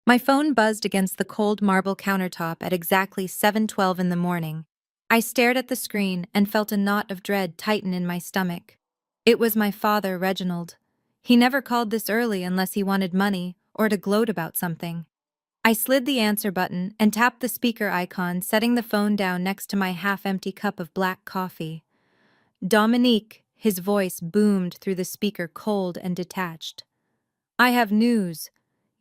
My phone buzzed against the cold marble countertop at exactly 7:12 in the morning. I stared at the screen and felt a knot of dread tighten in my stomach. It was my father, Reginald. He never called this early unless he wanted money or to gloat about something. I slid the answer button and tapped the speaker icon, setting the phone down next to my half-empty cup of black coffee. Dominique, his voice boomed through the speaker, cold and detached. I have news.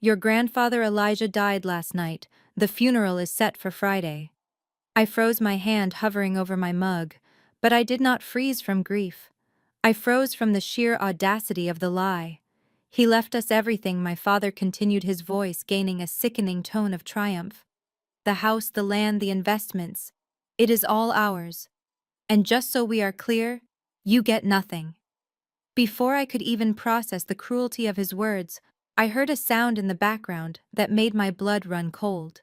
Your grandfather Elijah died last night. The funeral is set for Friday. I froze, my hand hovering over my mug, but I did not freeze from grief. I froze from the sheer audacity of the lie. He left us everything, my father continued, his voice gaining a sickening tone of triumph. The house, the land, the investments. It is all ours. And just so we are clear, you get nothing. Before I could even process the cruelty of his words, I heard a sound in the background that made my blood run cold.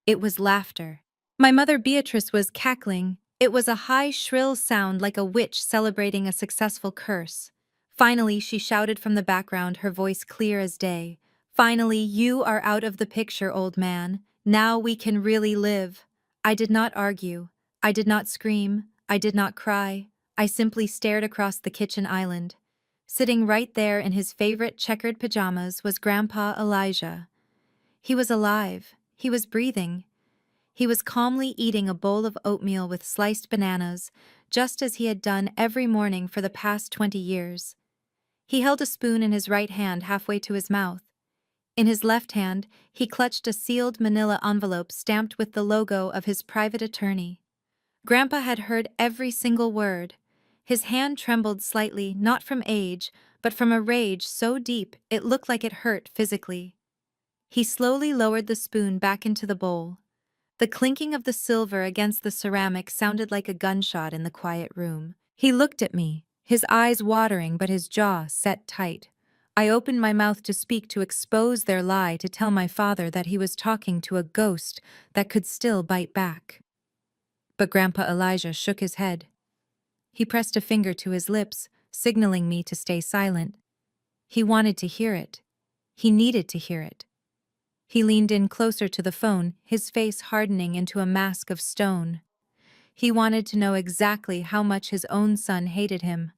It was laughter. My mother Beatrice was cackling. It was a high, shrill sound like a witch celebrating a successful curse. Finally, she shouted from the background, her voice clear as day. Finally, you are out of the picture, old man. Now we can really live. I did not argue. I did not scream. I did not cry. I simply stared across the kitchen island. Sitting right there in his favorite checkered pajamas was Grandpa Elijah. He was alive. He was breathing. He was calmly eating a bowl of oatmeal with sliced bananas, just as he had done every morning for the past 20 years. He held a spoon in his right hand halfway to his mouth. In his left hand, he clutched a sealed manila envelope stamped with the logo of his private attorney. Grandpa had heard every single word. His hand trembled slightly, not from age, but from a rage so deep it looked like it hurt physically. He slowly lowered the spoon back into the bowl. The clinking of the silver against the ceramic sounded like a gunshot in the quiet room. He looked at me, his eyes watering but his jaw set tight. I opened my mouth to speak, to expose their lie, to tell my father that he was talking to a ghost that could still bite back. But Grandpa Elijah shook his head. He pressed a finger to his lips, signaling me to stay silent. He wanted to hear it. He needed to hear it. He leaned in closer to the phone, his face hardening into a mask of stone. He wanted to know exactly how much his own son hated him.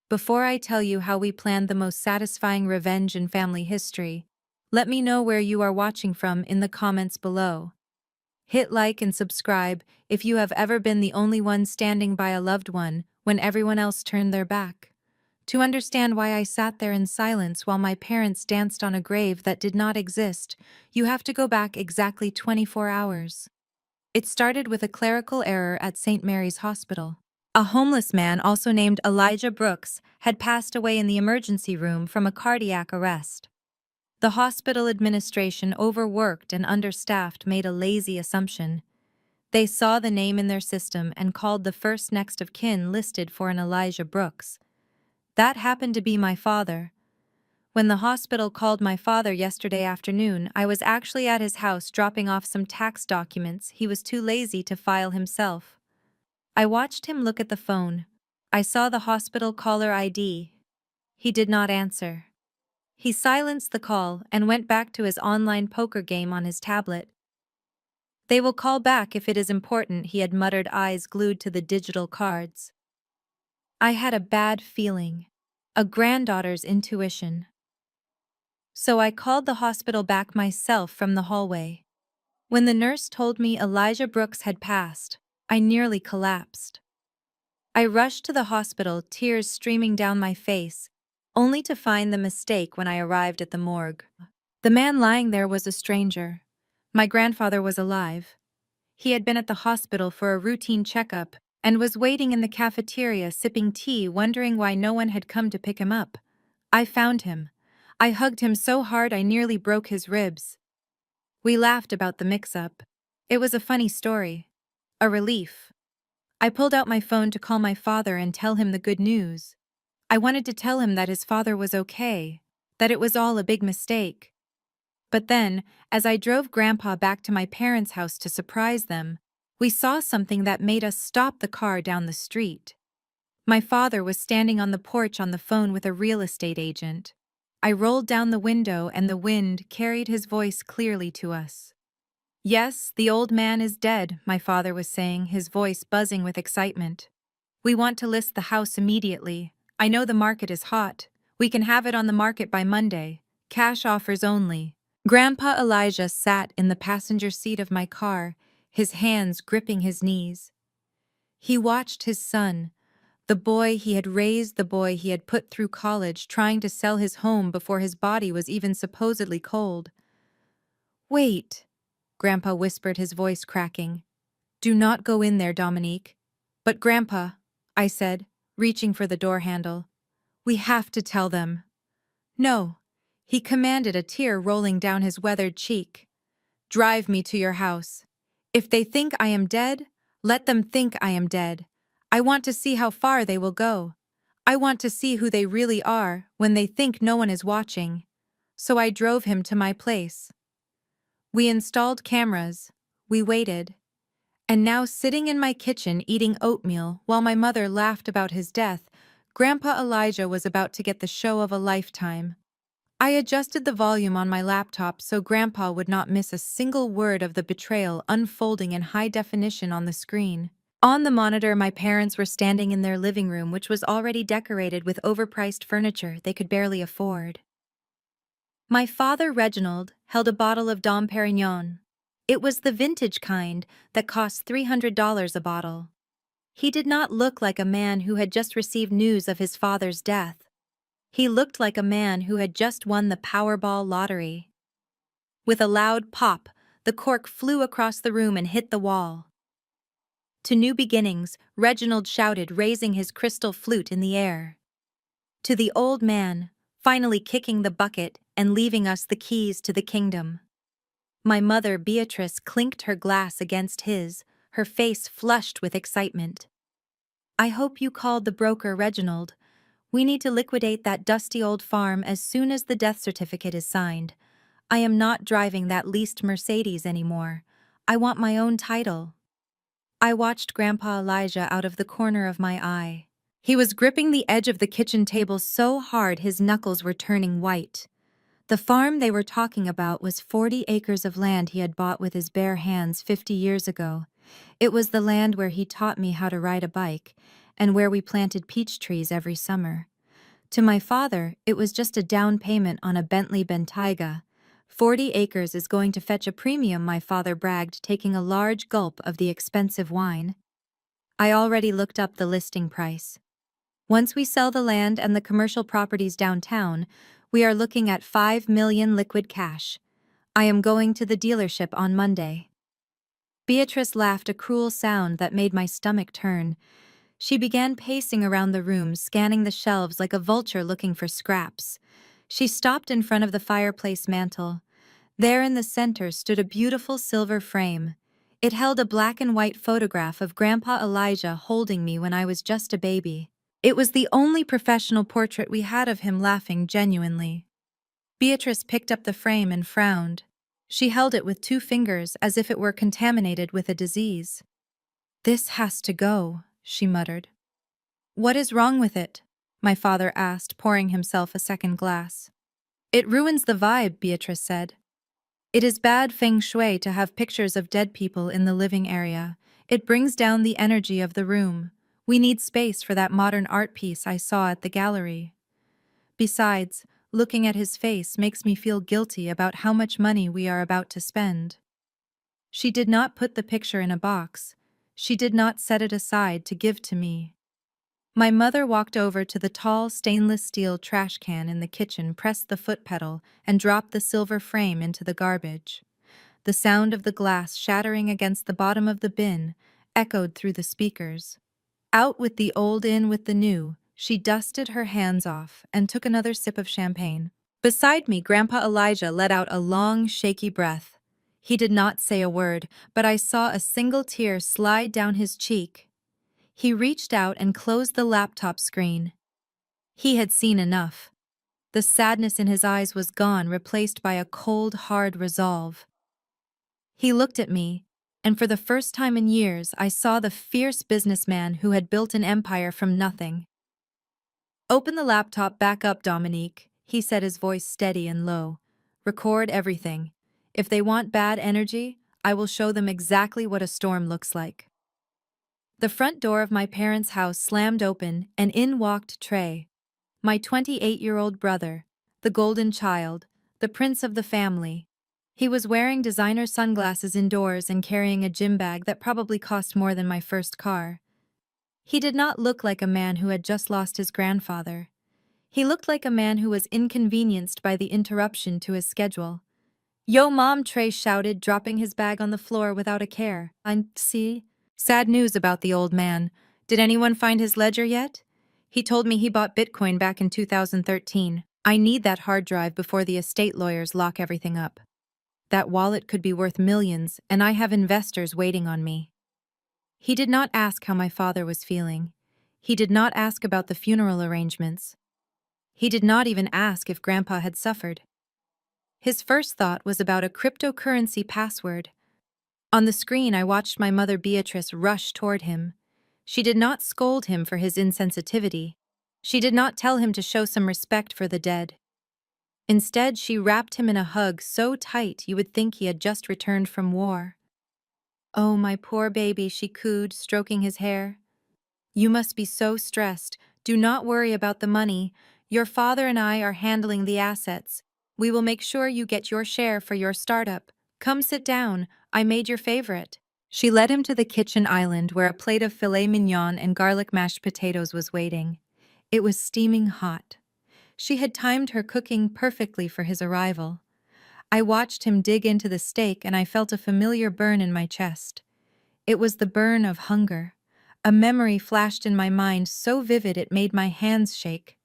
Before I tell you how we planned the most satisfying revenge in family history, let me know where you are watching from in the comments below. Hit like and subscribe if you have ever been the only one standing by a loved one when everyone else turned their back. To understand why I sat there in silence while my parents danced on a grave that did not exist, you have to go back exactly 24 hours. It started with a clerical error at St. Mary's Hospital. A homeless man, also named Elijah Brooks, had passed away in the emergency room from a cardiac arrest. The hospital administration, overworked and understaffed, made a lazy assumption. They saw the name in their system and called the first next of kin listed for an Elijah Brooks. That happened to be my father. When the hospital called my father yesterday afternoon, I was actually at his house dropping off some tax documents he was too lazy to file himself. I watched him look at the phone. I saw the hospital caller ID. He did not answer. He silenced the call and went back to his online poker game on his tablet. They will call back if it is important, he had muttered, eyes glued to the digital cards. I had a bad feeling. A granddaughter's intuition. So I called the hospital back myself from the hallway. When the nurse told me Elijah Brooks had passed, I nearly collapsed. I rushed to the hospital, tears streaming down my face, only to find the mistake when I arrived at the morgue. The man lying there was a stranger. My grandfather was alive. He had been at the hospital for a routine checkup and was waiting in the cafeteria sipping tea, wondering why no one had come to pick him up. I found him. I hugged him so hard I nearly broke his ribs. We laughed about the mix-up. It was a funny story. A relief. I pulled out my phone to call my father and tell him the good news. I wanted to tell him that his father was okay, that it was all a big mistake. But then, as I drove Grandpa back to my parents' house to surprise them, we saw something that made us stop the car down the street. My father was standing on the porch on the phone with a real estate agent. I rolled down the window and the wind carried his voice clearly to us. Yes, the old man is dead, my father was saying, his voice buzzing with excitement. We want to list the house immediately. I know the market is hot. We can have it on the market by Monday. Cash offers only. Grandpa Elijah sat in the passenger seat of my car, his hands gripping his knees. He watched his son, the boy he had raised, the boy he had put through college, trying to sell his home before his body was even supposedly cold. Wait, Grandpa whispered, his voice cracking. Do not go in there, Dominique. But Grandpa, I said, reaching for the door handle. We have to tell them. No, he commanded, a tear rolling down his weathered cheek. Drive me to your house. If they think I am dead, let them think I am dead. I want to see how far they will go. I want to see who they really are when they think no one is watching. So I drove him to my place. We installed cameras. We waited. And now, sitting in my kitchen eating oatmeal while my mother laughed about his death, Grandpa Elijah was about to get the show of a lifetime. I adjusted the volume on my laptop so Grandpa would not miss a single word of the betrayal unfolding in high definition on the screen. On the monitor, my parents were standing in their living room, which was already decorated with overpriced furniture they could barely afford. My father, Reginald, held a bottle of Dom Perignon. It was the vintage kind that cost $300 a bottle. He did not look like a man who had just received news of his father's death. He looked like a man who had just won the Powerball lottery. With a loud pop, the cork flew across the room and hit the wall. To new beginnings, Reginald shouted, raising his crystal flute in the air. To the old man, finally kicking the bucket and leaving us the keys to the kingdom. My mother, Beatrice, clinked her glass against his, her face flushed with excitement. I hope you called the broker, Reginald. We need to liquidate that dusty old farm as soon as the death certificate is signed. I am not driving that leased Mercedes anymore. I want my own title. I watched Grandpa Elijah out of the corner of my eye. He was gripping the edge of the kitchen table so hard his knuckles were turning white. The farm they were talking about was 40 acres of land he had bought with his bare hands 50 years ago. It was the land where he taught me how to ride a bike, and where we planted peach trees every summer. To my father, it was just a down payment on a Bentley Bentayga. 40 acres is going to fetch a premium, my father bragged, taking a large gulp of the expensive wine. I already looked up the listing price. Once we sell the land and the commercial properties downtown, we are looking at $5 million liquid cash. I am going to the dealership on Monday. Beatrice laughed, a cruel sound that made my stomach turn. She began pacing around the room, scanning the shelves like a vulture looking for scraps. She stopped in front of the fireplace mantel. There in the center stood a beautiful silver frame. It held a black and white photograph of Grandpa Elijah holding me when I was just a baby. It was the only professional portrait we had of him, laughing genuinely. Beatrice picked up the frame and frowned. She held it with 2 fingers as if it were contaminated with a disease. This has to go, she muttered. What is wrong with it? My father asked, pouring himself a second glass. It ruins the vibe, Beatrice said. It is bad feng shui to have pictures of dead people in the living area. It brings down the energy of the room. We need space for that modern art piece I saw at the gallery. Besides, looking at his face makes me feel guilty about how much money we are about to spend. She did not put the picture in a box. She did not set it aside to give to me. My mother walked over to the tall stainless steel trash can in the kitchen, pressed the foot pedal, and dropped the silver frame into the garbage. The sound of the glass shattering against the bottom of the bin echoed through the speakers. Out with the old, in with the new, she dusted her hands off and took another sip of champagne. Beside me, Grandpa Elijah let out a long, shaky breath. He did not say a word, but I saw a single tear slide down his cheek. He reached out and closed the laptop screen. He had seen enough. The sadness in his eyes was gone, replaced by a cold, hard resolve. He looked at me, and for the first time in years, I saw the fierce businessman who had built an empire from nothing. Open the laptop back up, Dominique. he said, his voice steady and low. Record everything. If they want bad energy, I will show them exactly what a storm looks like. The front door of my parents' house slammed open, and in walked Trey, my 28-year-old brother, the golden child, the prince of the family. He was wearing designer sunglasses indoors and carrying a gym bag that probably cost more than my first car. He did not look like a man who had just lost his grandfather. He looked like a man who was inconvenienced by the interruption to his schedule. "Yo, Mom," Trey shouted, dropping his bag on the floor without a care. "I see." Sad news about the old man. Did anyone find his ledger yet? He told me he bought Bitcoin back in 2013. I need that hard drive before the estate lawyers lock everything up. That wallet could be worth millions, and I have investors waiting on me. He did not ask how my father was feeling. He did not ask about the funeral arrangements. He did not even ask if Grandpa had suffered. His first thought was about a cryptocurrency password. On the screen, I watched my mother Beatrice rush toward him. She did not scold him for his insensitivity. She did not tell him to show some respect for the dead. Instead, she wrapped him in a hug so tight you would think he had just returned from war. "Oh, my poor baby," she cooed, stroking his hair. "You must be so stressed. Do not worry about the money. Your father and I are handling the assets. We will make sure you get your share for your startup. Come sit down. I made your favorite." She led him to the kitchen island where a plate of filet mignon and garlic mashed potatoes was waiting. It was steaming hot. She had timed her cooking perfectly for his arrival. I watched him dig into the steak and I felt a familiar burn in my chest. It was the burn of hunger. A memory flashed in my mind so vivid it made my hands shake.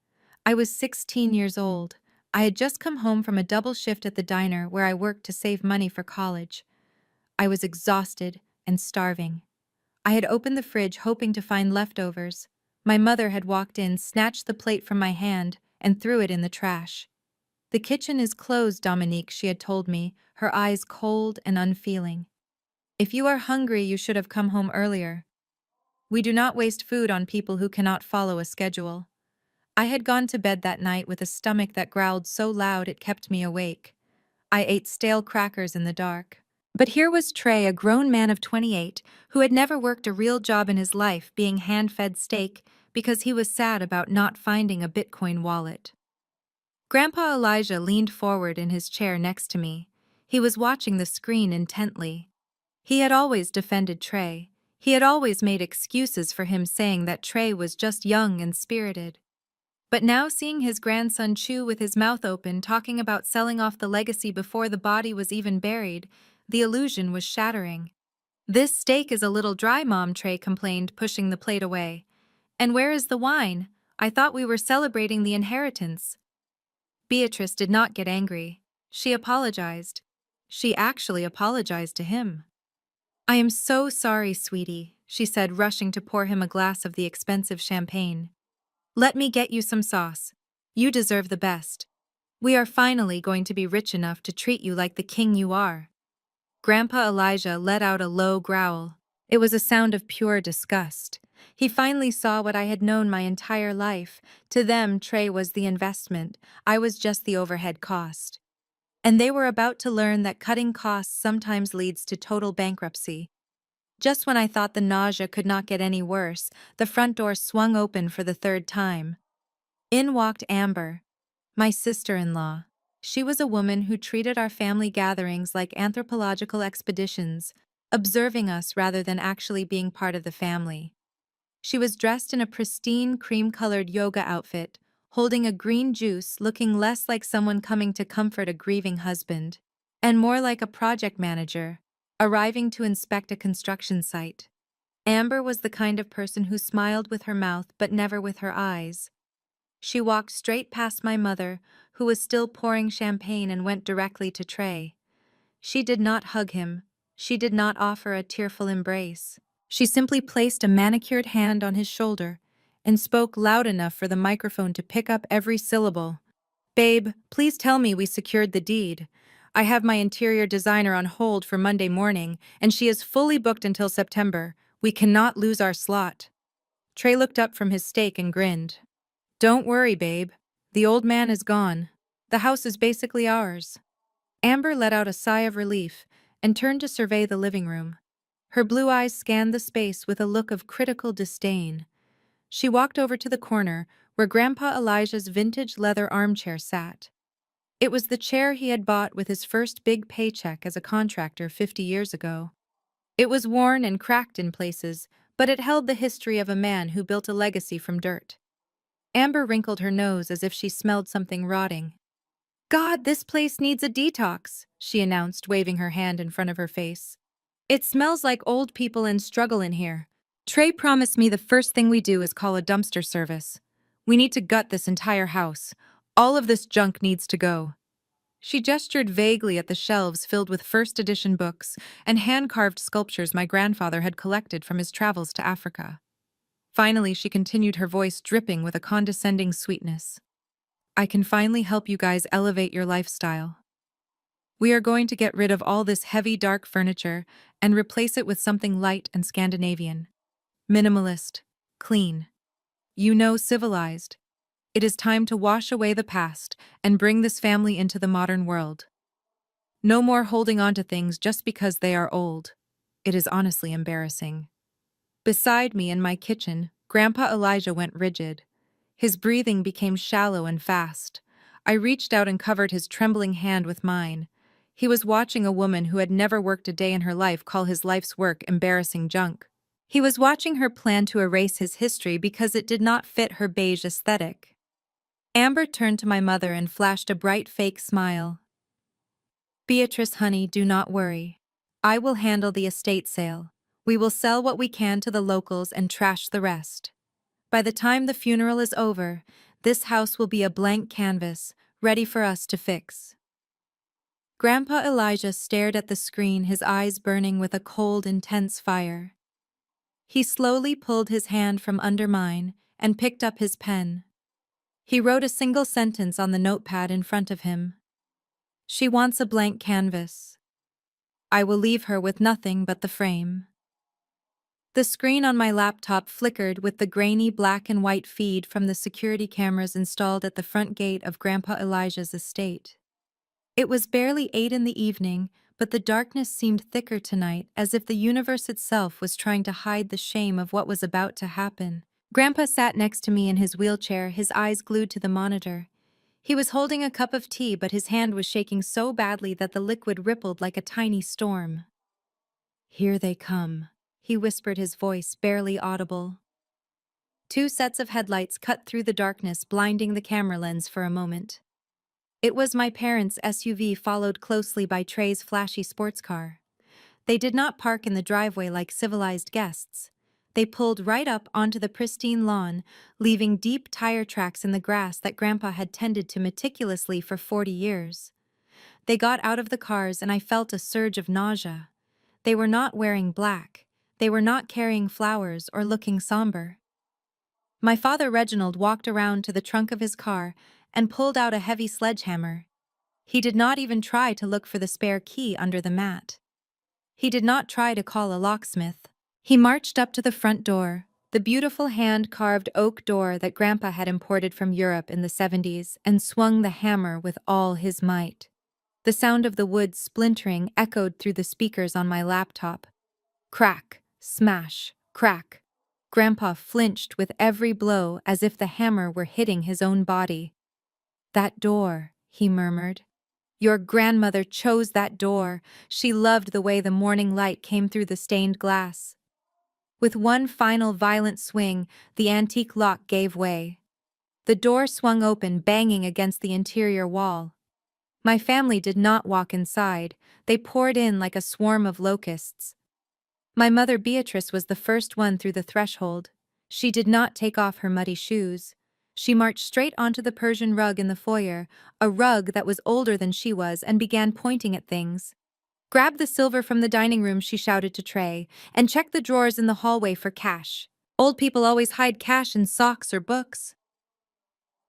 I was 16 years old. I had just come home from a double shift at the diner where I worked to save money for college. I was exhausted and starving. I had opened the fridge hoping to find leftovers. My mother had walked in, snatched the plate from my hand, and threw it in the trash. "The kitchen is closed, Dominique," she had told me, her eyes cold and unfeeling. "If you are hungry, you should have come home earlier. We do not waste food on people who cannot follow a schedule." I had gone to bed that night with a stomach that growled so loud it kept me awake. I ate stale crackers in the dark. But here was Trey, a grown man of 28, who had never worked a real job in his life, being hand-fed steak because he was sad about not finding a Bitcoin wallet. Grandpa Elijah leaned forward in his chair next to me. He was watching the screen intently. He had always defended Trey. He had always made excuses for him, saying that Trey was just young and spirited. But now seeing his grandson chew with his mouth open, talking about selling off the legacy before the body was even buried, the illusion was shattering. "This steak is a little dry, Mom," Trey complained, pushing the plate away. "And where is the wine? I thought we were celebrating the inheritance." Beatrice did not get angry. She apologized. She actually apologized to him. "I am so sorry, sweetie," she said, rushing to pour him a glass of the expensive champagne. "Let me get you some sauce. You deserve the best. We are finally going to be rich enough to treat you like the king you are." Grandpa Elijah let out a low growl. It was a sound of pure disgust. He finally saw what I had known my entire life. To them, Trey was the investment. I was just the overhead cost. And they were about to learn that cutting costs sometimes leads to total bankruptcy. Just when I thought the nausea could not get any worse, the front door swung open for the third time. In walked Amber, my sister-in-law. She was a woman who treated our family gatherings like anthropological expeditions, observing us rather than actually being part of the family. She was dressed in a pristine cream-colored yoga outfit, holding a green juice, looking less like someone coming to comfort a grieving husband, and more like a project manager, arriving to inspect a construction site. Amber was the kind of person who smiled with her mouth but never with her eyes. She walked straight past my mother, who was still pouring champagne, and went directly to Trey. She did not hug him. She did not offer a tearful embrace. She simply placed a manicured hand on his shoulder and spoke loud enough for the microphone to pick up every syllable. "Babe, please tell me we secured the deed. I have my interior designer on hold for Monday morning, and she is fully booked until September. We cannot lose our slot." Trey looked up from his steak and grinned. "Don't worry, babe. The old man is gone. The house is basically ours. Amber let out a sigh of relief and turned to survey the living room. Her blue eyes scanned the space with a look of critical disdain. She walked over to the corner where Grandpa Elijah's vintage leather armchair sat. It was the chair he had bought with his first big paycheck as a contractor 50 years ago. It was worn and cracked in places, but it held the history of a man who built a legacy from dirt. Amber wrinkled her nose as if she smelled something rotting. God, this place needs a detox, she announced, waving her hand in front of her face. It smells like old people and struggle in here. Trey promised me the first thing we do is call a dumpster service. We need to gut this entire house. All of this junk needs to go. She gestured vaguely at the shelves filled with first edition books and hand-carved sculptures my grandfather had collected from his travels to Africa. Finally, she continued, her voice dripping with a condescending sweetness. I can finally help you guys elevate your lifestyle. We are going to get rid of all this heavy, dark furniture and replace it with something light and Scandinavian. Minimalist. Clean. Civilized. It is time to wash away the past and bring this family into the modern world. No more holding on to things just because they are old. It is honestly embarrassing. Beside me in my kitchen, Grandpa Elijah went rigid. His breathing became shallow and fast. I reached out and covered his trembling hand with mine. He was watching a woman who had never worked a day in her life call his life's work embarrassing junk. He was watching her plan to erase his history because it did not fit her beige aesthetic. Amber turned to my mother and flashed a bright fake smile. Beatrice, honey, do not worry. I will handle the estate sale. We will sell what we can to the locals and trash the rest. By the time the funeral is over, this house will be a blank canvas, ready for us to fix. Grandpa Elijah stared at the screen, his eyes burning with a cold, intense fire. He slowly pulled his hand from under mine and picked up his pen. He wrote a single sentence on the notepad in front of him. She wants a blank canvas. I will leave her with nothing but the frame. The screen on my laptop flickered with the grainy black and white feed from the security cameras installed at the front gate of Grandpa Elijah's estate. It was barely 8 in the evening, but the darkness seemed thicker tonight, as if the universe itself was trying to hide the shame of what was about to happen. Grandpa sat next to me in his wheelchair, his eyes glued to the monitor. He was holding a cup of tea, but his hand was shaking so badly that the liquid rippled like a tiny storm. Here they come, he whispered, his voice barely audible. 2 sets of headlights cut through the darkness, blinding the camera lens for a moment. It was my parents' SUV, followed closely by Trey's flashy sports car. They did not park in the driveway like civilized guests. They pulled right up onto the pristine lawn, leaving deep tire tracks in the grass that Grandpa had tended to meticulously for 40 years. They got out of the cars and I felt a surge of nausea. They were not wearing black. They were not carrying flowers or looking somber. My father Reginald walked around to the trunk of his car and pulled out a heavy sledgehammer. He did not even try to look for the spare key under the mat. He did not try to call a locksmith. He marched up to the front door, the beautiful hand-carved oak door that Grandpa had imported from Europe in the 70s, and swung the hammer with all his might. The sound of the wood splintering echoed through the speakers on my laptop. Crack, smash, crack. Grandpa flinched with every blow as if the hammer were hitting his own body. That door, he murmured. Your grandmother chose that door. She loved the way the morning light came through the stained glass. With one final violent swing, the antique lock gave way. The door swung open, banging against the interior wall. My family did not walk inside. They poured in like a swarm of locusts. My mother Beatrice was the first one through the threshold. She did not take off her muddy shoes. She marched straight onto the Persian rug in the foyer, a rug that was older than she was, and began pointing at things. Grab the silver from the dining room, she shouted to Trey, and check the drawers in the hallway for cash. Old people always hide cash in socks or books.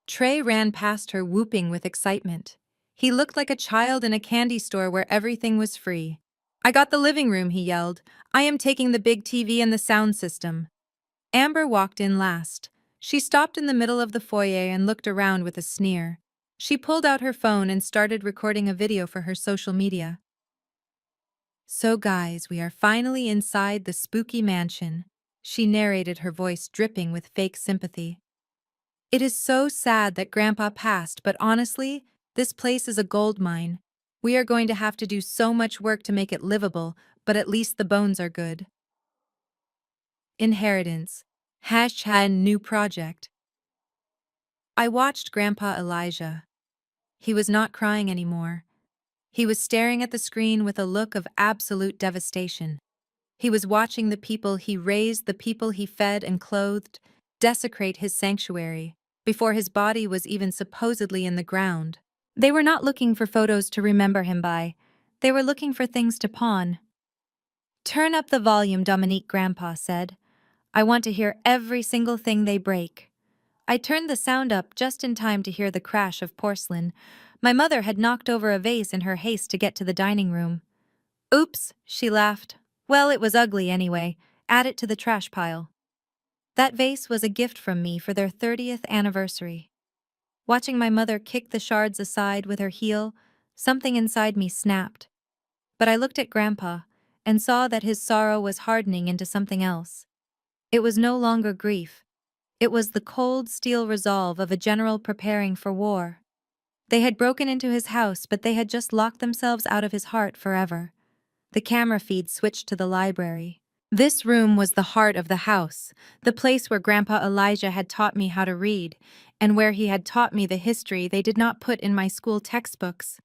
Trey ran past her, whooping with excitement. He looked like a child in a candy store where everything was free. I got the living room, he yelled. I am taking the big TV and the sound system. Amber walked in last. She stopped in the middle of the foyer and looked around with a sneer. She pulled out her phone and started recording a video for her social media. So guys, we are finally inside the spooky mansion, she narrated, her voice dripping with fake sympathy. It is so sad that Grandpa passed, but honestly, this place is a gold mine. We are going to have to do so much work to make it livable, but at least the bones are good. Inheritance. Hashtag new project. I watched Grandpa Elijah. He was not crying anymore. He was staring at the screen with a look of absolute devastation. He was watching the people he raised, the people he fed and clothed, desecrate his sanctuary, before his body was even supposedly in the ground. They were not looking for photos to remember him by. They were looking for things to pawn. Turn up the volume, Dominique, Grandpa said. I want to hear every single thing they break. I turned the sound up just in time to hear the crash of porcelain. My mother had knocked over a vase in her haste to get to the dining room. Oops, she laughed. Well, it was ugly anyway. Add it to the trash pile. That vase was a gift from me for their 30th anniversary. Watching my mother kick the shards aside with her heel, something inside me snapped. But I looked at Grandpa and saw that his sorrow was hardening into something else. It was no longer grief. It was the cold steel resolve of a general preparing for war. They had broken into his house, but they had just locked themselves out of his heart forever. The camera feed switched to the library. This room was the heart of the house, the place where Grandpa Elijah had taught me how to read, and where he had taught me the history they did not put in my school textbooks.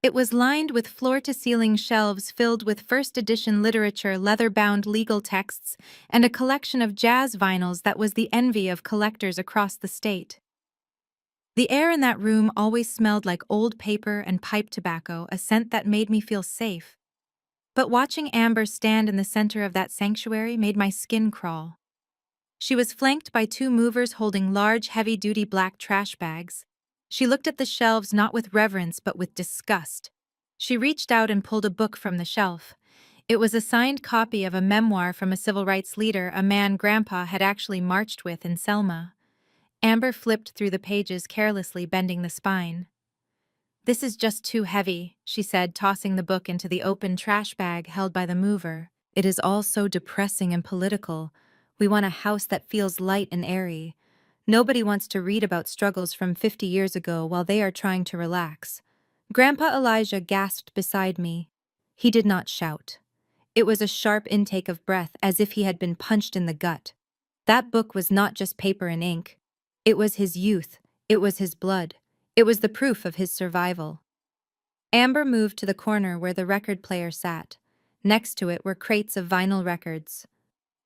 It was lined with floor-to-ceiling shelves filled with first-edition literature, leather-bound legal texts, and a collection of jazz vinyls that was the envy of collectors across the state. The air in that room always smelled like old paper and pipe tobacco, a scent that made me feel safe. But watching Amber stand in the center of that sanctuary made my skin crawl. She was flanked by two movers holding large, heavy-duty black trash bags. She looked at the shelves not with reverence but with disgust. She reached out and pulled a book from the shelf. It was a signed copy of a memoir from a civil rights leader, a man Grandpa had actually marched with in Selma. Amber flipped through the pages carelessly, bending the spine. This is just too heavy, she said, tossing the book into the open trash bag held by the mover. It is all so depressing and political. We want a house that feels light and airy. Nobody wants to read about struggles from 50 years ago while they are trying to relax. Grandpa Elijah gasped beside me. He did not shout. It was a sharp intake of breath, as if he had been punched in the gut. That book was not just paper and ink. It was his youth. It was his blood. It was the proof of his survival. Amber moved to the corner where the record player sat. Next to it were crates of vinyl records.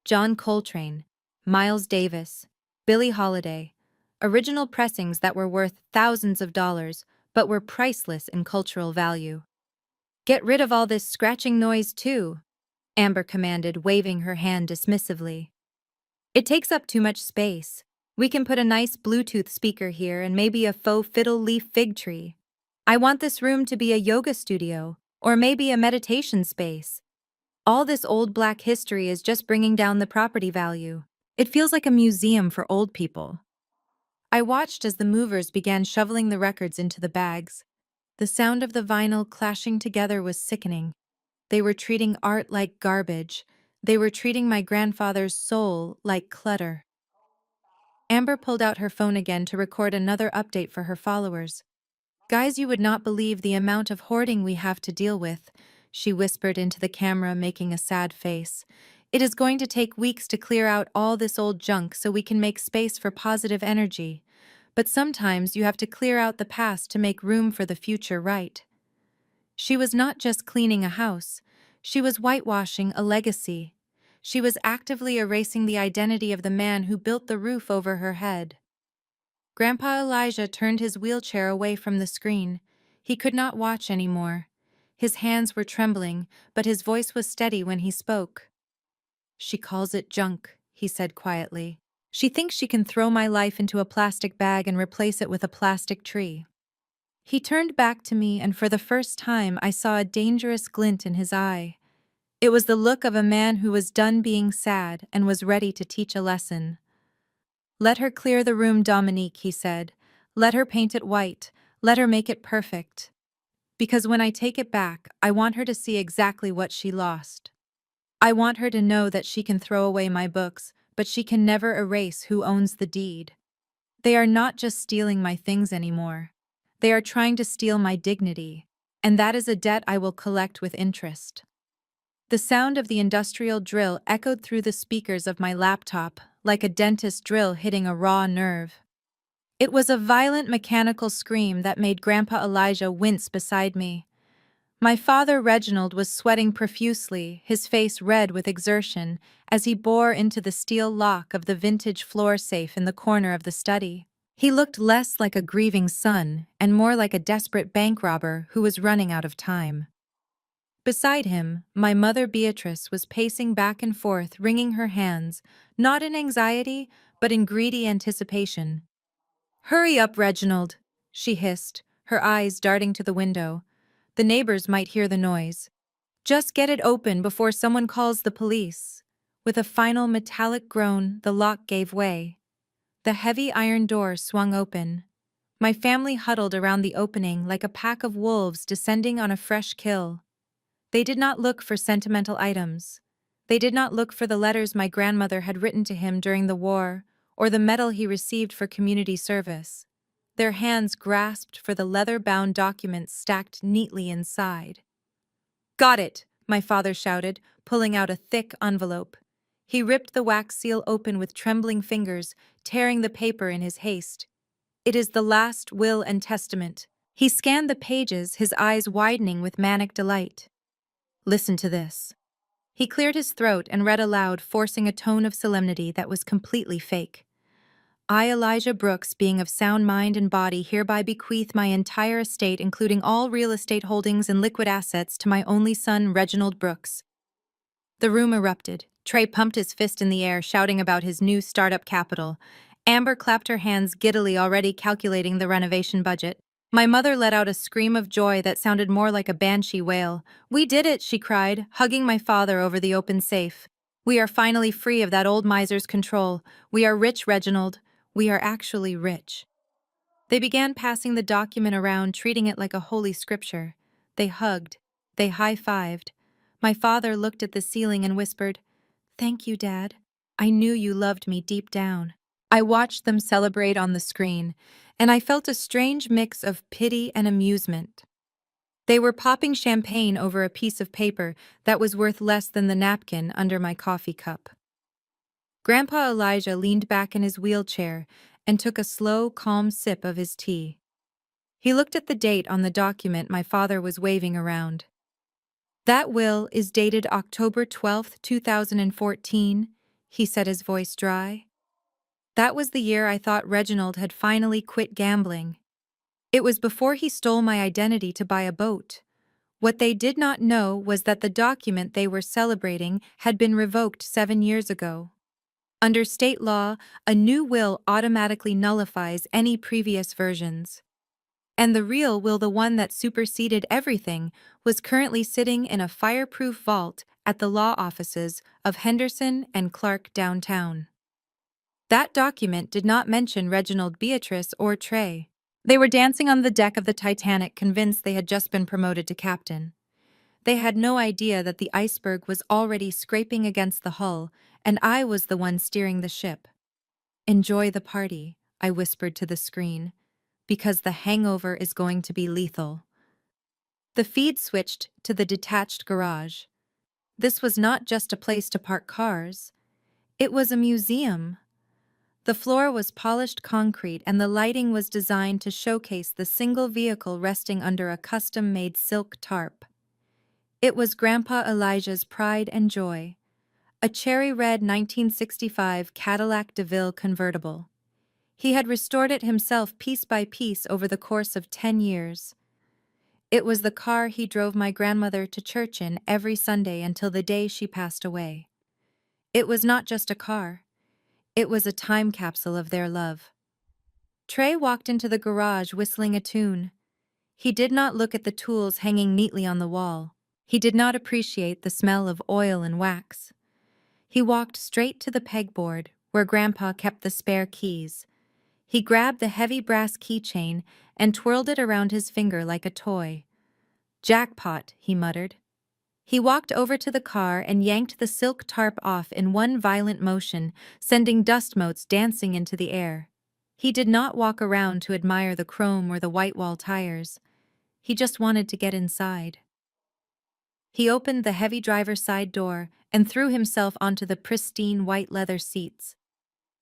John Coltrane, Miles Davis, Billie Holiday. Original pressings that were worth thousands of dollars, but were priceless in cultural value. Get rid of all this scratching noise too, Amber commanded, waving her hand dismissively. It takes up too much space. We can put a nice Bluetooth speaker here and maybe a faux fiddle leaf fig tree. I want this room to be a yoga studio, or maybe a meditation space. All this old black history is just bringing down the property value. It feels like a museum for old people. I watched as the movers began shoveling the records into the bags. The sound of the vinyl clashing together was sickening. They were treating art like garbage. They were treating my grandfather's soul like clutter. Amber pulled out her phone again to record another update for her followers. Guys, you would not believe the amount of hoarding we have to deal with, she whispered into the camera, making a sad face. It is going to take weeks to clear out all this old junk so we can make space for positive energy. But sometimes you have to clear out the past to make room for the future, right? She was not just cleaning a house. She was whitewashing a legacy. She was actively erasing the identity of the man who built the roof over her head. Grandpa Elijah turned his wheelchair away from the screen. He could not watch anymore. His hands were trembling, but his voice was steady when he spoke. She calls it junk, he said quietly. She thinks she can throw my life into a plastic bag and replace it with a plastic tree. He turned back to me, and for the first time I saw a dangerous glint in his eye. It was the look of a man who was done being sad and was ready to teach a lesson. "Let her clear the room, Dominique," he said. "Let her paint it white. Let her make it perfect. Because when I take it back, I want her to see exactly what she lost. I want her to know that she can throw away my books, but she can never erase who owns the deed. They are not just stealing my things anymore. They are trying to steal my dignity, and that is a debt I will collect with interest." The sound of the industrial drill echoed through the speakers of my laptop, like a dentist drill hitting a raw nerve. It was a violent mechanical scream that made Grandpa Elijah wince beside me. My father Reginald was sweating profusely, his face red with exertion, as he bore into the steel lock of the vintage floor safe in the corner of the study. He looked less like a grieving son and more like a desperate bank robber who was running out of time. Beside him, my mother Beatrice was pacing back and forth, wringing her hands, not in anxiety, but in greedy anticipation. "Hurry up, Reginald," she hissed, her eyes darting to the window. "The neighbors might hear the noise. Just get it open before someone calls the police." With a final metallic groan, the lock gave way. The heavy iron door swung open. My family huddled around the opening like a pack of wolves descending on a fresh kill. They did not look for sentimental items. They did not look for the letters my grandmother had written to him during the war, or the medal he received for community service. Their hands grasped for the leather-bound documents stacked neatly inside. "Got it!" my father shouted, pulling out a thick envelope. He ripped the wax seal open with trembling fingers, tearing the paper in his haste. "It is the last will and testament." He scanned the pages, his eyes widening with manic delight. "Listen to this." He cleared his throat and read aloud, forcing a tone of solemnity that was completely fake. "I, Elijah Brooks, being of sound mind and body, hereby bequeath my entire estate, including all real estate holdings and liquid assets, to my only son, Reginald Brooks." The room erupted. Trey pumped his fist in the air, shouting about his new startup capital. Amber clapped her hands giddily, already calculating the renovation budget. My mother let out a scream of joy that sounded more like a banshee wail. "We did it," she cried, hugging my father over the open safe. "We are finally free of that old miser's control. We are rich, Reginald. We are actually rich." They began passing the document around, treating it like a holy scripture. They hugged. They high-fived. My father looked at the ceiling and whispered, "Thank you, Dad. I knew you loved me deep down." I watched them celebrate on the screen, and I felt a strange mix of pity and amusement. They were popping champagne over a piece of paper that was worth less than the napkin under my coffee cup. Grandpa Elijah leaned back in his wheelchair and took a slow, calm sip of his tea. He looked at the date on the document my father was waving around. "That will is dated October 12th, 2014, he said, his voice dry. "That was the year I thought Reginald had finally quit gambling. It was before he stole my identity to buy a boat. What they did not know was that the document they were celebrating had been revoked 7 years ago. Under state law, a new will automatically nullifies any previous versions. And the real will, the one that superseded everything, was currently sitting in a fireproof vault at the law offices of Henderson and Clark downtown. That document did not mention Reginald, Beatrice, or Trey. They were dancing on the deck of the Titanic, convinced they had just been promoted to captain. They had no idea that the iceberg was already scraping against the hull, and I was the one steering the ship. "Enjoy the party," I whispered to the screen, "because the hangover is going to be lethal." The feed switched to the detached garage. This was not just a place to park cars. It was a museum. The floor was polished concrete, and the lighting was designed to showcase the single vehicle resting under a custom-made silk tarp. It was Grandpa Elijah's pride and joy, a cherry-red 1965 Cadillac DeVille convertible. He had restored it himself piece by piece over the course of 10 years. It was the car he drove my grandmother to church in every Sunday until the day she passed away. It was not just a car. It was a time capsule of their love. Trey walked into the garage whistling a tune. He did not look at the tools hanging neatly on the wall. He did not appreciate the smell of oil and wax. He walked straight to the pegboard, where Grandpa kept the spare keys. He grabbed the heavy brass keychain and twirled it around his finger like a toy. "Jackpot," he muttered. He walked over to the car and yanked the silk tarp off in one violent motion, sending dust motes dancing into the air. He did not walk around to admire the chrome or the white wall tires. He just wanted to get inside. He opened the heavy driver's side door and threw himself onto the pristine white leather seats.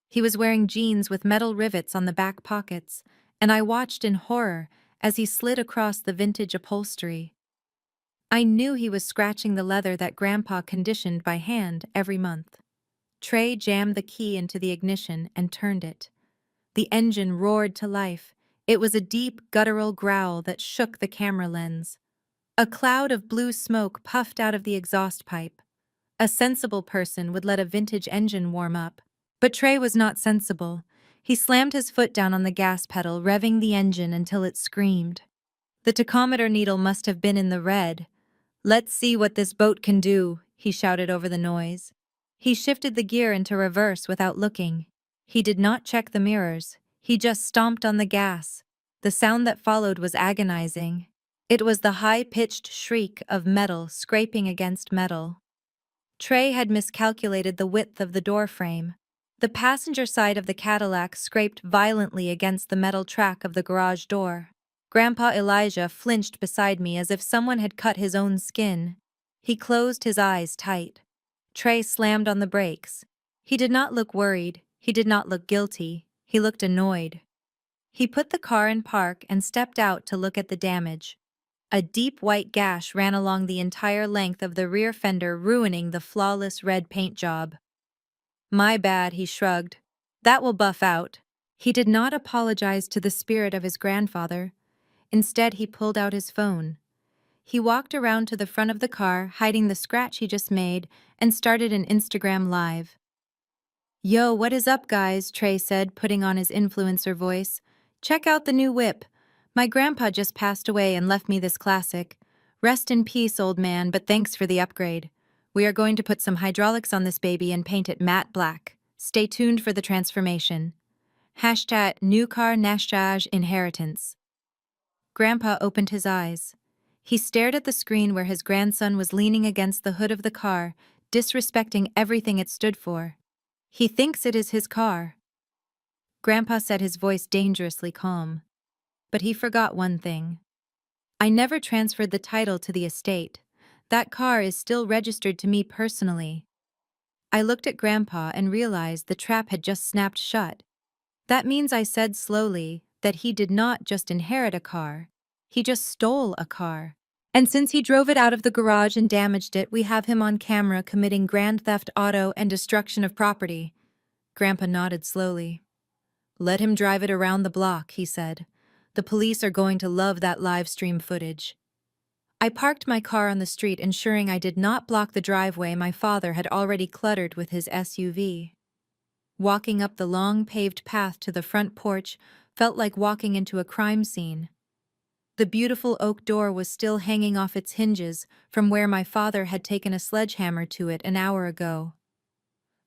He was wearing jeans with metal rivets on the back pockets, and I watched in horror as he slid across the vintage upholstery. I knew he was scratching the leather that Grandpa conditioned by hand every month. Trey jammed the key into the ignition and turned it. The engine roared to life. It was a deep, guttural growl that shook the camera lens. A cloud of blue smoke puffed out of the exhaust pipe. A sensible person would let a vintage engine warm up. But Trey was not sensible. He slammed his foot down on the gas pedal, revving the engine until it screamed. The tachometer needle must have been in the red. "Let's see what this boat can do," he shouted over the noise. He shifted the gear into reverse without looking. He did not check the mirrors. He just stomped on the gas. The sound that followed was agonizing. It was the high-pitched shriek of metal scraping against metal. Trey had miscalculated the width of the door frame. The passenger side of the Cadillac scraped violently against the metal track of the garage door. Grandpa Elijah flinched beside me as if someone had cut his own skin. He closed his eyes tight. Trey slammed on the brakes. He did not look worried. He did not look guilty. He looked annoyed. He put the car in park and stepped out to look at the damage. A deep white gash ran along the entire length of the rear fender, ruining the flawless red paint job. "My bad," he shrugged. "That will buff out." He did not apologize to the spirit of his grandfather. Instead, he pulled out his phone. He walked around to the front of the car, hiding the scratch he just made, and started an Instagram live. "Yo, what is up, guys?" Trey said, putting on his influencer voice. "Check out the new whip. My grandpa just passed away and left me this classic. Rest in peace, old man, but thanks for the upgrade. We are going to put some hydraulics on this baby and paint it matte black. Stay tuned for the transformation. Hashtag new car nashtag inheritance." Grandpa opened his eyes. He stared at the screen where his grandson was leaning against the hood of the car, disrespecting everything it stood for. "He thinks it is his car." Grandpa said, his voice dangerously calm. "But he forgot one thing. I never transferred the title to the estate. That car is still registered to me personally." I looked at Grandpa and realized the trap had just snapped shut. That means, I said slowly, that he did not just inherit a car. He just stole a car. And since he drove it out of the garage and damaged it, we have him on camera committing grand theft auto and destruction of property. Grandpa nodded slowly. "Let him drive it around the block," he said. "The police are going to love that live stream footage." I parked my car on the street, ensuring I did not block the driveway my father had already cluttered with his SUV. Walking up the long paved path to the front porch felt like walking into a crime scene. The beautiful oak door was still hanging off its hinges from where my father had taken a sledgehammer to it an hour ago.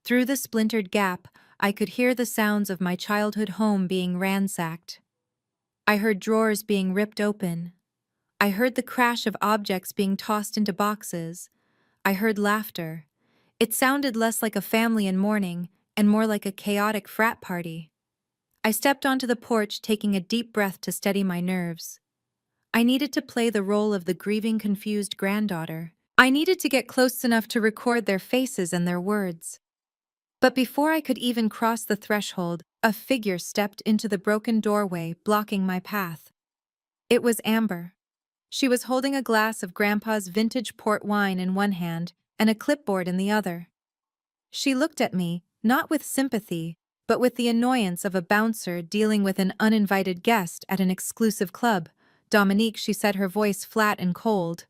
Through the splintered gap, I could hear the sounds of my childhood home being ransacked. I heard drawers being ripped open. I heard the crash of objects being tossed into boxes. I heard laughter. It sounded less like a family in mourning and more like a chaotic frat party. I stepped onto the porch, taking a deep breath to steady my nerves. I needed to play the role of the grieving, confused granddaughter. I needed to get close enough to record their faces and their words. But before I could even cross the threshold, a figure stepped into the broken doorway, blocking my path. It was Amber. She was holding a glass of Grandpa's vintage port wine in one hand and a clipboard in the other. She looked at me, not with sympathy, but with the annoyance of a bouncer dealing with an uninvited guest at an exclusive club. "Dominique," she said, her voice flat and cold.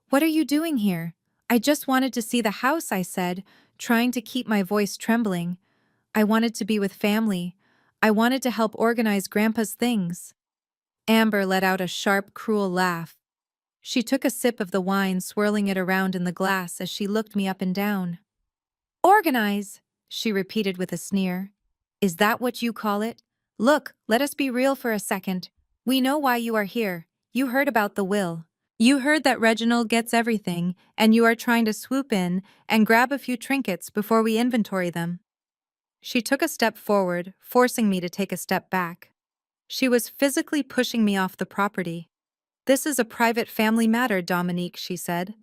"What are you doing here?" "I just wanted to see the house," I said, trying to keep my voice trembling. "I wanted to be with family. I wanted to help organize Grandpa's things." Amber let out a sharp, cruel laugh. She took a sip of the wine, swirling it around in the glass as she looked me up and down. "Organize? she repeated with a sneer. Is that what you call it? Look, let us be real for a second. We know why you are here. You heard about the will. You heard that Reginald gets everything, and you are trying to swoop in and grab a few trinkets before we inventory them. She took a step forward, forcing me to take a step back. She was physically pushing me off the property. This is a private family matter, Dominique, she said,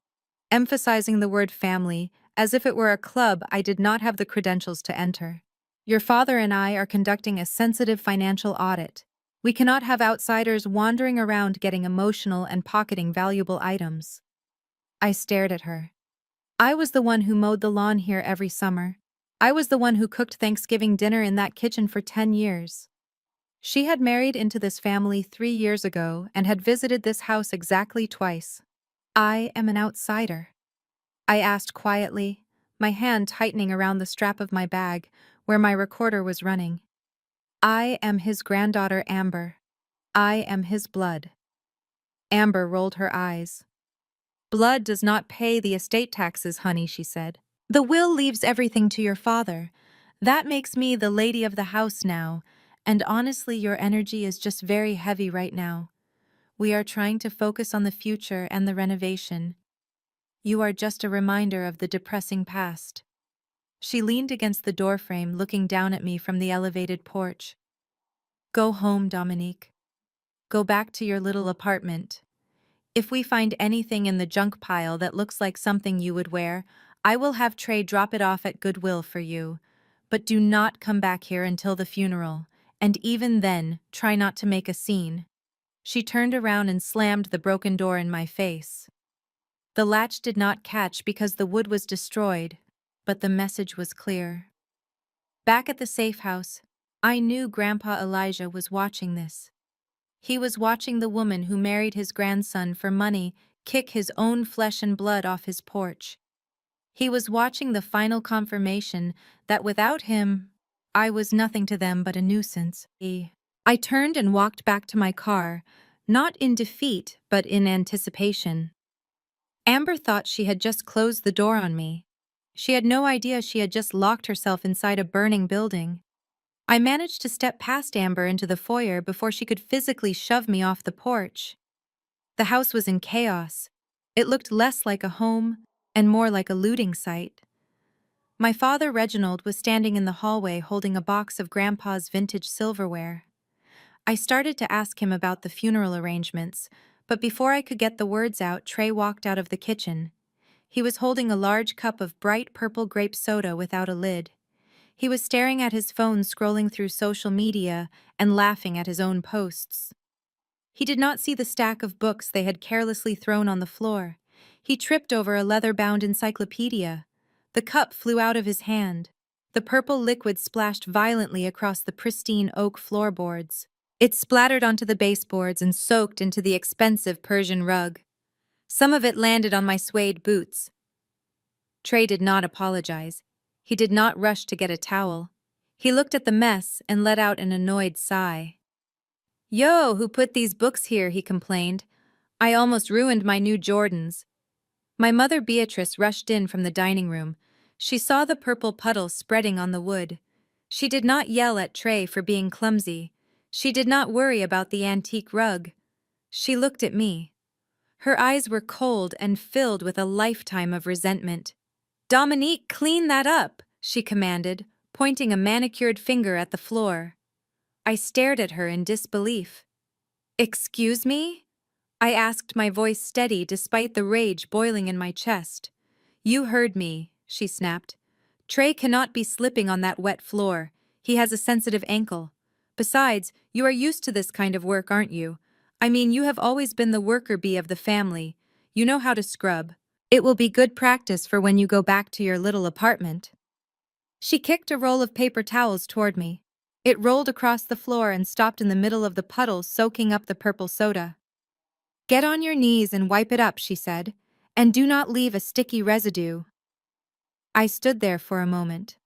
emphasizing the word family as if it were a club I did not have the credentials to enter. Your father and I are conducting a sensitive financial audit. We cannot have outsiders wandering around getting emotional and pocketing valuable items. I stared at her. I was the one who mowed the lawn here every summer. I was the one who cooked Thanksgiving dinner in that kitchen for 10 years. She had married into this family 3 years ago and had visited this house exactly twice. I am an outsider, I asked quietly, my hand tightening around the strap of my bag where my recorder was running. I am his granddaughter Amber. I am his blood. Amber rolled her eyes. Blood does not pay the estate taxes, honey, she said. The will leaves everything to your father. That makes me the lady of the house now, and honestly, your energy is just very heavy right now. We are trying to focus on the future and the renovation. You are just a reminder of the depressing past. She leaned against the doorframe, looking down at me from the elevated porch. Go home, Dominique. Go back to your little apartment. If we find anything in the junk pile that looks like something you would wear, I will have Trey drop it off at Goodwill for you. But do not come back here until the funeral, and even then, try not to make a scene. She turned around and slammed the broken door in my face. The latch did not catch because the wood was destroyed, but the message was clear. Back at the safe house, I knew Grandpa Elijah was watching this. He was watching the woman who married his grandson for money kick his own flesh and blood off his porch. He was watching the final confirmation that without him, I was nothing to them but a nuisance. I turned and walked back to my car, not in defeat but in anticipation. Amber thought she had just closed the door on me. She had no idea she had just locked herself inside a burning building. I managed to step past Amber into the foyer before she could physically shove me off the porch. The house was in chaos. It looked less like a home and more like a looting site. My father, Reginald, was standing in the hallway holding a box of Grandpa's vintage silverware. I started to ask him about the funeral arrangements, but before I could get the words out, Trey walked out of the kitchen. He was holding a large cup of bright purple grape soda without a lid. He was staring at his phone, scrolling through social media and laughing at his own posts. He did not see the stack of books they had carelessly thrown on the floor. He tripped over a leather-bound encyclopedia. The cup flew out of his hand. The purple liquid splashed violently across the pristine oak floorboards. It splattered onto the baseboards and soaked into the expensive Persian rug. Some of it landed on my suede boots. Trey did not apologize. He did not rush to get a towel. He looked at the mess and let out an annoyed sigh. Yo, who put these books here, he complained. I almost ruined my new Jordans. My mother Beatrice rushed in from the dining room. She saw the purple puddle spreading on the wood. She did not yell at Trey for being clumsy. She did not worry about the antique rug. She looked at me. Her eyes were cold and filled with a lifetime of resentment. Dominique, clean that up, she commanded, pointing a manicured finger at the floor. I stared at her in disbelief. Excuse me? I asked, my voice steady despite the rage boiling in my chest. You heard me, she snapped. Trey cannot be slipping on that wet floor. He has a sensitive ankle. Besides, you are used to this kind of work, aren't you? I mean, you have always been the worker bee of the family. You know how to scrub. It will be good practice for when you go back to your little apartment. She kicked a roll of paper towels toward me. It rolled across the floor and stopped in the middle of the puddle, soaking up the purple soda. Get on your knees and wipe it up, she said, and do not leave a sticky residue. I stood there for a moment.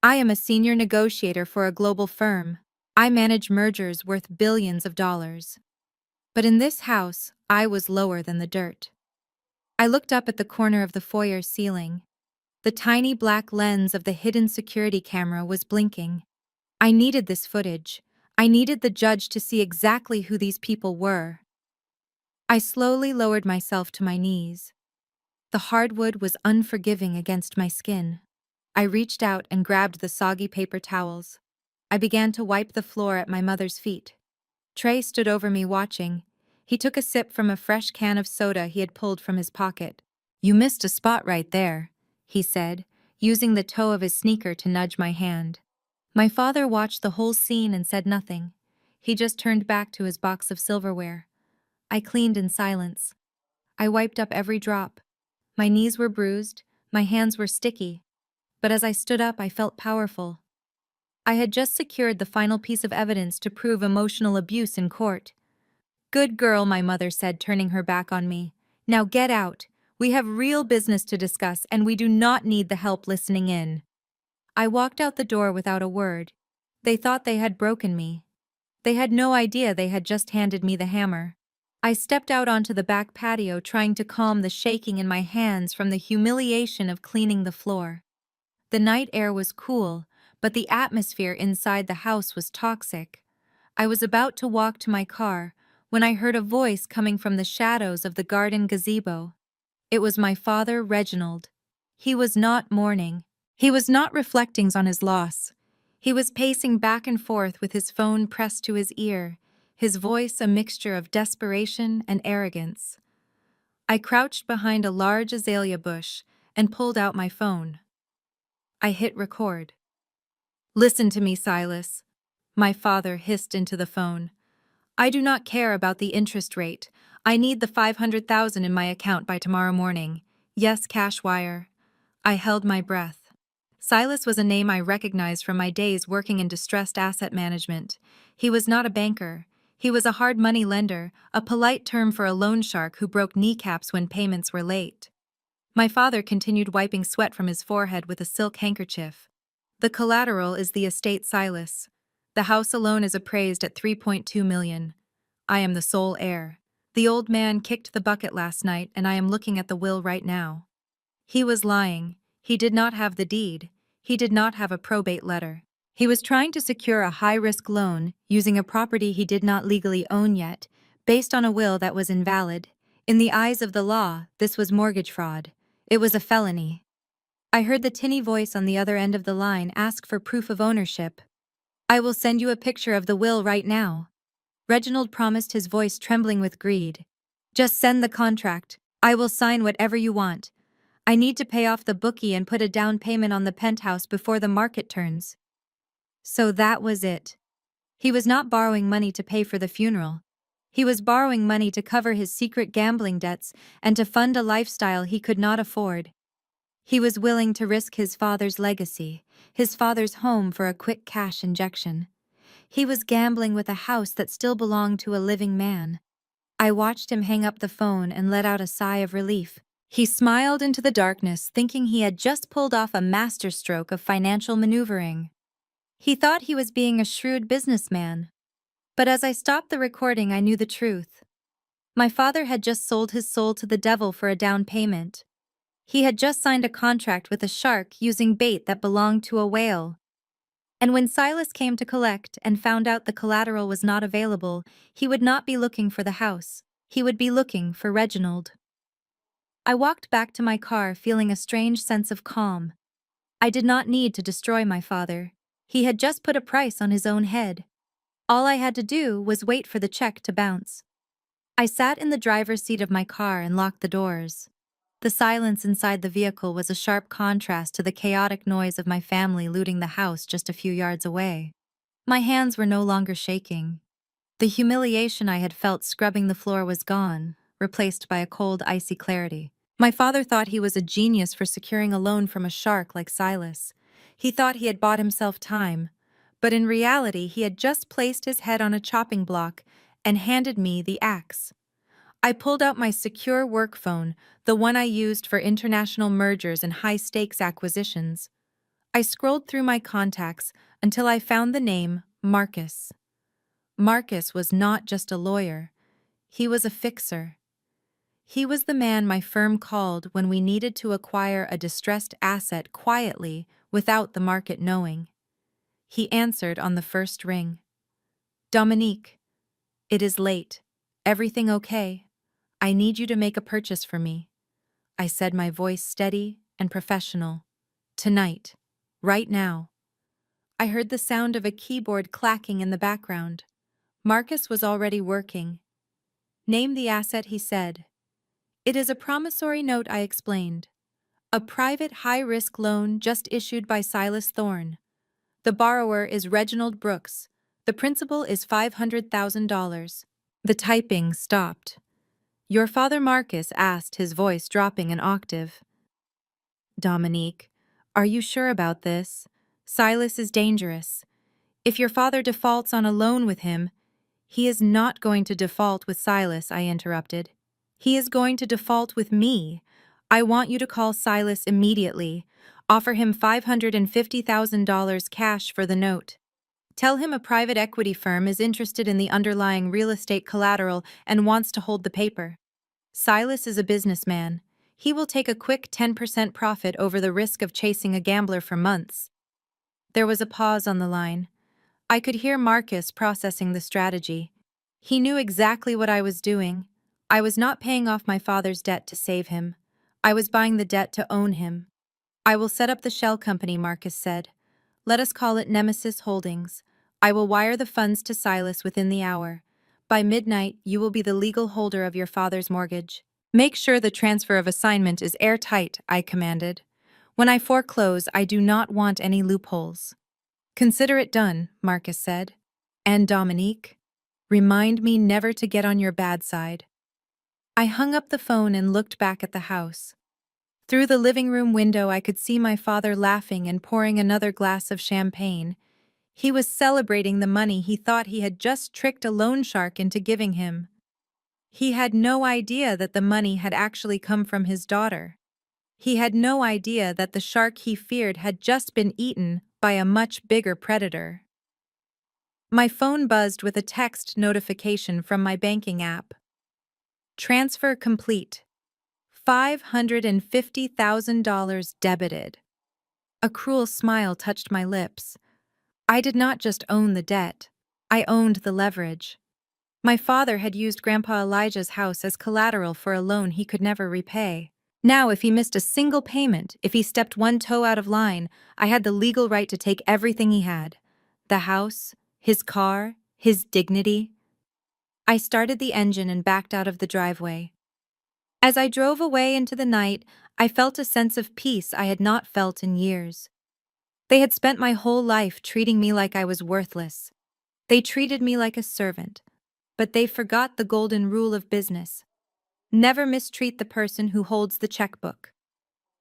I am a senior negotiator for a global firm. I manage mergers worth billions of dollars. But in this house, I was lower than the dirt. I looked up at the corner of the foyer ceiling. The tiny black lens of the hidden security camera was blinking. I needed this footage. I needed the judge to see exactly who these people were. I slowly lowered myself to my knees. The hardwood was unforgiving against my skin. I reached out and grabbed the soggy paper towels. I began to wipe the floor at my mother's feet. Trey stood over me watching. He took a sip from a fresh can of soda he had pulled from his pocket. "You missed a spot right there," he said, using the toe of his sneaker to nudge my hand. My father watched the whole scene and said nothing. He just turned back to his box of silverware. I cleaned in silence. I wiped up every drop. My knees were bruised, my hands were sticky. But as I stood up, I felt powerful. I had just secured the final piece of evidence to prove emotional abuse in court. "Good girl," my mother said, turning her back on me. "Now get out. We have real business to discuss, and we do not need the help listening in." I walked out the door without a word. They thought they had broken me. They had no idea they had just handed me the hammer. I stepped out onto the back patio, trying to calm the shaking in my hands from the humiliation of cleaning the floor. The night air was cool, but the atmosphere inside the house was toxic. I was about to walk to my car when I heard a voice coming from the shadows of the garden gazebo. It was my father, Reginald. He was not mourning. He was not reflecting on his loss. He was pacing back and forth with his phone pressed to his ear, his voice a mixture of desperation and arrogance. I crouched behind a large azalea bush and pulled out my phone. I hit record. "Listen to me, Silas," my father hissed into the phone. "I do not care about the interest rate. I need the 500,000 in my account by tomorrow morning. Yes, cash wire." I held my breath. Silas was a name I recognized from my days working in distressed asset management. He was not a banker. He was a hard money lender, a polite term for a loan shark who broke kneecaps when payments were late. My father continued wiping sweat from his forehead with a silk handkerchief. "The collateral is the estate, Silas. The house alone is appraised at 3.2 million. I am the sole heir. The old man kicked the bucket last night, and I am looking at the will right now." He was lying. He did not have the deed. He did not have a probate letter. He was trying to secure a high-risk loan using a property he did not legally own yet, based on a will that was invalid. In the eyes of the law, this was mortgage fraud. It was a felony. I heard the tinny voice on the other end of the line ask for proof of ownership. "I will send you a picture of the will right now." Reginald promised, his voice trembling with greed. "Just send the contract. I will sign whatever you want. I need to pay off the bookie and put a down payment on the penthouse before the market turns." So that was it. He was not borrowing money to pay for the funeral. He was borrowing money to cover his secret gambling debts and to fund a lifestyle he could not afford. He was willing to risk his father's legacy, his father's home, for a quick cash injection. He was gambling with a house that still belonged to a living man. I watched him hang up the phone and let out a sigh of relief. He smiled into the darkness, thinking he had just pulled off a masterstroke of financial maneuvering. He thought he was being a shrewd businessman. But as I stopped the recording, I knew the truth. My father had just sold his soul to the devil for a down payment. He had just signed a contract with a shark using bait that belonged to a whale. And when Silas came to collect and found out the collateral was not available, he would not be looking for the house. He would be looking for Reginald. I walked back to my car feeling a strange sense of calm. I did not need to destroy my father. He had just put a price on his own head. All I had to do was wait for the check to bounce. I sat in the driver's seat of my car and locked the doors. The silence inside the vehicle was a sharp contrast to the chaotic noise of my family looting the house just a few yards away. My hands were no longer shaking. The humiliation I had felt scrubbing the floor was gone, replaced by a cold, icy clarity. My father thought he was a genius for securing a loan from a shark like Silas. He thought he had bought himself time, but in reality he had just placed his head on a chopping block and handed me the axe. I pulled out my secure work phone, the one I used for international mergers and high-stakes acquisitions. I scrolled through my contacts until I found the name Marcus. Marcus was not just a lawyer. He was a fixer. He was the man my firm called when we needed to acquire a distressed asset quietly without the market knowing. He answered on the first ring. Dominique, it is late. Everything okay? I need you to make a purchase for me. I said, my voice steady and professional. Tonight. Right now. I heard the sound of a keyboard clacking in the background. Marcus was already working. Name the asset, he said. It is a promissory note, I explained. A private high-risk loan just issued by Silas Thorne. The borrower is Reginald Brooks. The principal is $500,000. The typing stopped. Your father Marcus asked, his voice dropping an octave. Dominique, are you sure about this? Silas is dangerous. If your father defaults on a loan with him, he is not going to default with Silas, I interrupted. He is going to default with me. I want you to call Silas immediately. Offer him $550,000 cash for the note. Tell him a private equity firm is interested in the underlying real estate collateral and wants to hold the paper. Silas is a businessman. He will take a quick 10% profit over the risk of chasing a gambler for months. There was a pause on the line. I could hear Marcus processing the strategy. He knew exactly what I was doing. I was not paying off my father's debt to save him. I was buying the debt to own him. I will set up the shell company, Marcus said. Let us call it Nemesis Holdings. I will wire the funds to Silas within the hour. By midnight, you will be the legal holder of your father's mortgage. Make sure the transfer of assignment is airtight, I commanded. When I foreclose, I do not want any loopholes. Consider it done, Marcus said. And Dominique? Remind me never to get on your bad side. I hung up the phone and looked back at the house. Through the living room window, I could see my father laughing and pouring another glass of champagne. He was celebrating the money he thought he had just tricked a loan shark into giving him. He had no idea that the money had actually come from his daughter. He had no idea that the shark he feared had just been eaten by a much bigger predator. My phone buzzed with a text notification from my banking app. Transfer complete. $550,000 debited. A cruel smile touched my lips. I did not just own the debt. I owned the leverage. My father had used Grandpa Elijah's house as collateral for a loan he could never repay. Now, if he missed a single payment, if he stepped one toe out of line, I had the legal right to take everything he had. The house, his car, his dignity. I started the engine and backed out of the driveway. As I drove away into the night, I felt a sense of peace I had not felt in years. They had spent my whole life treating me like I was worthless. They treated me like a servant. But they forgot the golden rule of business. Never mistreat the person who holds the checkbook.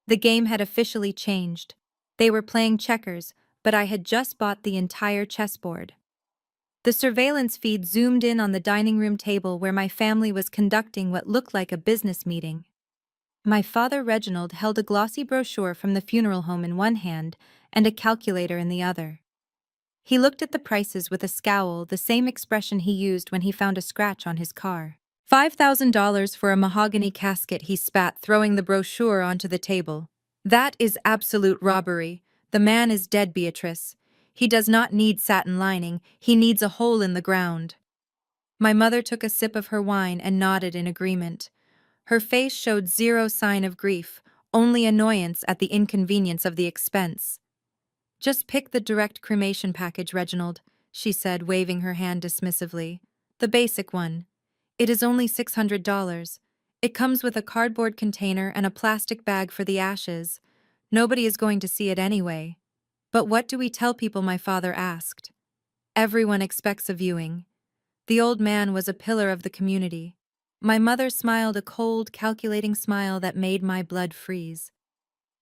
The game had officially changed. They were playing checkers, but I had just bought the entire chessboard. The surveillance feed zoomed in on the dining room table where my family was conducting what looked like a business meeting. My father Reginald held a glossy brochure from the funeral home in one hand and a calculator in the other. He looked at the prices with a scowl, the same expression he used when he found a scratch on his car. $5,000 for a mahogany casket, he spat, throwing the brochure onto the table. That is absolute robbery. The man is dead, Beatrice. He does not need satin lining, he needs a hole in the ground. My mother took a sip of her wine and nodded in agreement. Her face showed zero sign of grief, only annoyance at the inconvenience of the expense. Just pick the direct cremation package, Reginald, she said, waving her hand dismissively. The basic one. It is only $600. It comes with a cardboard container and a plastic bag for the ashes. Nobody is going to see it anyway. But what do we tell people, my father asked. Everyone expects a viewing. The old man was a pillar of the community. My mother smiled a cold, calculating smile that made my blood freeze.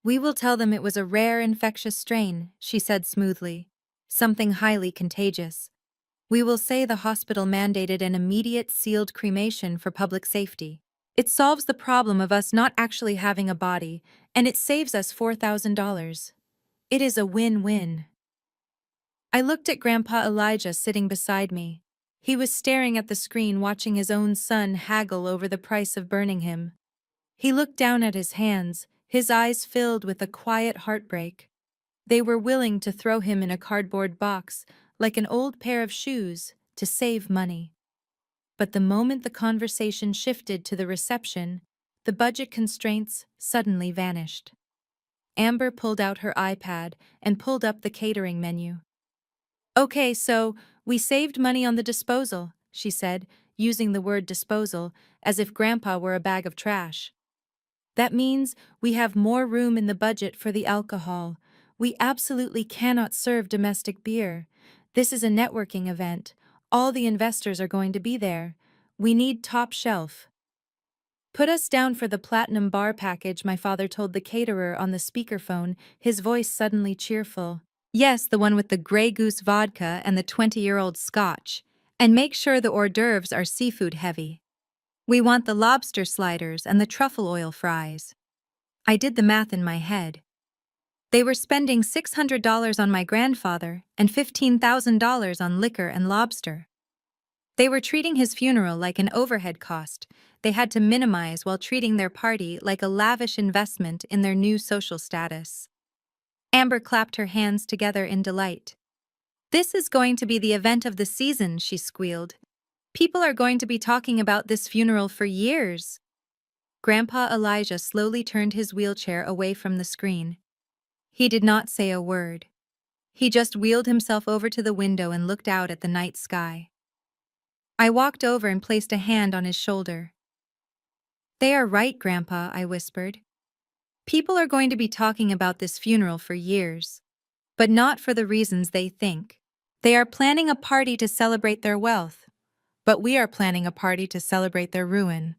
We will tell them it was a rare infectious strain, she said smoothly. Something highly contagious. We will say the hospital mandated an immediate sealed cremation for public safety. It solves the problem of us not actually having a body, and it saves us $4,000. It is a win-win. I looked at Grandpa Elijah sitting beside me. He was staring at the screen, watching his own son haggle over the price of burning him. He looked down at his hands, his eyes filled with a quiet heartbreak. They were willing to throw him in a cardboard box, like an old pair of shoes, to save money. But the moment the conversation shifted to the reception, the budget constraints suddenly vanished. Amber pulled out her iPad and pulled up the catering menu. "Okay, so we saved money on the disposal," she said, using the word disposal as if Grandpa were a bag of trash. "That means we have more room in the budget for the alcohol. We absolutely cannot serve domestic beer. This is a networking event. All the investors are going to be there. We need top shelf." "Put us down for the platinum bar package," my father told the caterer on the speakerphone, his voice suddenly cheerful. "Yes, the one with the Grey Goose vodka and the 20-year-old scotch. And make sure the hors d'oeuvres are seafood heavy. We want the lobster sliders and the truffle oil fries." I did the math in my head. They were spending $600 on my grandfather and $15,000 on liquor and lobster. They were treating his funeral like an overhead cost they had to minimize while treating their party like a lavish investment in their new social status. Amber clapped her hands together in delight. "This is going to be the event of the season," she squealed. "People are going to be talking about this funeral for years." Grandpa Elijah slowly turned his wheelchair away from the screen. He did not say a word. He just wheeled himself over to the window and looked out at the night sky. I walked over and placed a hand on his shoulder. "They are right, Grandpa," I whispered. "People are going to be talking about this funeral for years. But not for the reasons they think. They are planning a party to celebrate their wealth. But we are planning a party to celebrate their ruin.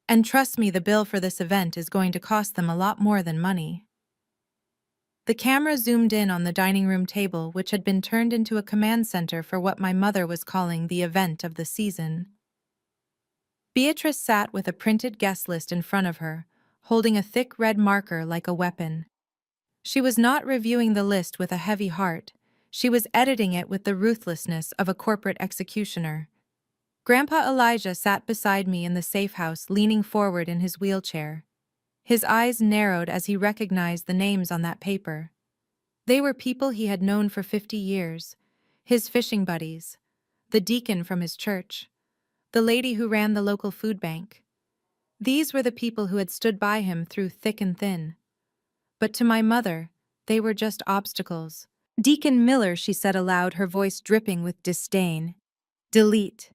And trust me, the bill for this event is going to cost them a lot more than money." The camera zoomed in on the dining room table, which had been turned into a command center for what my mother was calling the event of the season. Beatrice sat with a printed guest list in front of her, holding a thick red marker like a weapon. She was not reviewing the list with a heavy heart. She was editing it with the ruthlessness of a corporate executioner. Grandpa Elijah sat beside me in the safe house, leaning forward in his wheelchair. His eyes narrowed as he recognized the names on that paper. They were people he had known for 50 years, his fishing buddies, the deacon from his church, the lady who ran the local food bank. These were the people who had stood by him through thick and thin. But to my mother, they were just obstacles. "Deacon Miller," she said aloud, her voice dripping with disdain. "Delete.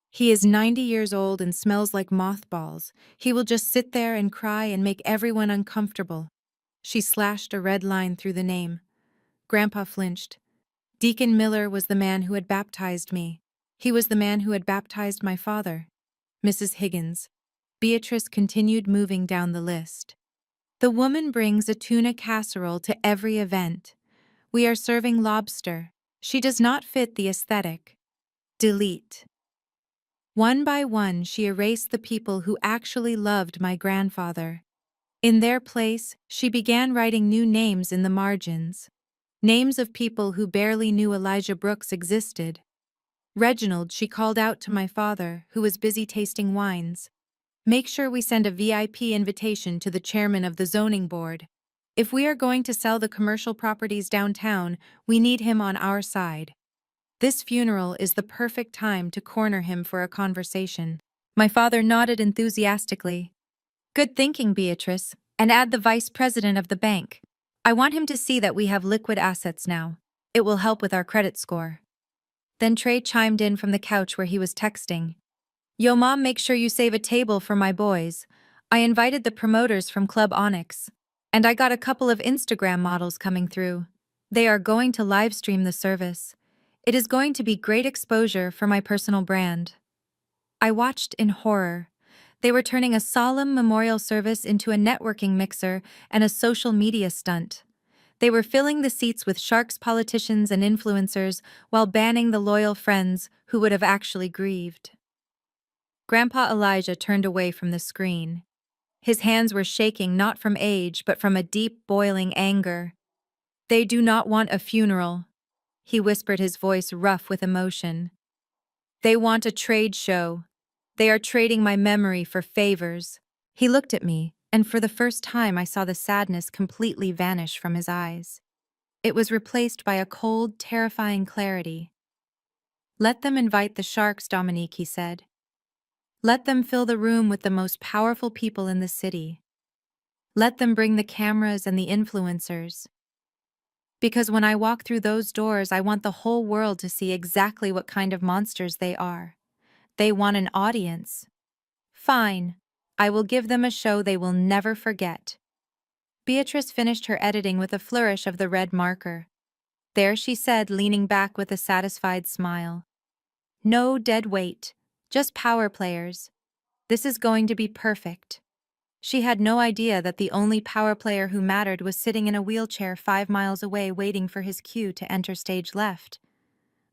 He is 90 years old and smells like mothballs. He will just sit there and cry and make everyone uncomfortable." She slashed a red line through the name. Grandpa flinched. Deacon Miller was the man who had baptized me. He was the man who had baptized my father. "Mrs. Higgins." Beatrice continued moving down the list. "The woman brings a tuna casserole to every event. We are serving lobster. She does not fit the aesthetic. Delete." One by one, she erased the people who actually loved my grandfather. In their place, she began writing new names in the margins. Names of people who barely knew Elijah Brooks existed. "Reginald," she called out to my father, who was busy tasting wines. "Make sure we send a VIP invitation to the chairman of the zoning board. If we are going to sell the commercial properties downtown, we need him on our side. This funeral is the perfect time to corner him for a conversation." My father nodded enthusiastically. "Good thinking, Beatrice. And add the vice president of the bank. I want him to see that we have liquid assets now. It will help with our credit score." Then Trey chimed in from the couch where he was texting. "Yo, Mom, make sure you save a table for my boys. I invited the promoters from Club Onyx. And I got a couple of Instagram models coming through. They are going to live stream the service. It is going to be great exposure for my personal brand." I watched in horror. They were turning a solemn memorial service into a networking mixer and a social media stunt. They were filling the seats with Sharks politicians and influencers while banning the loyal friends who would have actually grieved. Grandpa Elijah turned away from the screen. His hands were shaking not from age but from a deep, boiling anger. "They do not want a funeral," he whispered, his voice rough with emotion. They want a trade show. They are trading my memory for favors. He looked at me, and for the first time I saw the sadness completely vanish from his eyes. It was replaced by a cold, terrifying clarity. Let them invite the sharks, Dominique, he said. Let them fill the room with the most powerful people in the city. Let them bring the cameras and the influencers. Because when I walk through those doors, I want the whole world to see exactly what kind of monsters they are. They want an audience. Fine. I will give them a show they will never forget. Beatrice finished her editing with a flourish of the red marker. There she said, leaning back with a satisfied smile. No dead weight. Just power players. This is going to be perfect. She had no idea that the only power player who mattered was sitting in a wheelchair 5 miles away waiting for his cue to enter stage left.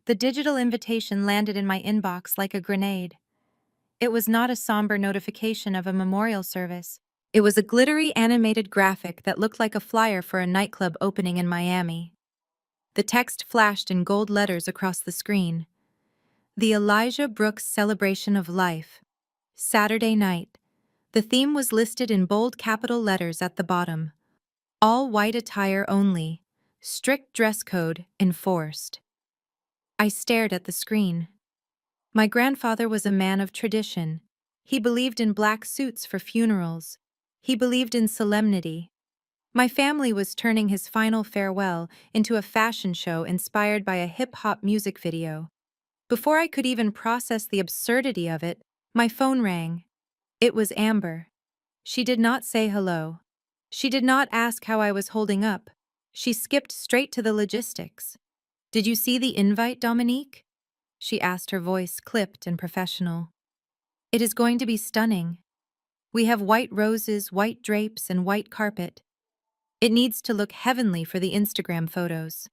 The digital invitation landed in my inbox like a grenade. It was not a somber notification of a memorial service. It was a glittery animated graphic that looked like a flyer for a nightclub opening in Miami. The text flashed in gold letters across the screen. The Elijah Brooks Celebration of Life. Saturday night. The theme was listed in bold capital letters at the bottom. All white attire only. Strict dress code enforced. I stared at the screen. My grandfather was a man of tradition. He believed in black suits for funerals. He believed in solemnity. My family was turning his final farewell into a fashion show inspired by a hip-hop music video. Before I could even process the absurdity of it, my phone rang. It was Amber. She did not say hello. She did not ask how I was holding up. She skipped straight to the logistics. Did you see the invite, Dominique? She asked, her voice clipped and professional. It is going to be stunning. We have white roses, white drapes, and white carpet. It needs to look heavenly for the Instagram photos.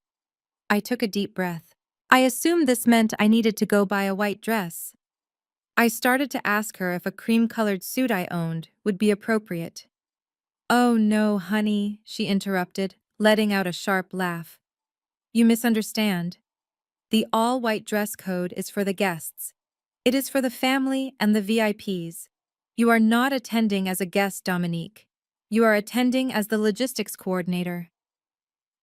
I took a deep breath. I assumed this meant I needed to go buy a white dress. I started to ask her if a cream-colored suit I owned would be appropriate. Oh no, honey, she interrupted, letting out a sharp laugh. You misunderstand. The all-white dress code is for the guests. It is for the family and the VIPs. You are not attending as a guest, Dominique. You are attending as the logistics coordinator.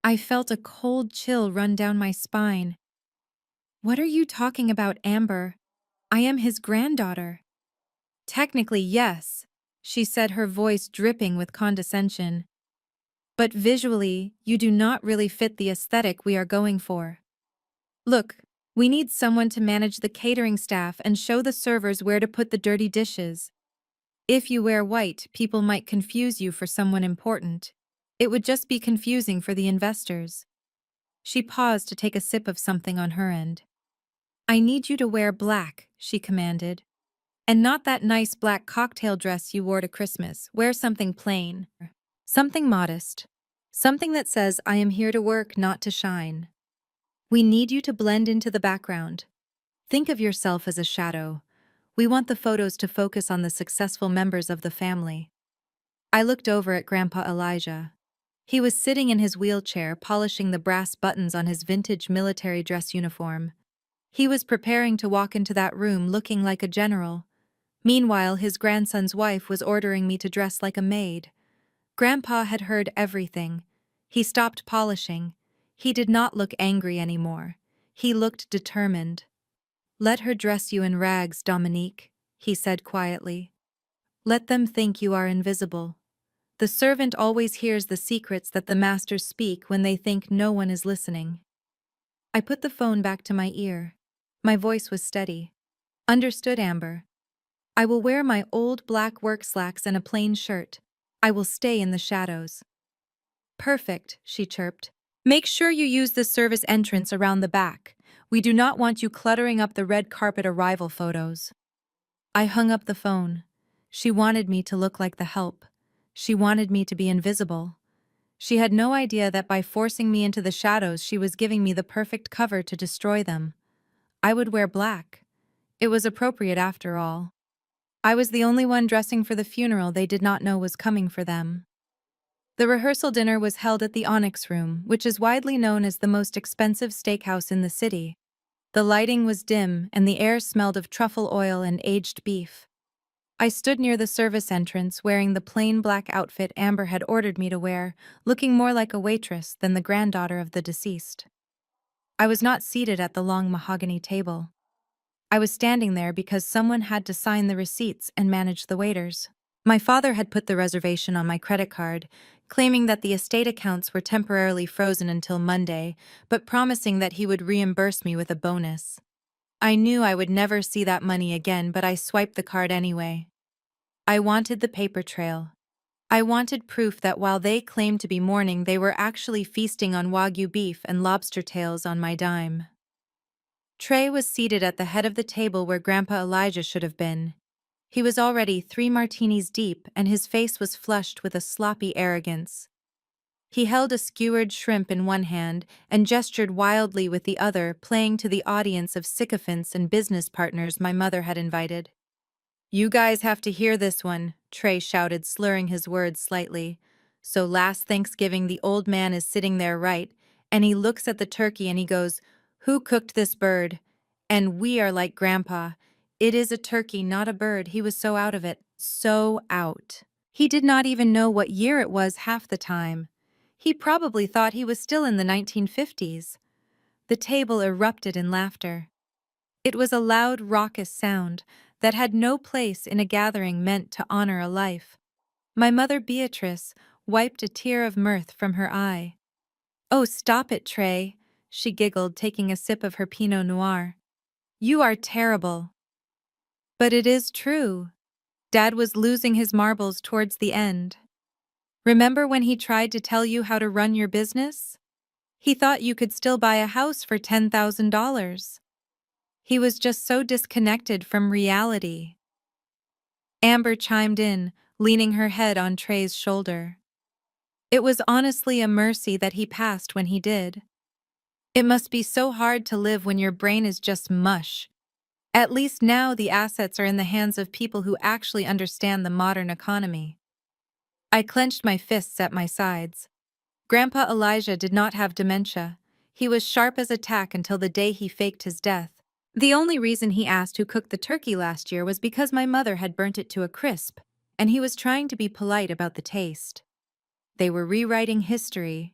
I felt a cold chill run down my spine. What are you talking about, Amber? I am his granddaughter. Technically, yes, she said, her voice dripping with condescension. But visually, you do not really fit the aesthetic we are going for. Look, we need someone to manage the catering staff and show the servers where to put the dirty dishes. If you wear white, people might confuse you for someone important. It would just be confusing for the investors. She paused to take a sip of something on her end. I need you to wear black, she commanded. And not that nice black cocktail dress you wore to Christmas. Wear something plain. Something modest. Something that says, I am here to work, not to shine. We need you to blend into the background. Think of yourself as a shadow. We want the photos to focus on the successful members of the family. I looked over at Grandpa Elijah. He was sitting in his wheelchair, polishing the brass buttons on his vintage military dress uniform. He was preparing to walk into that room looking like a general. Meanwhile, his grandson's wife was ordering me to dress like a maid. Grandpa had heard everything. He stopped polishing. He did not look angry anymore. He looked determined. Let her dress you in rags, Dominique, he said quietly. Let them think you are invisible. The servant always hears the secrets that the masters speak when they think no one is listening. I put the phone back to my ear. My voice was steady. Understood, Amber. I will wear my old black work slacks and a plain shirt. I will stay in the shadows. Perfect, she chirped. Make sure you use the service entrance around the back. We do not want you cluttering up the red carpet arrival photos. I hung up the phone. She wanted me to look like the help. She wanted me to be invisible. She had no idea that by forcing me into the shadows, she was giving me the perfect cover to destroy them. I would wear black. It was appropriate after all. I was the only one dressing for the funeral they did not know was coming for them. The rehearsal dinner was held at the Onyx Room, which is widely known as the most expensive steakhouse in the city. The lighting was dim, and the air smelled of truffle oil and aged beef. I stood near the service entrance wearing the plain black outfit Amber had ordered me to wear, looking more like a waitress than the granddaughter of the deceased. I was not seated at the long mahogany table. I was standing there because someone had to sign the receipts and manage the waiters. My father had put the reservation on my credit card, claiming that the estate accounts were temporarily frozen until Monday, but promising that he would reimburse me with a bonus. I knew I would never see that money again, but I swiped the card anyway. I wanted the paper trail. I wanted proof that while they claimed to be mourning, they were actually feasting on Wagyu beef and lobster tails on my dime. Trey was seated at the head of the table where Grandpa Elijah should have been. He was already 3 martinis deep, and his face was flushed with a sloppy arrogance. He held a skewered shrimp in one hand and gestured wildly with the other, playing to the audience of sycophants and business partners my mother had invited. "You guys have to hear this one," Trey shouted, slurring his words slightly. "So last Thanksgiving the old man is sitting there, right, and he looks at the turkey and he goes, 'Who cooked this bird?' And we are like, 'Grandpa, it is a turkey, not a bird.' He was so out of it, so out. He did not even know what year it was half the time. He probably thought he was still in the 1950s. The table erupted in laughter. It was a loud, raucous sound that had no place in a gathering meant to honor a life. My mother Beatrice wiped a tear of mirth from her eye. "Oh, stop it, Trey," she giggled, taking a sip of her Pinot Noir. "You are terrible." But it is true. Dad was losing his marbles towards the end. Remember when he tried to tell you how to run your business? He thought you could still buy a house for $10,000. He was just so disconnected from reality. Amber chimed in, leaning her head on Trey's shoulder. It was honestly a mercy that he passed when he did. It must be so hard to live when your brain is just mush. At least now the assets are in the hands of people who actually understand the modern economy. I clenched my fists at my sides. Grandpa Elijah did not have dementia. He was sharp as a tack until the day he faked his death. The only reason he asked who cooked the turkey last year was because my mother had burnt it to a crisp, and he was trying to be polite about the taste. They were rewriting history.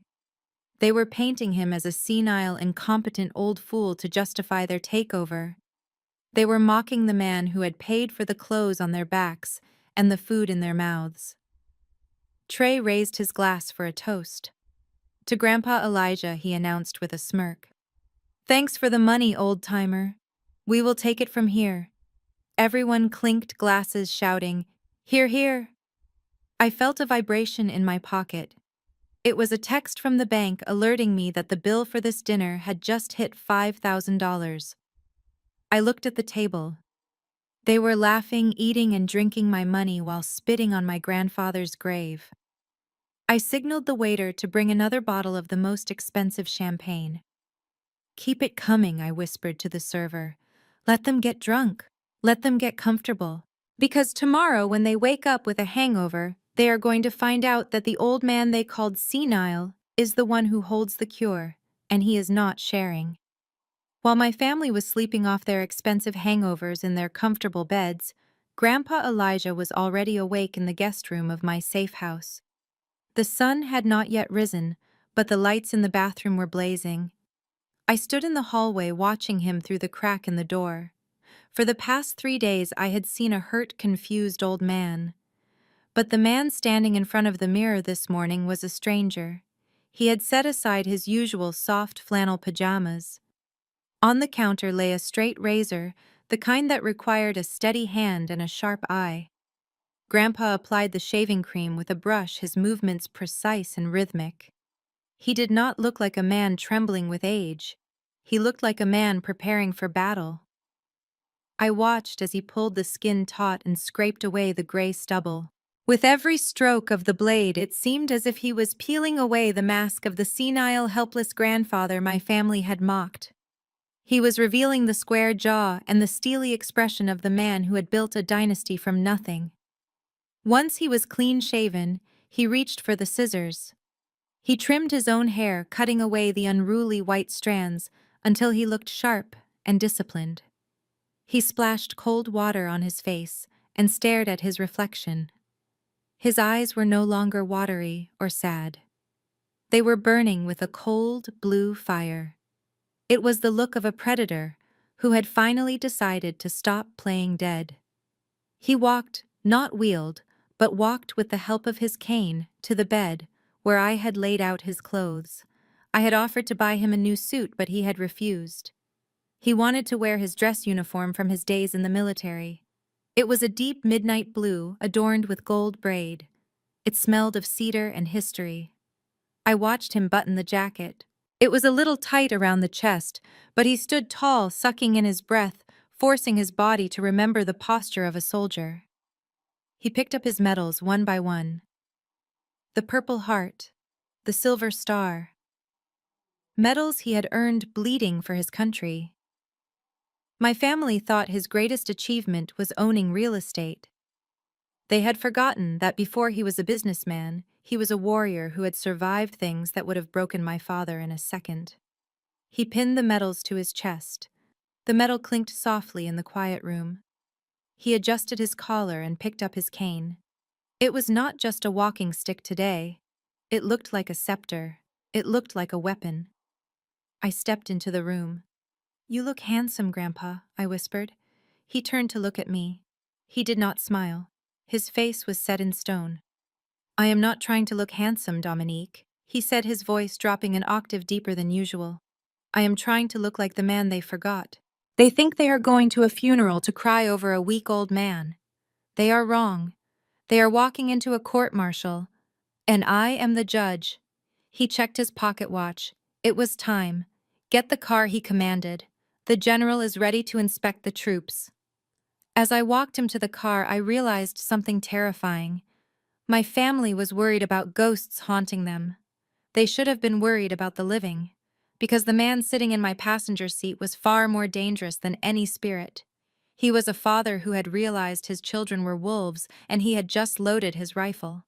They were painting him as a senile, incompetent old fool to justify their takeover. They were mocking the man who had paid for the clothes on their backs and the food in their mouths. Trey raised his glass for a toast. To Grandpa Elijah, he announced with a smirk. "Thanks for the money, old-timer. We will take it from here." Everyone clinked glasses, shouting, "Hear, hear." I felt a vibration in my pocket. It was a text from the bank alerting me that the bill for this dinner had just hit $5,000. I looked at the table. They were laughing, eating, and drinking my money while spitting on my grandfather's grave. I signaled the waiter to bring another bottle of the most expensive champagne. "Keep it coming," I whispered to the server. "Let them get drunk. Let them get comfortable. Because tomorrow, when they wake up with a hangover, they are going to find out that the old man they called senile is the one who holds the cure, and he is not sharing." While my family was sleeping off their expensive hangovers in their comfortable beds, Grandpa Elijah was already awake in the guest room of my safe house. The sun had not yet risen, but the lights in the bathroom were blazing. I stood in the hallway watching him through the crack in the door. For the past 3 days I had seen a hurt, confused old man. But the man standing in front of the mirror this morning was a stranger. He had set aside his usual soft flannel pajamas. On the counter lay a straight razor, the kind that required a steady hand and a sharp eye. Grandpa applied the shaving cream with a brush, his movements precise and rhythmic. He did not look like a man trembling with age. He looked like a man preparing for battle. I watched as he pulled the skin taut and scraped away the gray stubble. With every stroke of the blade, it seemed as if he was peeling away the mask of the senile, helpless grandfather my family had mocked. He was revealing the square jaw and the steely expression of the man who had built a dynasty from nothing. Once he was clean-shaven, he reached for the scissors. He trimmed his own hair, cutting away the unruly white strands, until he looked sharp and disciplined. He splashed cold water on his face and stared at his reflection. His eyes were no longer watery or sad. They were burning with a cold, blue fire. It was the look of a predator who had finally decided to stop playing dead. He walked, not wheeled, but walked with the help of his cane to the bed where I had laid out his clothes. I had offered to buy him a new suit, but he had refused. He wanted to wear his dress uniform from his days in the military. It was a deep midnight blue adorned with gold braid. It smelled of cedar and history. I watched him button the jacket. It was a little tight around the chest, but he stood tall, sucking in his breath, forcing his body to remember the posture of a soldier. He picked up his medals one by one. The Purple Heart, the Silver Star. Medals he had earned bleeding for his country. My family thought his greatest achievement was owning real estate. They had forgotten that before he was a businessman, he was a warrior who had survived things that would have broken my father in a second. He pinned the medals to his chest. The metal clinked softly in the quiet room. He adjusted his collar and picked up his cane. It was not just a walking stick today. It looked like a scepter. It looked like a weapon. I stepped into the room. "You look handsome, Grandpa," I whispered. He turned to look at me. He did not smile. His face was set in stone. "I am not trying to look handsome, Dominique," he said, his voice dropping an octave deeper than usual. "I am trying to look like the man they forgot. They think they are going to a funeral to cry over a weak old man. They are wrong. They are walking into a court-martial, and I am the judge." He checked his pocket watch. It was time. "Get the car," he commanded. "The general is ready to inspect the troops." As I walked him to the car, I realized something terrifying. My family was worried about ghosts haunting them. They should have been worried about the living, because the man sitting in my passenger seat was far more dangerous than any spirit. He was a father who had realized his children were wolves, and he had just loaded his rifle.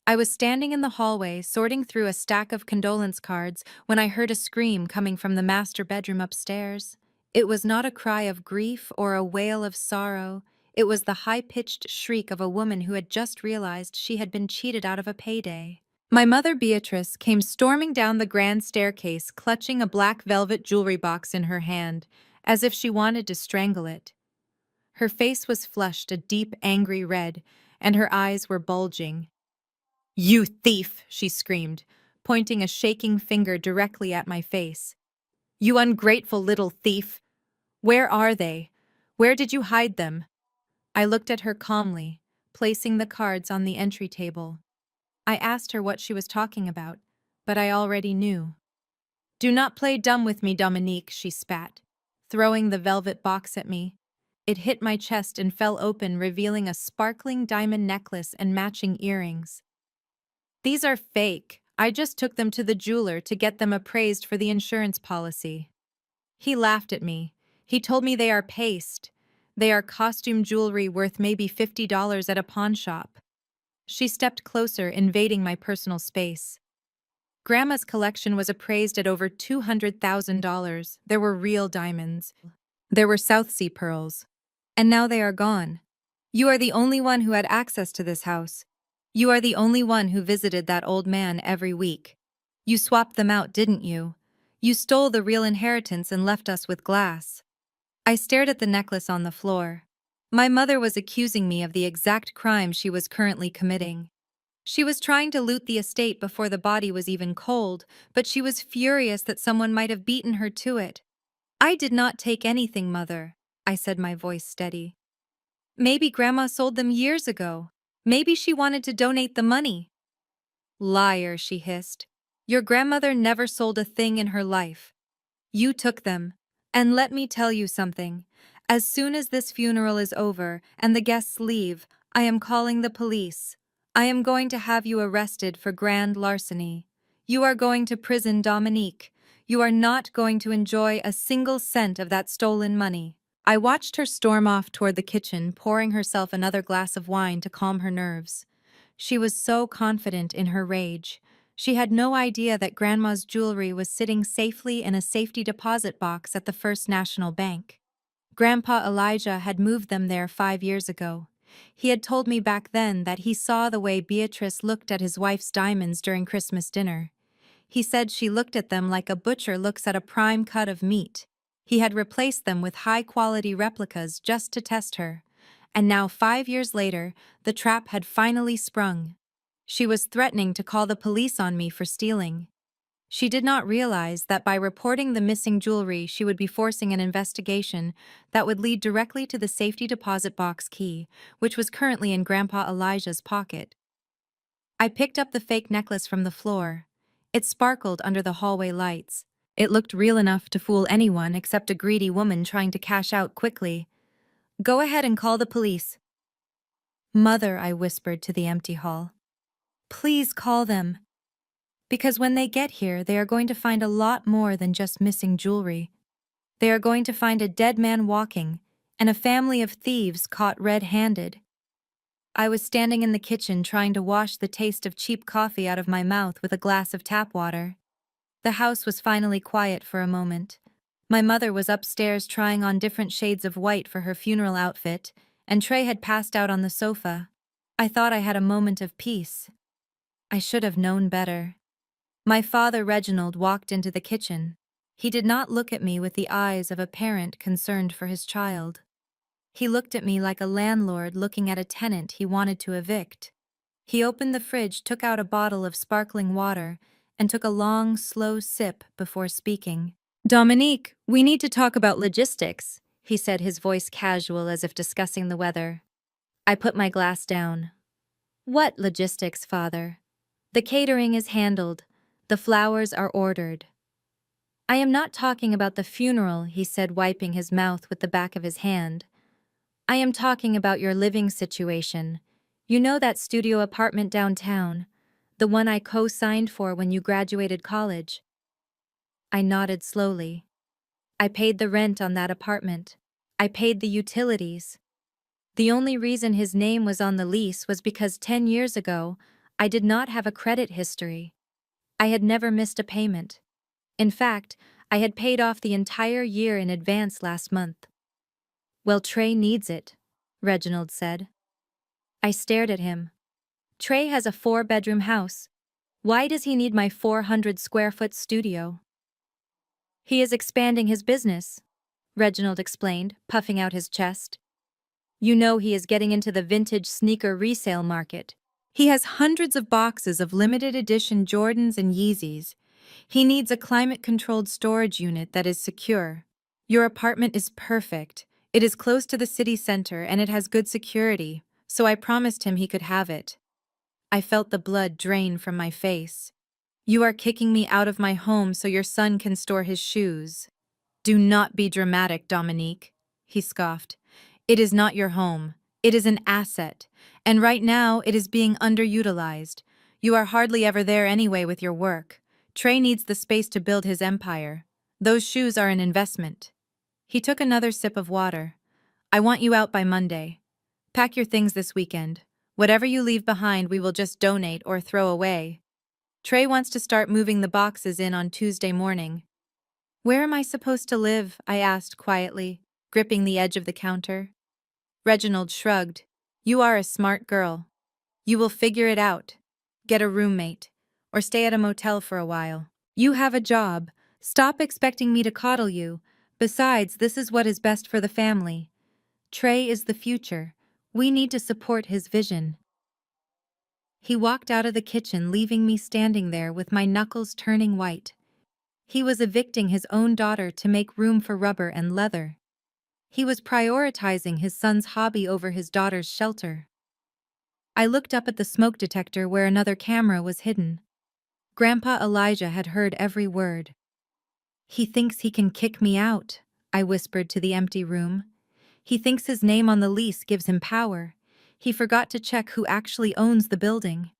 I was standing in the hallway, sorting through a stack of condolence cards, when I heard a scream coming from the master bedroom upstairs. It was not a cry of grief or a wail of sorrow. It was the high-pitched shriek of a woman who had just realized she had been cheated out of a payday. My mother, Beatrice, came storming down the grand staircase, clutching a black velvet jewelry box in her hand, as if she wanted to strangle it. Her face was flushed a deep, angry red, and her eyes were bulging. "You thief!" she screamed, pointing a shaking finger directly at my face. "You ungrateful little thief! Where are they? Where did you hide them?" I looked at her calmly, placing the cards on the entry table. I asked her what she was talking about, but I already knew. "Do not play dumb with me, Dominique," she spat, throwing the velvet box at me. It hit my chest and fell open, revealing a sparkling diamond necklace and matching earrings. "These are fake. I just took them to the jeweler to get them appraised for the insurance policy." He laughed at me. He told me they are paste. They are costume jewelry worth maybe $50 at a pawn shop. She stepped closer, invading my personal space. "Grandma's collection was appraised at over $200,000. There were real diamonds. There were South Sea pearls. And now they are gone. You are the only one who had access to this house. You are the only one who visited that old man every week. You swapped them out, didn't you? You stole the real inheritance and left us with glass." I stared at the necklace on the floor. My mother was accusing me of the exact crime she was currently committing. She was trying to loot the estate before the body was even cold, but she was furious that someone might have beaten her to it. "I did not take anything, Mother," I said, my voice steady. "Maybe Grandma sold them years ago. Maybe she wanted to donate the money." "Liar," she hissed. "Your grandmother never sold a thing in her life. You took them. And let me tell you something. As soon as this funeral is over and the guests leave, I am calling the police. I am going to have you arrested for grand larceny. You are going to prison, Dominique. You are not going to enjoy a single cent of that stolen money." I watched her storm off toward the kitchen, pouring herself another glass of wine to calm her nerves. She was so confident in her rage. She had no idea that Grandma's jewelry was sitting safely in a safety deposit box at the First National Bank. Grandpa Elijah had moved them there 5 years ago. He had told me back then that he saw the way Beatrice looked at his wife's diamonds during Christmas dinner. He said she looked at them like a butcher looks at a prime cut of meat. He had replaced them with high-quality replicas just to test her. And now 5 years later, the trap had finally sprung. She was threatening to call the police on me for stealing. She did not realize that by reporting the missing jewelry, she would be forcing an investigation that would lead directly to the safety deposit box key, which was currently in Grandpa Elijah's pocket. I picked up the fake necklace from the floor. It sparkled under the hallway lights. It looked real enough to fool anyone except a greedy woman trying to cash out quickly. "Go ahead and call the police." "Mother," I whispered to the empty hall. "Please call them. Because when they get here, they are going to find a lot more than just missing jewelry. They are going to find a dead man walking, and a family of thieves caught red-handed." I was standing in the kitchen trying to wash the taste of cheap coffee out of my mouth with a glass of tap water. The house was finally quiet for a moment. My mother was upstairs trying on different shades of white for her funeral outfit, and Trey had passed out on the sofa. I thought I had a moment of peace. I should have known better. My father, Reginald, walked into the kitchen. He did not look at me with the eyes of a parent concerned for his child. He looked at me like a landlord looking at a tenant he wanted to evict. He opened the fridge, took out a bottle of sparkling water, and took a long, slow sip before speaking. "Dominique, we need to talk about logistics," he said, his voice casual as if discussing the weather. I put my glass down. "What logistics, Father?" "The catering is handled. The flowers are ordered." "I am not talking about the funeral," he said, wiping his mouth with the back of his hand. "I am talking about your living situation. You know that studio apartment downtown, the one I co-signed for when you graduated college?" I nodded slowly. "I paid the rent on that apartment. I paid the utilities. The only reason his name was on the lease was because 10 years ago, I did not have a credit history. I had never missed a payment. In fact, I had paid off the entire year in advance last month." "Well, Trey needs it," Reginald said. I stared at him. "Trey has a 4-bedroom house. Why does he need my 400-square-foot studio?" "He is expanding his business," Reginald explained, puffing out his chest. "You know he is getting into the vintage sneaker resale market. He has hundreds of boxes of limited edition Jordans and Yeezys. He needs a climate-controlled storage unit that is secure. Your apartment is perfect. It is close to the city center and it has good security, so I promised him he could have it." I felt the blood drain from my face. "You are kicking me out of my home so your son can store his shoes." "Do not be dramatic, Dominique," he scoffed. "It is not your home. It is an asset, and right now it is being underutilized. You are hardly ever there anyway with your work. Trey needs the space to build his empire. Those shoes are an investment." He took another sip of water. "I want you out by Monday. Pack your things this weekend. Whatever you leave behind we will just donate or throw away. Trey wants to start moving the boxes in on Tuesday morning." "Where am I supposed to live?" I asked quietly, gripping the edge of the counter. Reginald shrugged. "You are a smart girl. You will figure it out. Get a roommate. Or stay at a motel for a while. You have a job. Stop expecting me to coddle you. Besides, this is what is best for the family. Trey is the future. We need to support his vision." He walked out of the kitchen, leaving me standing there with my knuckles turning white. He was evicting his own daughter to make room for rubber and leather. He was prioritizing his son's hobby over his daughter's shelter. I looked up at the smoke detector where another camera was hidden. Grandpa Elijah had heard every word. "He thinks he can kick me out," I whispered to the empty room. "He thinks his name on the lease gives him power. He forgot to check who actually owns the building."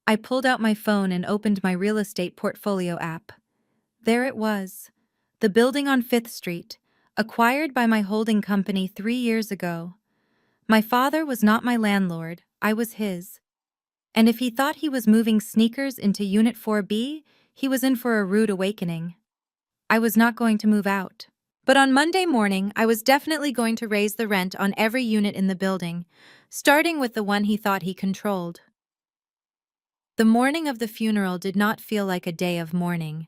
I pulled out my phone and opened my real estate portfolio app. There it was. The building on 5th Street, acquired by my holding company 3 years ago. My father was not my landlord, I was his. And if he thought he was moving sneakers into Unit 4B, he was in for a rude awakening. I was not going to move out. But on Monday morning, I was definitely going to raise the rent on every unit in the building, starting with the one he thought he controlled. The morning of the funeral did not feel like a day of mourning.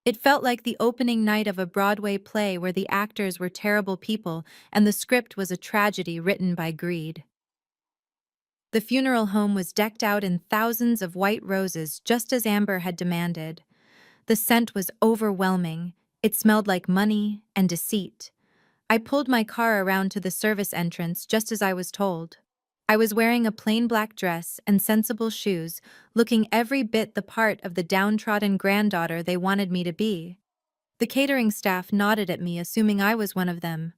It felt like the opening night of a Broadway play where the actors were terrible people and the script was a tragedy written by greed. The funeral home was decked out in thousands of white roses just as Amber had demanded. The scent was overwhelming. It smelled like money and deceit. I pulled my car around to the service entrance just as I was told. I was wearing a plain black dress and sensible shoes, looking every bit the part of the downtrodden granddaughter they wanted me to be. The catering staff nodded at me, assuming I was one of them.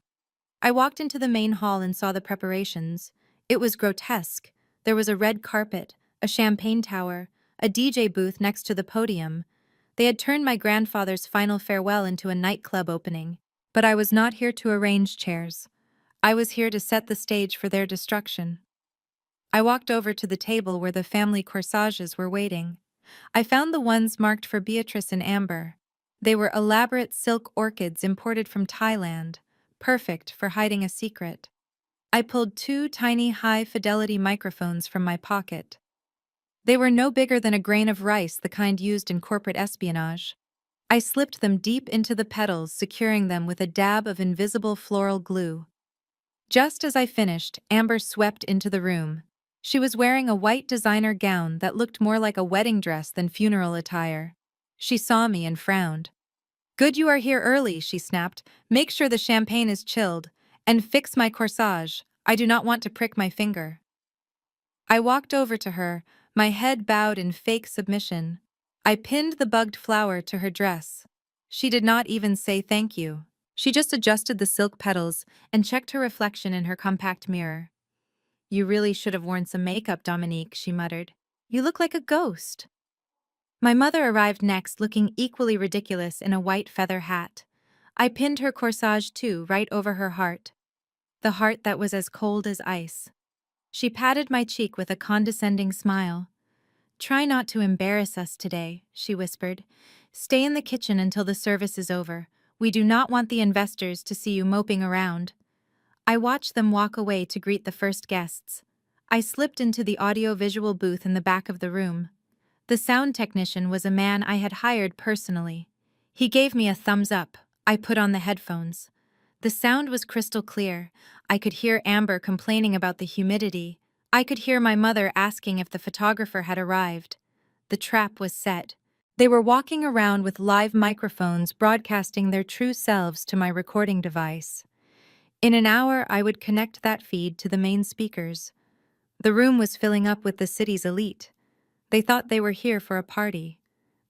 I walked into the main hall and saw the preparations. It was grotesque. There was a red carpet, a champagne tower, a DJ booth next to the podium. They had turned my grandfather's final farewell into a nightclub opening. But I was not here to arrange chairs. I was here to set the stage for their destruction. I walked over to the table where the family corsages were waiting. I found the ones marked for Beatrice and Amber. They were elaborate silk orchids imported from Thailand, perfect for hiding a secret. I pulled two tiny high-fidelity microphones from my pocket. They were no bigger than a grain of rice, the kind used in corporate espionage. I slipped them deep into the petals, securing them with a dab of invisible floral glue. Just as I finished, Amber swept into the room. She was wearing a white designer gown that looked more like a wedding dress than funeral attire. She saw me and frowned. "Good you are here early," she snapped. "Make sure the champagne is chilled. And fix my corsage. I do not want to prick my finger." I walked over to her, my head bowed in fake submission. I pinned the bugged flower to her dress. She did not even say thank you. She just adjusted the silk petals and checked her reflection in her compact mirror. "You really should have worn some makeup, Dominique," she muttered. "You look like a ghost." My mother arrived next, looking equally ridiculous in a white feather hat. I pinned her corsage too, right over her heart. The heart that was as cold as ice. She patted my cheek with a condescending smile. "Try not to embarrass us today," she whispered. "Stay in the kitchen until the service is over. We do not want the investors to see you moping around." I watched them walk away to greet the first guests. I slipped into the audio-visual booth in the back of the room. The sound technician was a man I had hired personally. He gave me a thumbs up. I put on the headphones. The sound was crystal clear. I could hear Amber complaining about the humidity. I could hear my mother asking if the photographer had arrived. The trap was set. They were walking around with live microphones broadcasting their true selves to my recording device. In an hour, I would connect that feed to the main speakers. The room was filling up with the city's elite. They thought they were here for a party.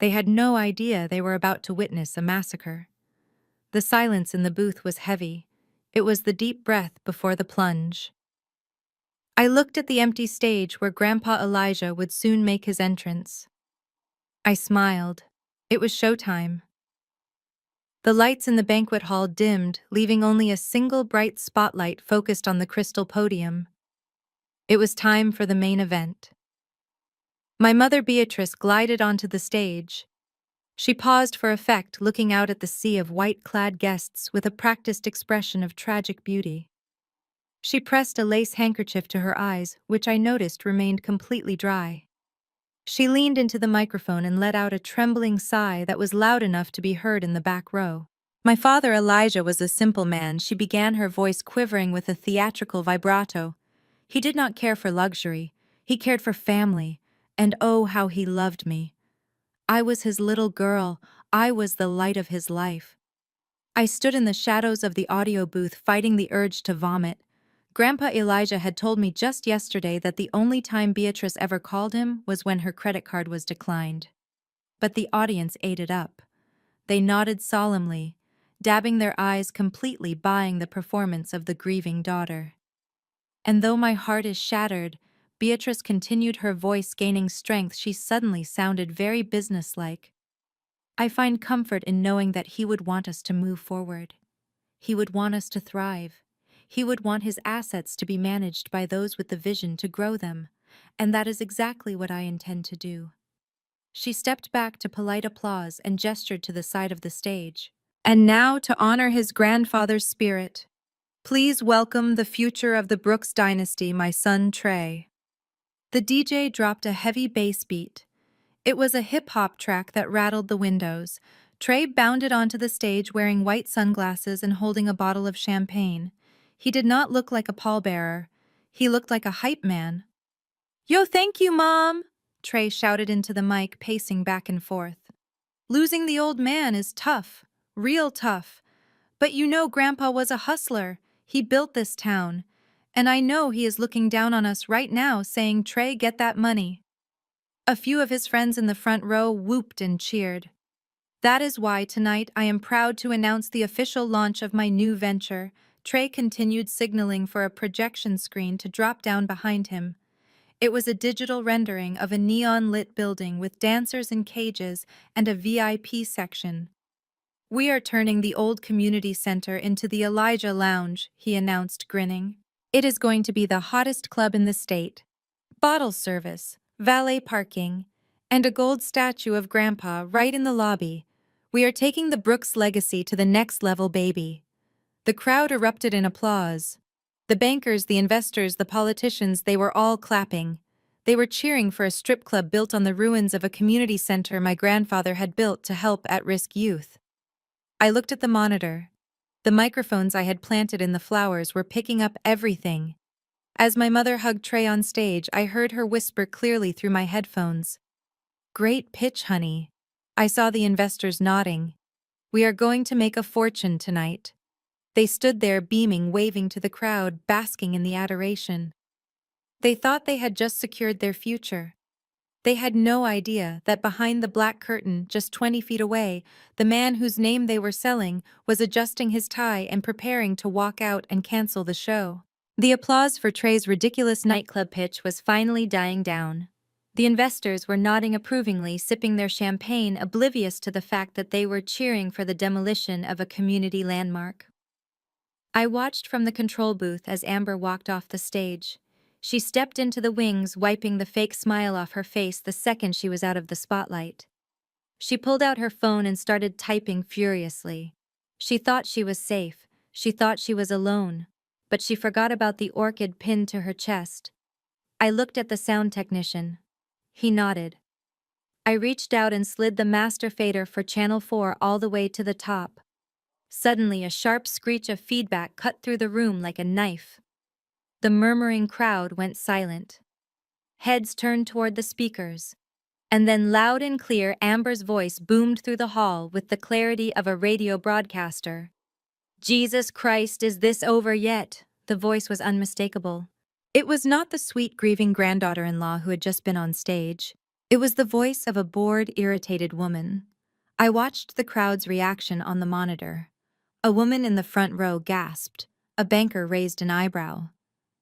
They had no idea they were about to witness a massacre. The silence in the booth was heavy. It was the deep breath before the plunge. I looked at the empty stage where Grandpa Elijah would soon make his entrance. I smiled. It was showtime. The lights in the banquet hall dimmed, leaving only a single bright spotlight focused on the crystal podium. It was time for the main event. My mother Beatrice glided onto the stage. She paused for effect, looking out at the sea of white-clad guests with a practiced expression of tragic beauty. She pressed a lace handkerchief to her eyes, which I noticed remained completely dry. She leaned into the microphone and let out a trembling sigh that was loud enough to be heard in the back row. My father Elijah was a simple man. She began, her voice quivering with a theatrical vibrato. He did not care for luxury. He cared for family. And oh, how he loved me. I was his little girl. I was the light of his life. I stood in the shadows of the audio booth fighting the urge to vomit. Grandpa Elijah had told me just yesterday that the only time Beatrice ever called him was when her credit card was declined. But the audience ate it up. They nodded solemnly, dabbing their eyes, completely buying the performance of the grieving daughter. And though my heart is shattered, Beatrice continued, her voice gaining strength. She suddenly sounded very businesslike. "I find comfort in knowing that he would want us to move forward. He would want us to thrive. He would want his assets to be managed by those with the vision to grow them. and that is exactly what I intend to do." She stepped back to polite applause and gestured to the side of the stage. "And now, to honor his grandfather's spirit, please welcome the future of the Brooks dynasty, my son Trey." The DJ dropped a heavy bass beat. It was a hip-hop track that rattled the windows. Trey bounded onto the stage wearing white sunglasses and holding a bottle of champagne. He did not look like a pallbearer. He looked like a hype man. "Yo, thank you, Mom!" Trey shouted into the mic, pacing back and forth. "Losing the old man is tough, real tough. But you know Grandpa was a hustler. He built this town. And I know he is looking down on us right now saying, 'Trey, get that money.'" A few of his friends in the front row whooped and cheered. "That is why tonight I am proud to announce the official launch of my new venture." Trey continued, signaling for a projection screen to drop down behind him. It was a digital rendering of a neon-lit building with dancers in cages and a VIP section. "We are turning the old community center into the Elijah Lounge," he announced, grinning. "It is going to be the hottest club in the state. Bottle service, valet parking, and a gold statue of Grandpa right in the lobby. We are taking the Brooks legacy to the next level, baby." The crowd erupted in applause. The bankers, the investors, the politicians, they were all clapping. They were cheering for a strip club built on the ruins of a community center my grandfather had built to help at-risk youth. I looked at the monitor. The microphones I had planted in the flowers were picking up everything. As my mother hugged Trey on stage, I heard her whisper clearly through my headphones. "Great pitch, honey." I saw the investors nodding. "We are going to make a fortune tonight." They stood there beaming, waving to the crowd, basking in the adoration. They thought they had just secured their future. They had no idea that behind the black curtain, just 20 feet away, the man whose name they were selling was adjusting his tie and preparing to walk out and cancel the show. The applause for Trey's ridiculous nightclub pitch was finally dying down. The investors were nodding approvingly, sipping their champagne, oblivious to the fact that they were cheering for the demolition of a community landmark. I watched from the control booth as Amber walked off the stage. She stepped into the wings, wiping the fake smile off her face the second she was out of the spotlight. She pulled out her phone and started typing furiously. She thought she was safe. She thought she was alone. But she forgot about the orchid pinned to her chest. I looked at the sound technician. He nodded. I reached out and slid the master fader for Channel 4 all the way to the top. Suddenly, a sharp screech of feedback cut through the room like a knife. The murmuring crowd went silent. Heads turned toward the speakers. And then loud and clear, Amber's voice boomed through the hall with the clarity of a radio broadcaster. "Jesus Christ, is this over yet?" The voice was unmistakable. It was not the sweet, grieving granddaughter-in-law who had just been on stage. It was the voice of a bored, irritated woman. I watched the crowd's reaction on the monitor. A woman in the front row gasped. A banker raised an eyebrow.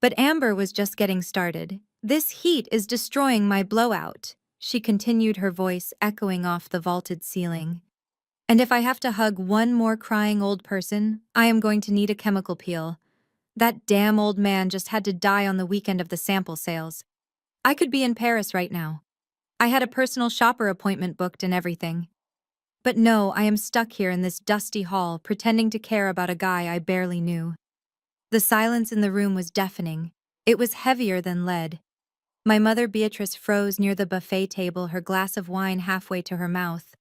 But Amber was just getting started. "This heat is destroying my blowout," she continued, her voice echoing off the vaulted ceiling. "And if I have to hug one more crying old person, I am going to need a chemical peel. That damn old man just had to die on the weekend of the sample sales. I could be in Paris right now. I had a personal shopper appointment booked and everything. But no, I am stuck here in this dusty hall, pretending to care about a guy I barely knew." The silence in the room was deafening. It was heavier than lead. My mother Beatrice froze near the buffet table, her glass of wine halfway to her mouth.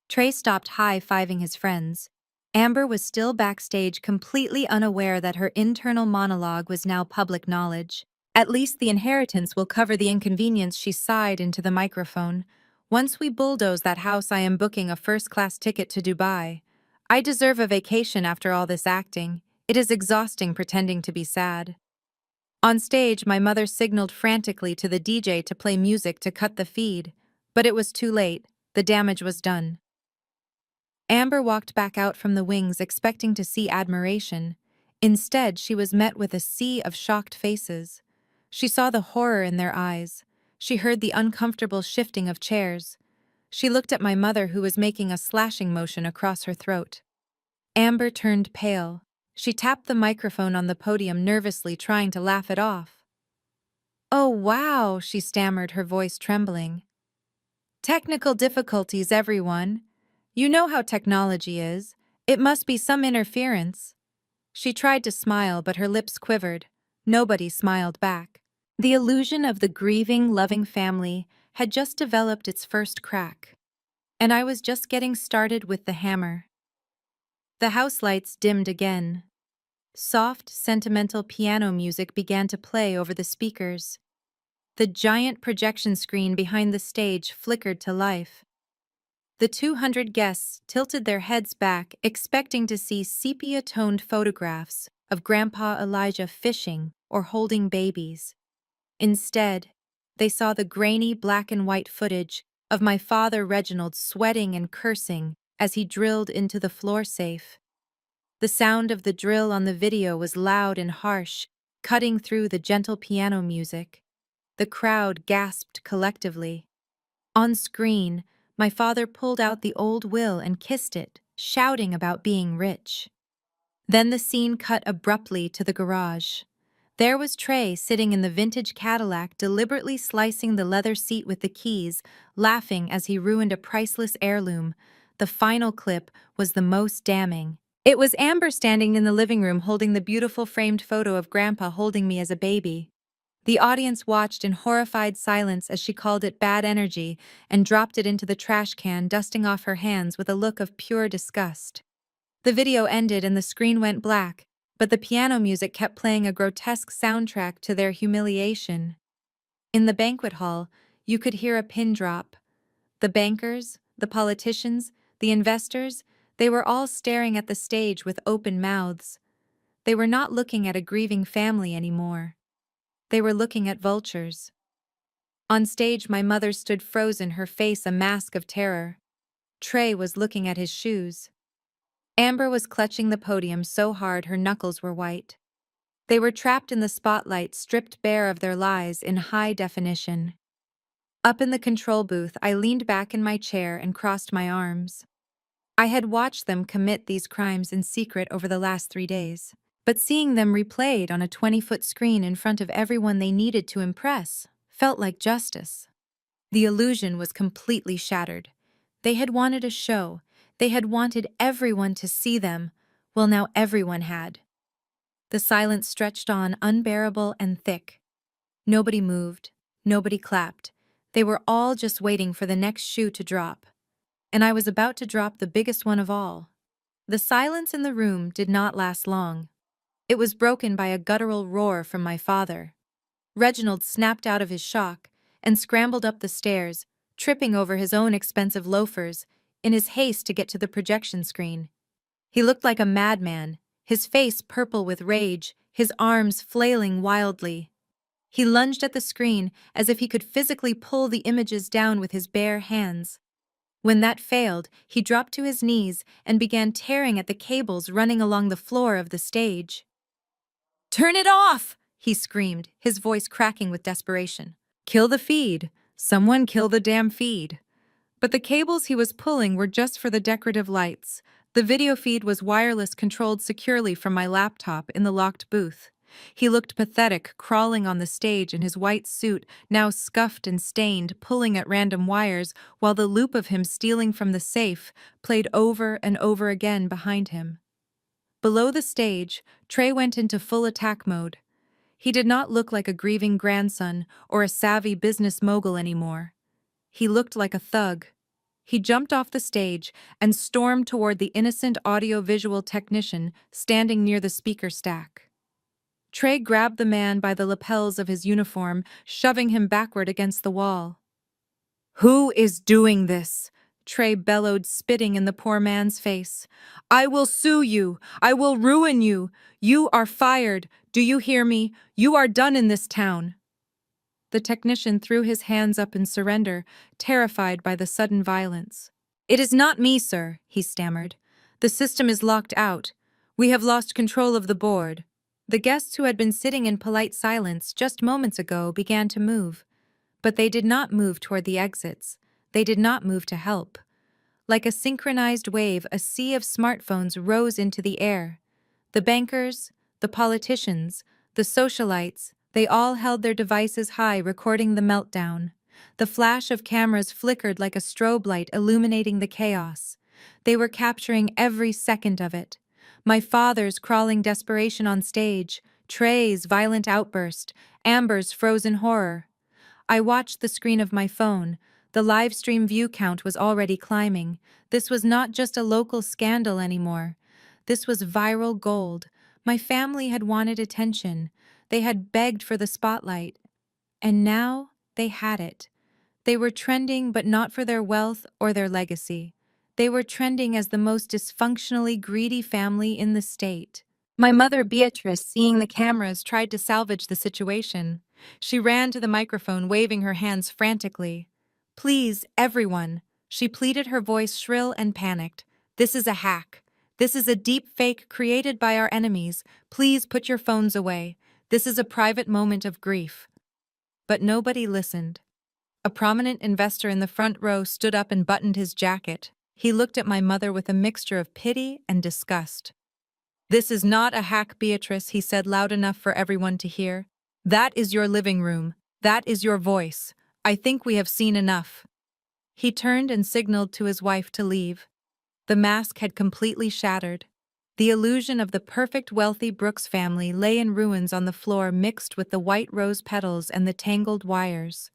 Trey stopped high-fiving his friends. Amber was still backstage, completely unaware that her internal monologue was now public knowledge. "At least the inheritance will cover the inconvenience," she sighed into the microphone. "Once we bulldoze that house, I am booking a first-class ticket to Dubai. I deserve a vacation after all this acting. It is exhausting pretending to be sad." On stage, my mother signaled frantically to the DJ to play music to cut the feed. But it was too late. The damage was done. Amber walked back out from the wings expecting to see admiration. Instead, she was met with a sea of shocked faces. She saw the horror in their eyes. She heard the uncomfortable shifting of chairs. She looked at my mother, who was making a slashing motion across her throat. Amber turned pale. She tapped the microphone on the podium nervously, trying to laugh it off. Oh, wow, she stammered, her voice trembling. Technical difficulties, everyone. You know how technology is. It must be some interference. She tried to smile, but her lips quivered. Nobody smiled back. The illusion of the grieving, loving family had just developed its first crack, and I was just getting started with the hammer. The house lights dimmed again. Soft, sentimental piano music began to play over the speakers. The giant projection screen behind the stage flickered to life. The 200 guests tilted their heads back, expecting to see sepia-toned photographs of Grandpa Elijah fishing or holding babies. Instead, they saw the grainy black and white footage of my father Reginald sweating and cursing as he drilled into the floor safe. The sound of the drill on the video was loud and harsh, cutting through the gentle piano music. The crowd gasped collectively. On screen, my father pulled out the old will and kissed it, shouting about being rich. Then the scene cut abruptly to the garage. There was Trey sitting in the vintage Cadillac, deliberately slicing the leather seat with the keys, laughing as he ruined a priceless heirloom. The final clip was the most damning. It was Amber standing in the living room holding the beautiful framed photo of Grandpa holding me as a baby. The audience watched in horrified silence as she called it bad energy and dropped it into the trash can, dusting off her hands with a look of pure disgust. The video ended and the screen went black, but the piano music kept playing a grotesque soundtrack to their humiliation. In the banquet hall, you could hear a pin drop. The bankers, the politicians, the investors, they were all staring at the stage with open mouths. They were not looking at a grieving family anymore. They were looking at vultures. On stage, my mother stood frozen, her face a mask of terror. Trey was looking at his shoes. Amber was clutching the podium so hard her knuckles were white. They were trapped in the spotlight, stripped bare of their lies in high definition. Up in the control booth, I leaned back in my chair and crossed my arms. I had watched them commit these crimes in secret over the last 3 days, but seeing them replayed on a 20-foot screen in front of everyone they needed to impress felt like justice. The illusion was completely shattered. They had wanted a show. They had wanted everyone to see them. Well, now everyone had. The silence stretched on, unbearable and thick. Nobody moved. Nobody clapped. They were all just waiting for the next shoe to drop. And I was about to drop the biggest one of all. The silence in the room did not last long. It was broken by a guttural roar from my father. Reginald snapped out of his shock and scrambled up the stairs, tripping over his own expensive loafers, in his haste to get to the projection screen. He looked like a madman, his face purple with rage, his arms flailing wildly. He lunged at the screen as if he could physically pull the images down with his bare hands. When that failed, he dropped to his knees and began tearing at the cables running along the floor of the stage. "Turn it off!" he screamed, his voice cracking with desperation. "Kill the feed. Someone kill the damn feed." But the cables he was pulling were just for the decorative lights. The video feed was wireless, controlled securely from my laptop in the locked booth. He looked pathetic, crawling on the stage in his white suit, now scuffed and stained, pulling at random wires, while the loop of him stealing from the safe played over and over again behind him. Below the stage, Trey went into full attack mode. He did not look like a grieving grandson or a savvy business mogul anymore. He looked like a thug. He jumped off the stage and stormed toward the innocent audio-visual technician standing near the speaker stack. Trey grabbed the man by the lapels of his uniform, shoving him backward against the wall. "Who is doing this?" Trey bellowed, spitting in the poor man's face. "I will sue you. I will ruin you. You are fired. Do you hear me? You are done in this town." The technician threw his hands up in surrender, terrified by the sudden violence. "It is not me, sir," he stammered. "The system is locked out. We have lost control of the board." The guests who had been sitting in polite silence just moments ago began to move. But they did not move toward the exits. They did not move to help. Like a synchronized wave, a sea of smartphones rose into the air. The bankers, the politicians, the socialites, They all held their devices high, recording the meltdown. The flash of cameras flickered like a strobe light, illuminating the chaos. They were capturing every second of it. My father's crawling desperation on stage, Trey's violent outburst, Amber's frozen horror. I watched the screen of my phone. The live stream view count was already climbing. This was not just a local scandal anymore. This was viral gold. My family had wanted attention. They had begged for the spotlight. And now they had it. They were trending, but not for their wealth or their legacy. They were trending as the most dysfunctionally greedy family in the state. My mother, Beatrice, seeing the cameras, tried to salvage the situation. She ran to the microphone, waving her hands frantically. "Please, everyone," she pleaded, her voice shrill and panicked. "This is a hack. This is a deep fake created by our enemies. Please put your phones away. This is a private moment of grief." But nobody listened. A prominent investor in the front row stood up and buttoned his jacket. He looked at my mother with a mixture of pity and disgust. "This is not a hack, Beatrice," he said loud enough for everyone to hear. "That is your living room. That is your voice. I think we have seen enough." He turned and signaled to his wife to leave. The mask had completely shattered. The illusion of the perfect wealthy Brooks family lay in ruins on the floor, mixed with the white rose petals and the tangled wires.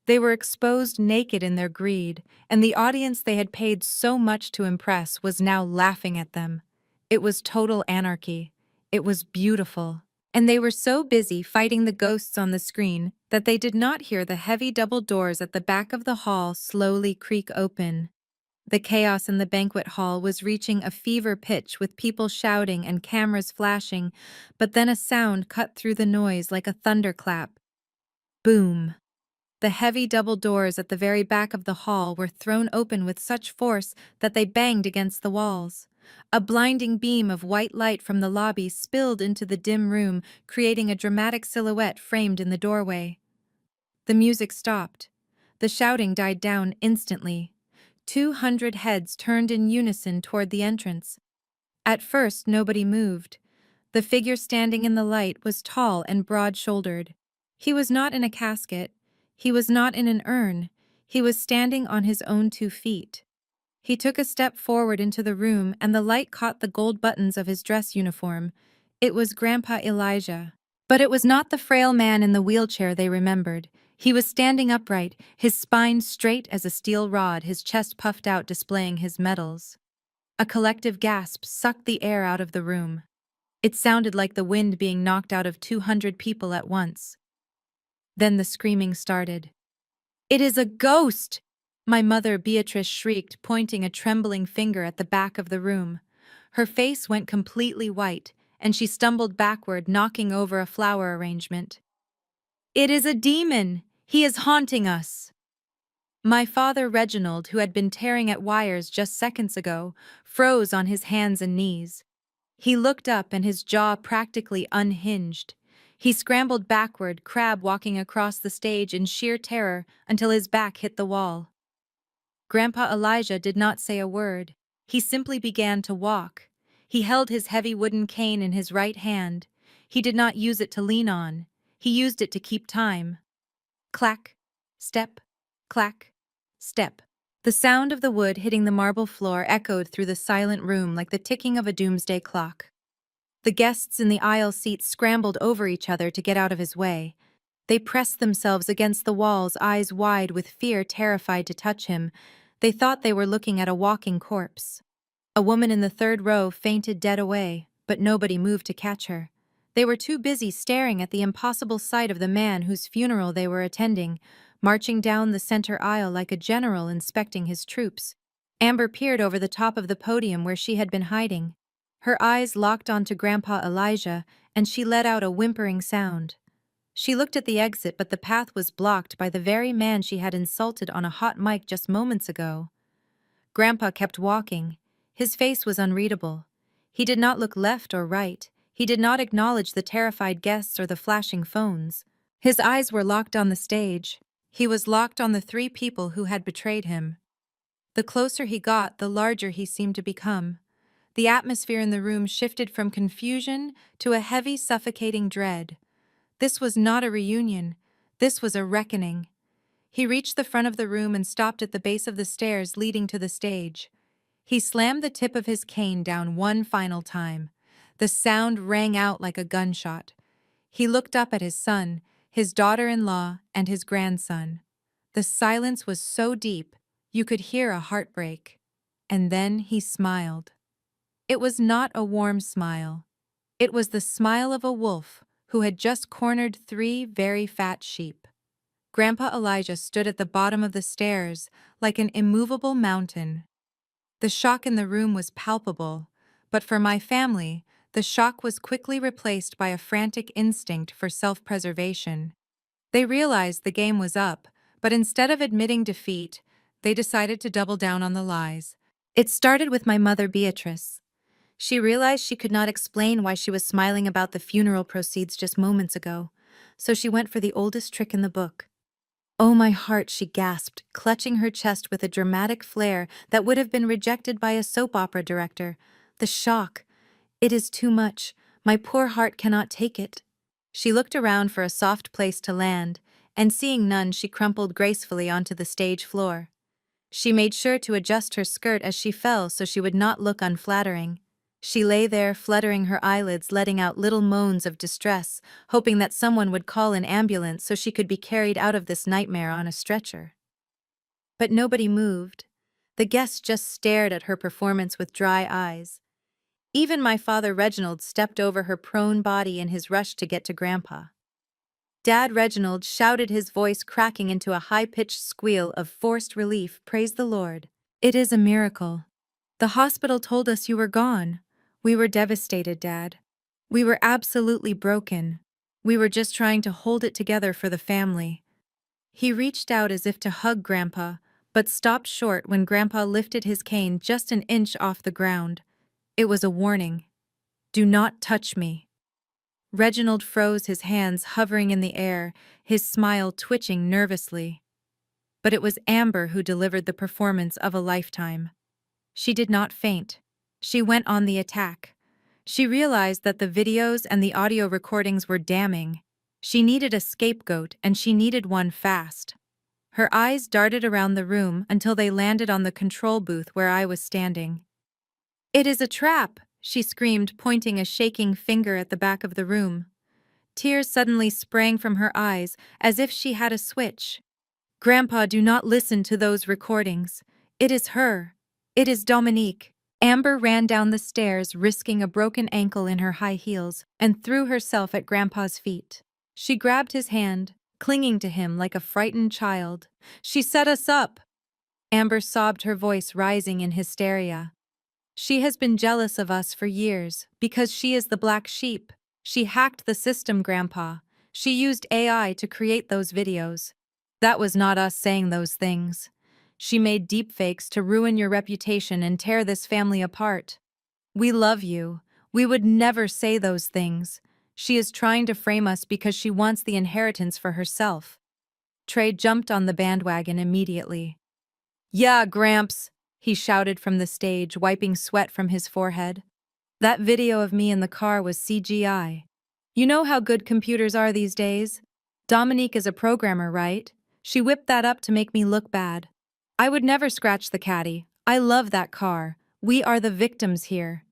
They were exposed naked in their greed, and the audience they had paid so much to impress was now laughing at them. It was total anarchy. It was beautiful. And they were so busy fighting the ghosts on the screen that they did not hear the heavy double doors at the back of the hall slowly creak open. The chaos in the banquet hall was reaching a fever pitch, with people shouting and cameras flashing, but then a sound cut through the noise like a thunderclap. Boom! The heavy double doors at the very back of the hall were thrown open with such force that they banged against the walls. A blinding beam of white light from the lobby spilled into the dim room, creating a dramatic silhouette framed in the doorway. The music stopped. The shouting died down instantly. 200 heads turned in unison toward the entrance. At first, nobody moved. The figure standing in the light was tall and broad-shouldered. He was not in a casket. He was not in an urn. He was standing on his own 2 feet. He took a step forward into the room, and the light caught the gold buttons of his dress uniform. It was Grandpa Elijah. But it was not the frail man in the wheelchair they remembered. He was standing upright, his spine straight as a steel rod, his chest puffed out, displaying his medals. A collective gasp sucked the air out of the room. It sounded like the wind being knocked out of 200 people at once. Then the screaming started. "It is a ghost!" My mother, Beatrice, shrieked, pointing a trembling finger at the back of the room. Her face went completely white, and she stumbled backward, knocking over a flower arrangement. "It is a demon! He is haunting us!" My father, Reginald, who had been tearing at wires just seconds ago, froze on his hands and knees. He looked up, and his jaw practically unhinged. He scrambled backward, crab walking across the stage in sheer terror until his back hit the wall. Grandpa Elijah did not say a word. He simply began to walk. He held his heavy wooden cane in his right hand. He did not use it to lean on. He used it to keep time. Clack, step, clack, step. The sound of the wood hitting the marble floor echoed through the silent room like the ticking of a doomsday clock. The guests in the aisle seats scrambled over each other to get out of his way. They pressed themselves against the walls, eyes wide with fear, terrified to touch him. They thought they were looking at a walking corpse. A woman in the third row fainted dead away, but nobody moved to catch her. They were too busy staring at the impossible sight of the man whose funeral they were attending, marching down the center aisle like a general inspecting his troops. Amber peered over the top of the podium where she had been hiding. Her eyes locked onto Grandpa Elijah, and she let out a whimpering sound. She looked at the exit, but the path was blocked by the very man she had insulted on a hot mic just moments ago. Grandpa kept walking. His face was unreadable. He did not look left or right. He did not acknowledge the terrified guests or the flashing phones. His eyes were locked on the stage. He was locked on the 3 people who had betrayed him. The closer he got, the larger he seemed to become. The atmosphere in the room shifted from confusion to a heavy, suffocating dread. This was not a reunion. This was a reckoning. He reached the front of the room and stopped at the base of the stairs leading to the stage. He slammed the tip of his cane down one final time. The sound rang out like a gunshot. He looked up at his son, his daughter-in-law, and his grandson. The silence was so deep, you could hear a heartbreak. And then he smiled. It was not a warm smile. It was the smile of a wolf who had just cornered 3 very fat sheep. Grandpa Elijah stood at the bottom of the stairs like an immovable mountain. The shock in the room was palpable, but for my family, the shock was quickly replaced by a frantic instinct for self-preservation. They realized the game was up, but instead of admitting defeat, they decided to double down on the lies. It started with my mother, Beatrice. She realized she could not explain why she was smiling about the funeral proceeds just moments ago, so she went for the oldest trick in the book. "Oh, my heart," she gasped, clutching her chest with a dramatic flair that would have been rejected by a soap opera director. "The shock. It is too much. My poor heart cannot take it." She looked around for a soft place to land, and seeing none, she crumpled gracefully onto the stage floor. She made sure to adjust her skirt as she fell so she would not look unflattering. She lay there, fluttering her eyelids, letting out little moans of distress, hoping that someone would call an ambulance so she could be carried out of this nightmare on a stretcher. But nobody moved. The guests just stared at her performance with dry eyes. Even my father Reginald stepped over her prone body in his rush to get to Grandpa. Dad Reginald shouted, his voice cracking into a high-pitched squeal of forced relief. "Praise the Lord. It is a miracle. The hospital told us you were gone. We were devastated, Dad. We were absolutely broken. We were just trying to hold it together for the family." He reached out as if to hug Grandpa, but stopped short when Grandpa lifted his cane just an inch off the ground. It was a warning. "Do not touch me." Reginald froze, his hands hovering in the air, his smile twitching nervously. But it was Amber who delivered the performance of a lifetime. She did not faint. She went on the attack. She realized that the videos and the audio recordings were damning. She needed a scapegoat, and she needed one fast. Her eyes darted around the room until they landed on the control booth where I was standing. "It is a trap!" she screamed, pointing a shaking finger at the back of the room. Tears suddenly sprang from her eyes, as if she had a switch. "Grandpa, do not listen to those recordings. It is her. It is Dominique." Amber ran down the stairs, risking a broken ankle in her high heels, and threw herself at Grandpa's feet. She grabbed his hand, clinging to him like a frightened child. "She set us up!" Amber sobbed, her voice rising in hysteria. "She has been jealous of us for years, because she is the black sheep. She hacked the system, Grandpa. She used AI to create those videos. That was not us saying those things. She made deepfakes to ruin your reputation and tear this family apart. We love you. We would never say those things. She is trying to frame us because she wants the inheritance for herself." Trey jumped on the bandwagon immediately. "Yeah, Gramps," he shouted from the stage, wiping sweat from his forehead. "That video of me in the car was CGI. You know how good computers are these days? Dominique is a programmer, right? She whipped that up to make me look bad. I would never scratch the caddy. I love that car. We are the victims here."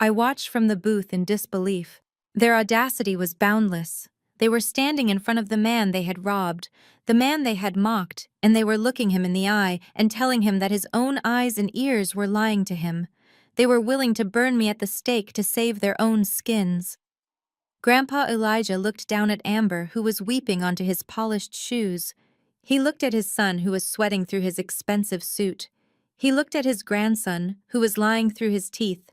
I watched from the booth in disbelief. Their audacity was boundless. They were standing in front of the man they had robbed, the man they had mocked, and they were looking him in the eye and telling him that his own eyes and ears were lying to him. They were willing to burn me at the stake to save their own skins. Grandpa Elijah looked down at Amber, who was weeping onto his polished shoes. He looked at his son, who was sweating through his expensive suit. He looked at his grandson, who was lying through his teeth.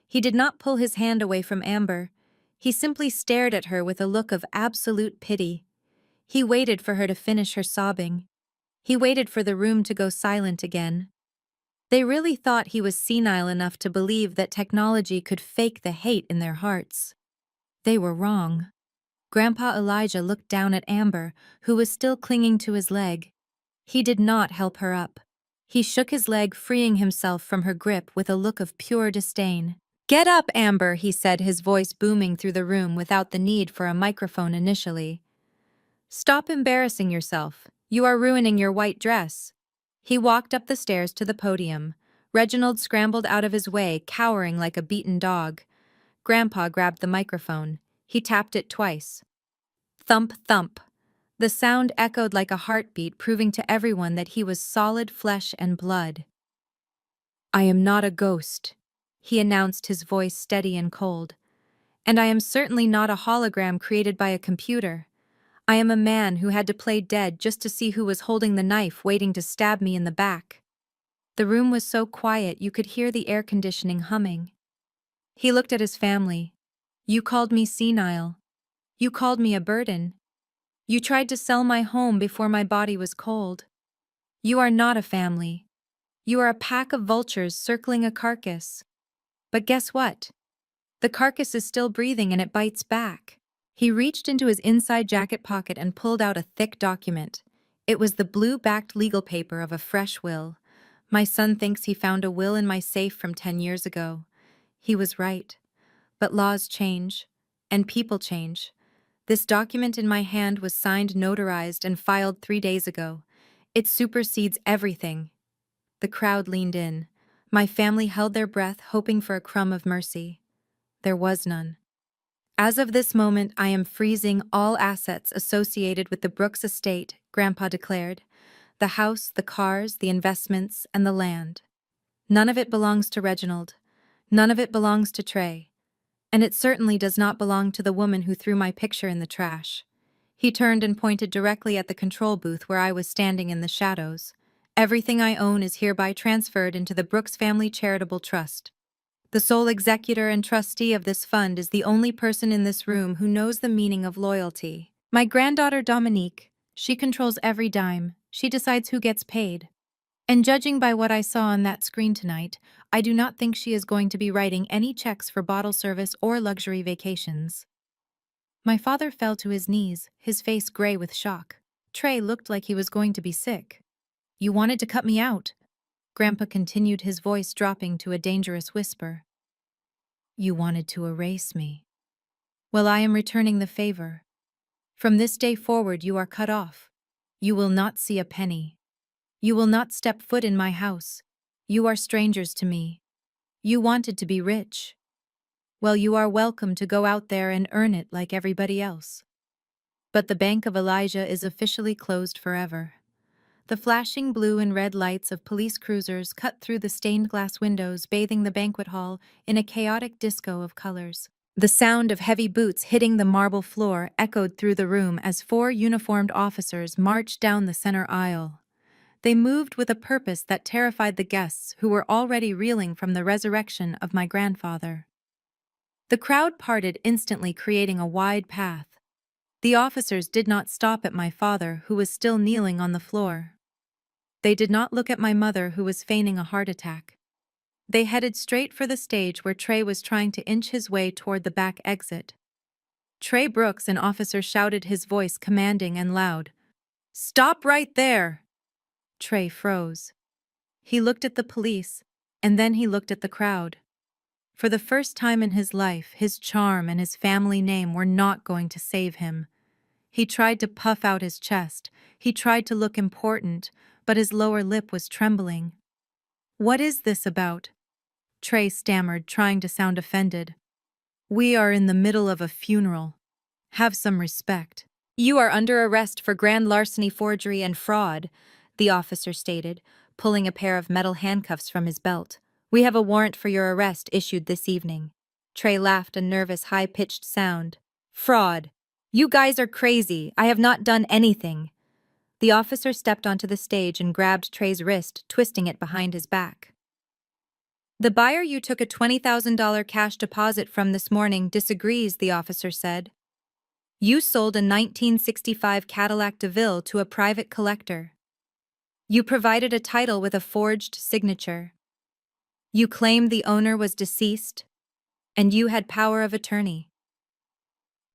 He did not pull his hand away from Amber. He simply stared at her with a look of absolute pity. He waited for her to finish her sobbing. He waited for the room to go silent again. They really thought he was senile enough to believe that technology could fake the hate in their hearts. They were wrong. Grandpa Elijah looked down at Amber, who was still clinging to his leg. He did not help her up. He shook his leg, freeing himself from her grip with a look of pure disdain. "Get up, Amber," he said, his voice booming through the room without the need for a microphone initially. "Stop embarrassing yourself. You are ruining your white dress." He walked up the stairs to the podium. Reginald scrambled out of his way, cowering like a beaten dog. Grandpa grabbed the microphone. He tapped it twice. Thump, thump. The sound echoed like a heartbeat, proving to everyone that he was solid flesh and blood. "I am not a ghost," he announced, his voice steady and cold. "And I am certainly not a hologram created by a computer. I am a man who had to play dead just to see who was holding the knife waiting to stab me in the back." The room was so quiet you could hear the air conditioning humming. He looked at his family. "You called me senile. You called me a burden. You tried to sell my home before my body was cold. You are not a family. You are a pack of vultures circling a carcass. But guess what? The carcass is still breathing and it bites back." He reached into his inside jacket pocket and pulled out a thick document. It was the blue-backed legal paper of a fresh will. "My son thinks he found a will in my safe from 10 years ago. He was right. But laws change. And people change. This document in my hand was signed, notarized, and filed 3 days ago. It supersedes everything." The crowd leaned in. My family held their breath, hoping for a crumb of mercy. There was none. "As of this moment, I am freezing all assets associated with the Brooks estate," Grandpa declared. "The house, the cars, the investments, and the land. None of it belongs to Reginald. None of it belongs to Trey. And it certainly does not belong to the woman who threw my picture in the trash." He turned and pointed directly at the control booth where I was standing in the shadows. "Everything I own is hereby transferred into the Brooks Family Charitable Trust. The sole executor and trustee of this fund is the only person in this room who knows the meaning of loyalty. My granddaughter Dominique. She controls every dime. She decides who gets paid. And judging by what I saw on that screen tonight, I do not think she is going to be writing any checks for bottle service or luxury vacations." My father fell to his knees, his face gray with shock. Trey looked like he was going to be sick. "You wanted to cut me out," Grandpa continued, his voice dropping to a dangerous whisper. "You wanted to erase me. Well, I am returning the favor. From this day forward, you are cut off. You will not see a penny. You will not step foot in my house. You are strangers to me. You wanted to be rich. Well, you are welcome to go out there and earn it like everybody else. But the Bank of Elijah is officially closed forever." The flashing blue and red lights of police cruisers cut through the stained glass windows, bathing the banquet hall in a chaotic disco of colors. The sound of heavy boots hitting the marble floor echoed through the room as 4 uniformed officers marched down the center aisle. They moved with a purpose that terrified the guests who were already reeling from the resurrection of my grandfather. The crowd parted instantly, creating a wide path. The officers did not stop at my father, who was still kneeling on the floor. They did not look at my mother, who was feigning a heart attack. They headed straight for the stage where Trey was trying to inch his way toward the back exit. "Trey Brooks," an officer shouted, his voice commanding and loud. "Stop right there!" Trey froze. He looked at the police, and then he looked at the crowd. For the first time in his life, his charm and his family name were not going to save him. He tried to puff out his chest. He tried to look important, but his lower lip was trembling. "What is this about?" Trey stammered, trying to sound offended. "We are in the middle of a funeral. Have some respect." "You are under arrest for grand larceny, forgery, and fraud," the officer stated, pulling a pair of metal handcuffs from his belt. "We have a warrant for your arrest issued this evening." Trey laughed, a nervous, high-pitched sound. "Fraud. You guys are crazy. I have not done anything." The officer stepped onto the stage and grabbed Trey's wrist, twisting it behind his back. "The buyer you took a $20,000 cash deposit from this morning disagrees," the officer said. "You sold a 1965 Cadillac DeVille to a private collector. You provided a title with a forged signature. You claimed the owner was deceased, and you had power of attorney."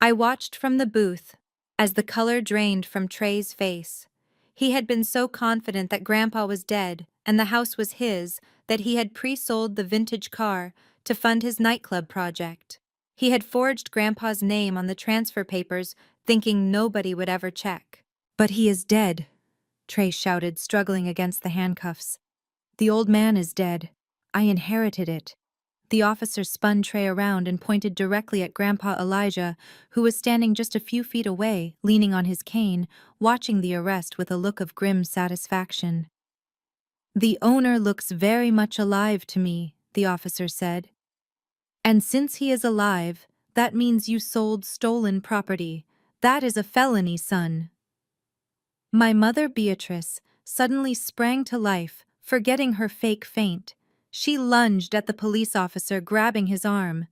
I watched from the booth as the color drained from Trey's face. He had been so confident that Grandpa was dead and the house was his that he had pre-sold the vintage car to fund his nightclub project. He had forged Grandpa's name on the transfer papers, thinking nobody would ever check. "But he is dead," Trey shouted, struggling against the handcuffs. "The old man is dead. I inherited it." The officer spun Trey around and pointed directly at Grandpa Elijah, who was standing just a few feet away, leaning on his cane, watching the arrest with a look of grim satisfaction. "The owner looks very much alive to me," the officer said. "And since he is alive, that means you sold stolen property. That is a felony, son." My mother, Beatrice, suddenly sprang to life, forgetting her fake faint. She lunged at the police officer, grabbing his arm.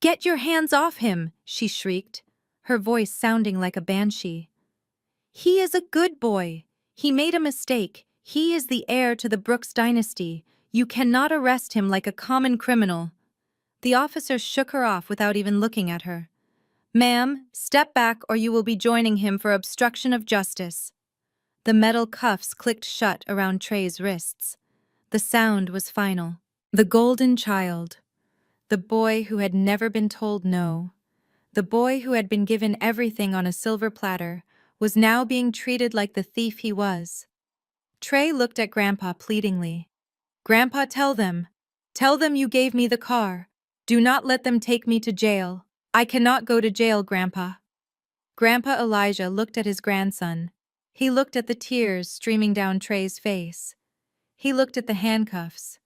"Get your hands off him!" she shrieked, her voice sounding like a banshee. "He is a good boy. He made a mistake. He is the heir to the Brooks dynasty. You cannot arrest him like a common criminal." The officer shook her off without even looking at her. "Ma'am, step back or you will be joining him for obstruction of justice." The metal cuffs clicked shut around Trey's wrists. The sound was final. The golden child. The boy who had never been told no. The boy who had been given everything on a silver platter was now being treated like the thief he was. Trey looked at Grandpa pleadingly. "Grandpa, tell them. Tell them you gave me the car. Do not let them take me to jail. I cannot go to jail, Grandpa." Grandpa Elijah looked at his grandson. He looked at the tears streaming down Trey's face. He looked at the handcuffs.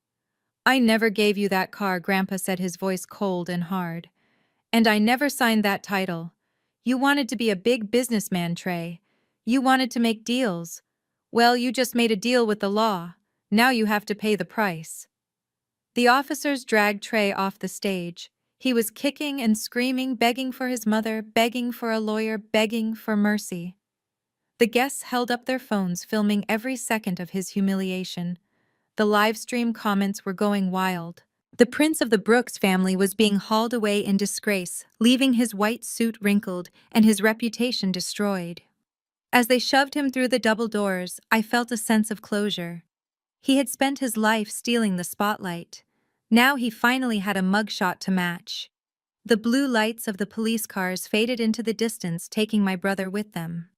"I never gave you that car," Grandpa said, his voice cold and hard. "And I never signed that title. You wanted to be a big businessman, Trey. You wanted to make deals. Well, you just made a deal with the law. Now you have to pay the price." The officers dragged Trey off the stage. He was kicking and screaming, begging for his mother, begging for a lawyer, begging for mercy. The guests held up their phones, filming every second of his humiliation. The live stream comments were going wild. The prince of the Brooks family was being hauled away in disgrace, leaving his white suit wrinkled and his reputation destroyed. As they shoved him through the double doors, I felt a sense of closure. He had spent his life stealing the spotlight. Now he finally had a mugshot to match. The blue lights of the police cars faded into the distance, taking my brother with them.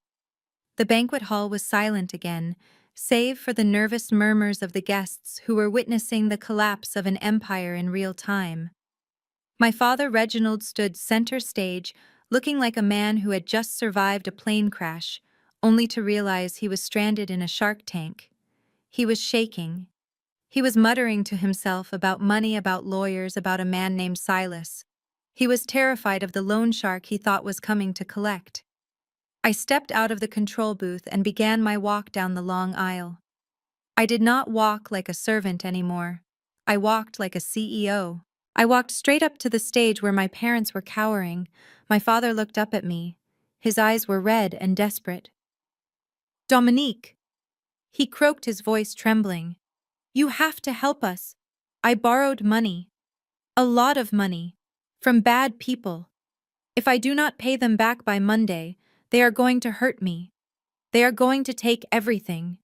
The banquet hall was silent again, save for the nervous murmurs of the guests who were witnessing the collapse of an empire in real time. My father, Reginald, stood center stage, looking like a man who had just survived a plane crash, only to realize he was stranded in a shark tank. He was shaking. He was muttering to himself about money, about lawyers, about a man named Silas. He was terrified of the loan shark he thought was coming to collect. I stepped out of the control booth and began my walk down the long aisle. I did not walk like a servant anymore. I walked like a CEO. I walked straight up to the stage where my parents were cowering. My father looked up at me. His eyes were red and desperate. "Dominique," he croaked, his voice trembling. "You have to help us. I borrowed money. A lot of money. From bad people. If I do not pay them back by Monday, they are going to hurt me. They are going to take everything."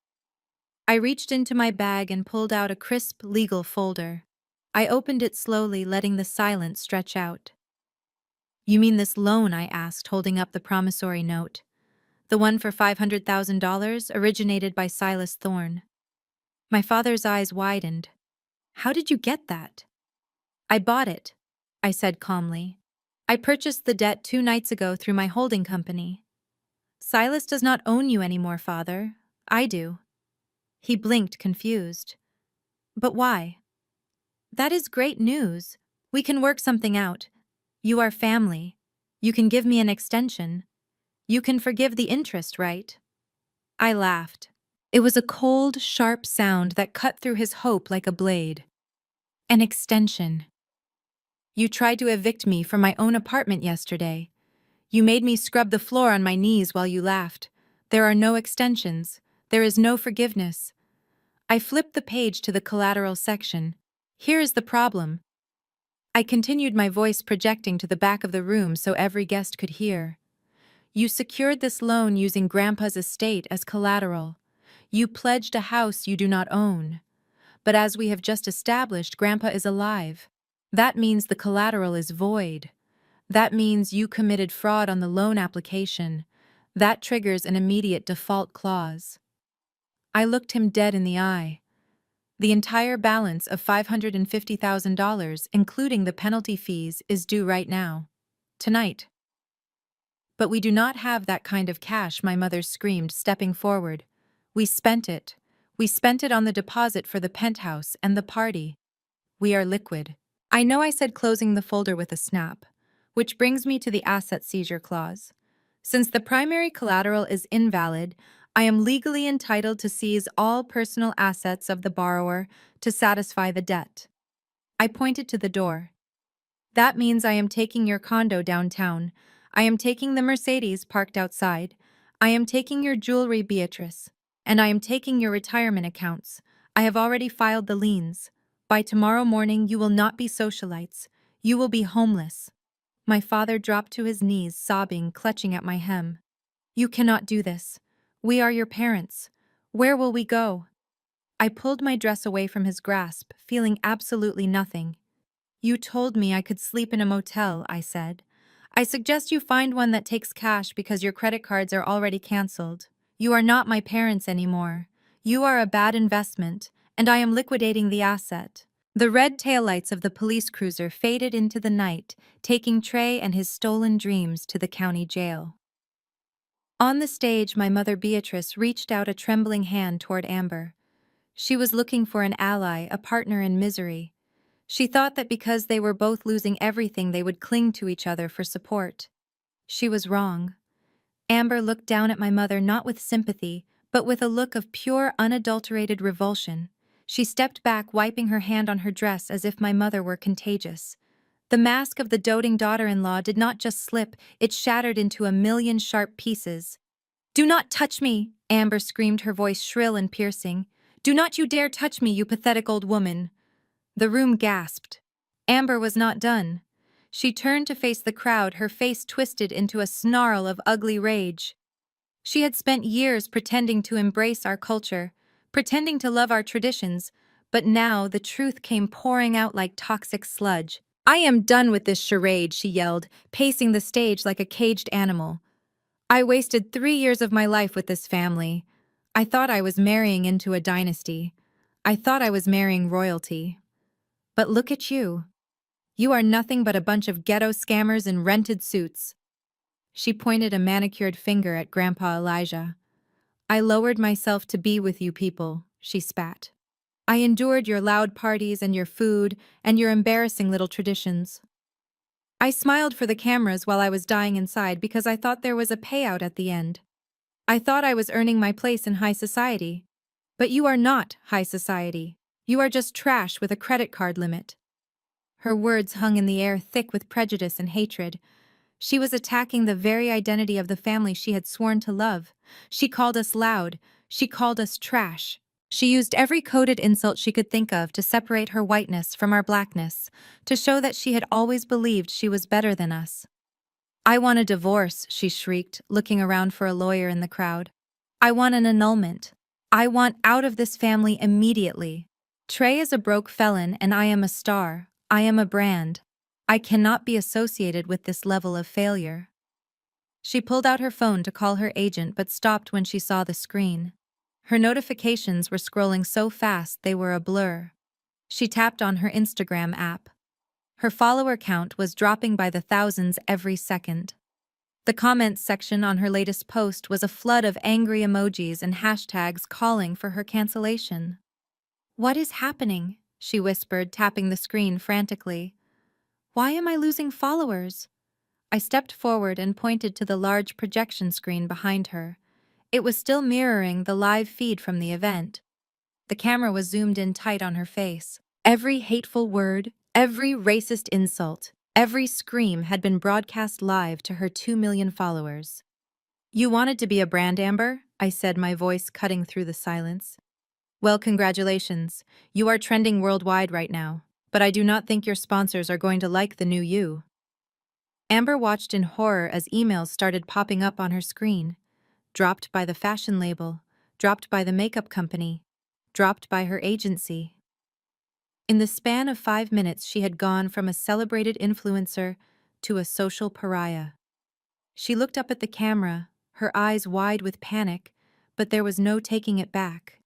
I reached into my bag and pulled out a crisp legal folder. I opened it slowly, letting the silence stretch out. "You mean this loan?" I asked, holding up the promissory note. "The one for $500,000, originated by Silas Thorne." My father's eyes widened. "How did you get that?" "I bought it," I said calmly. "I purchased the debt 2 nights ago through my holding company." "Silas does not own you anymore, Father. I do." He blinked, confused. "But why?" "That is great news. We can work something out. You are family. You can give me an extension. You can forgive the interest, right?" I laughed. It was a cold, sharp sound that cut through his hope like a blade. "An extension." "You tried to evict me from my own apartment yesterday. You made me scrub the floor on my knees while you laughed. There are no extensions. There is no forgiveness." I flipped the page to the collateral section. "Here is the problem." I continued, my voice projecting to the back of the room so every guest could hear. "You secured this loan using Grandpa's estate as collateral. You pledged a house you do not own. But as we have just established, Grandpa is alive. That means the collateral is void. That means you committed fraud on the loan application. That triggers an immediate default clause. I looked him dead in the eye. The entire balance of $550,000, including the penalty fees, is due right now. Tonight. But we do not have that kind of cash, my mother screamed, stepping forward. We spent it. We spent it on the deposit for the penthouse and the party. We are liquid. I know I said closing the folder with a snap, which brings me to the asset seizure clause. Since the primary collateral is invalid, I am legally entitled to seize all personal assets of the borrower to satisfy the debt. I pointed to the door. That means I am taking your condo downtown. I am taking the Mercedes parked outside. I am taking your jewelry, Beatrice. And I am taking your retirement accounts. I have already filed the liens. By tomorrow morning, you will not be socialites. You will be homeless. My father dropped to his knees, sobbing, clutching at my hem. You cannot do this. We are your parents. Where will we go? I pulled my dress away from his grasp, feeling absolutely nothing. You told me I could sleep in a motel, I said. I suggest you find one that takes cash because your credit cards are already canceled. You are not my parents anymore. You are a bad investment, and I am liquidating the asset. The red taillights of the police cruiser faded into the night, taking Trey and his stolen dreams to the county jail. On the stage, my mother Beatrice reached out a trembling hand toward Amber. She was looking for an ally, a partner in misery. She thought that because they were both losing everything, they would cling to each other for support. She was wrong. Amber looked down at my mother not with sympathy, but with a look of pure, unadulterated revulsion. She stepped back, wiping her hand on her dress as if my mother were contagious. The mask of the doting daughter-in-law did not just slip, it shattered into a million sharp pieces. "Do not touch me!" Amber screamed, her voice shrill and piercing. "Do not you dare touch me, you pathetic old woman!" The room gasped. Amber was not done. She turned to face the crowd, her face twisted into a snarl of ugly rage. She had spent years pretending to embrace our culture, pretending to love our traditions, but now the truth came pouring out like toxic sludge. "I am done with this charade," she yelled, pacing the stage like a caged animal. "I wasted 3 years of my life with this family. I thought I was marrying into a dynasty. I thought I was marrying royalty. But look at you. You are nothing but a bunch of ghetto scammers in rented suits." She pointed a manicured finger at Grandpa Elijah. "I lowered myself to be with you people," she spat. "I endured your loud parties and your food and your embarrassing little traditions. I smiled for the cameras while I was dying inside because I thought there was a payout at the end. I thought I was earning my place in high society. But you are not high society. You are just trash with a credit card limit." Her words hung in the air, thick with prejudice and hatred. She was attacking the very identity of the family she had sworn to love. She called us loud. She called us trash. She used every coded insult she could think of to separate her whiteness from our blackness, to show that she had always believed she was better than us. "I want a divorce," she shrieked, looking around for a lawyer in the crowd. "I want an annulment. I want out of this family immediately. Trey is a broke felon and I am a star. I am a brand. I cannot be associated with this level of failure." She pulled out her phone to call her agent but stopped when she saw the screen. Her notifications were scrolling so fast they were a blur. She tapped on her Instagram app. Her follower count was dropping by the thousands every second. The comments section on her latest post was a flood of angry emojis and hashtags calling for her cancellation. "What is happening?" she whispered, tapping the screen frantically. "Why am I losing followers?" I stepped forward and pointed to the large projection screen behind her. It was still mirroring the live feed from the event. The camera was zoomed in tight on her face. Every hateful word, every racist insult, every scream had been broadcast live to her 2 million followers. "You wanted to be a brand, Amber?" I said, my voice cutting through the silence. "Well, congratulations. You are trending worldwide right now. But I do not think your sponsors are going to like the new you." Amber watched in horror as emails started popping up on her screen. Dropped by the fashion label, dropped by the makeup company, dropped by her agency. In the span of 5 minutes, she had gone from a celebrated influencer to a social pariah. She looked up at the camera, her eyes wide with panic, but there was no taking it back.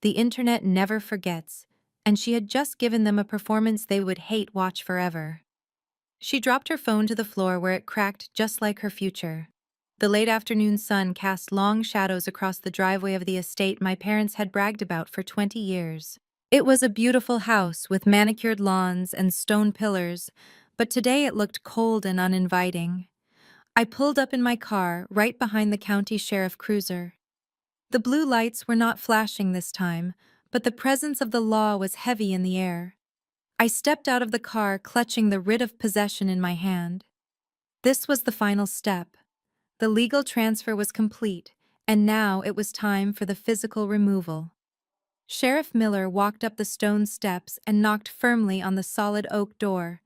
The internet never forgets, and she had just given them a performance they would hate watch forever. She dropped her phone to the floor where it cracked just like her future. The late afternoon sun cast long shadows across the driveway of the estate my parents had bragged about for 20 years. It was a beautiful house with manicured lawns and stone pillars, but today it looked cold and uninviting. I pulled up in my car right behind the county sheriff cruiser. The blue lights were not flashing this time, but the presence of the law was heavy in the air. I stepped out of the car clutching the writ of possession in my hand. This was the final step. The legal transfer was complete, and now it was time for the physical removal. Sheriff Miller walked up the stone steps and knocked firmly on the solid oak door.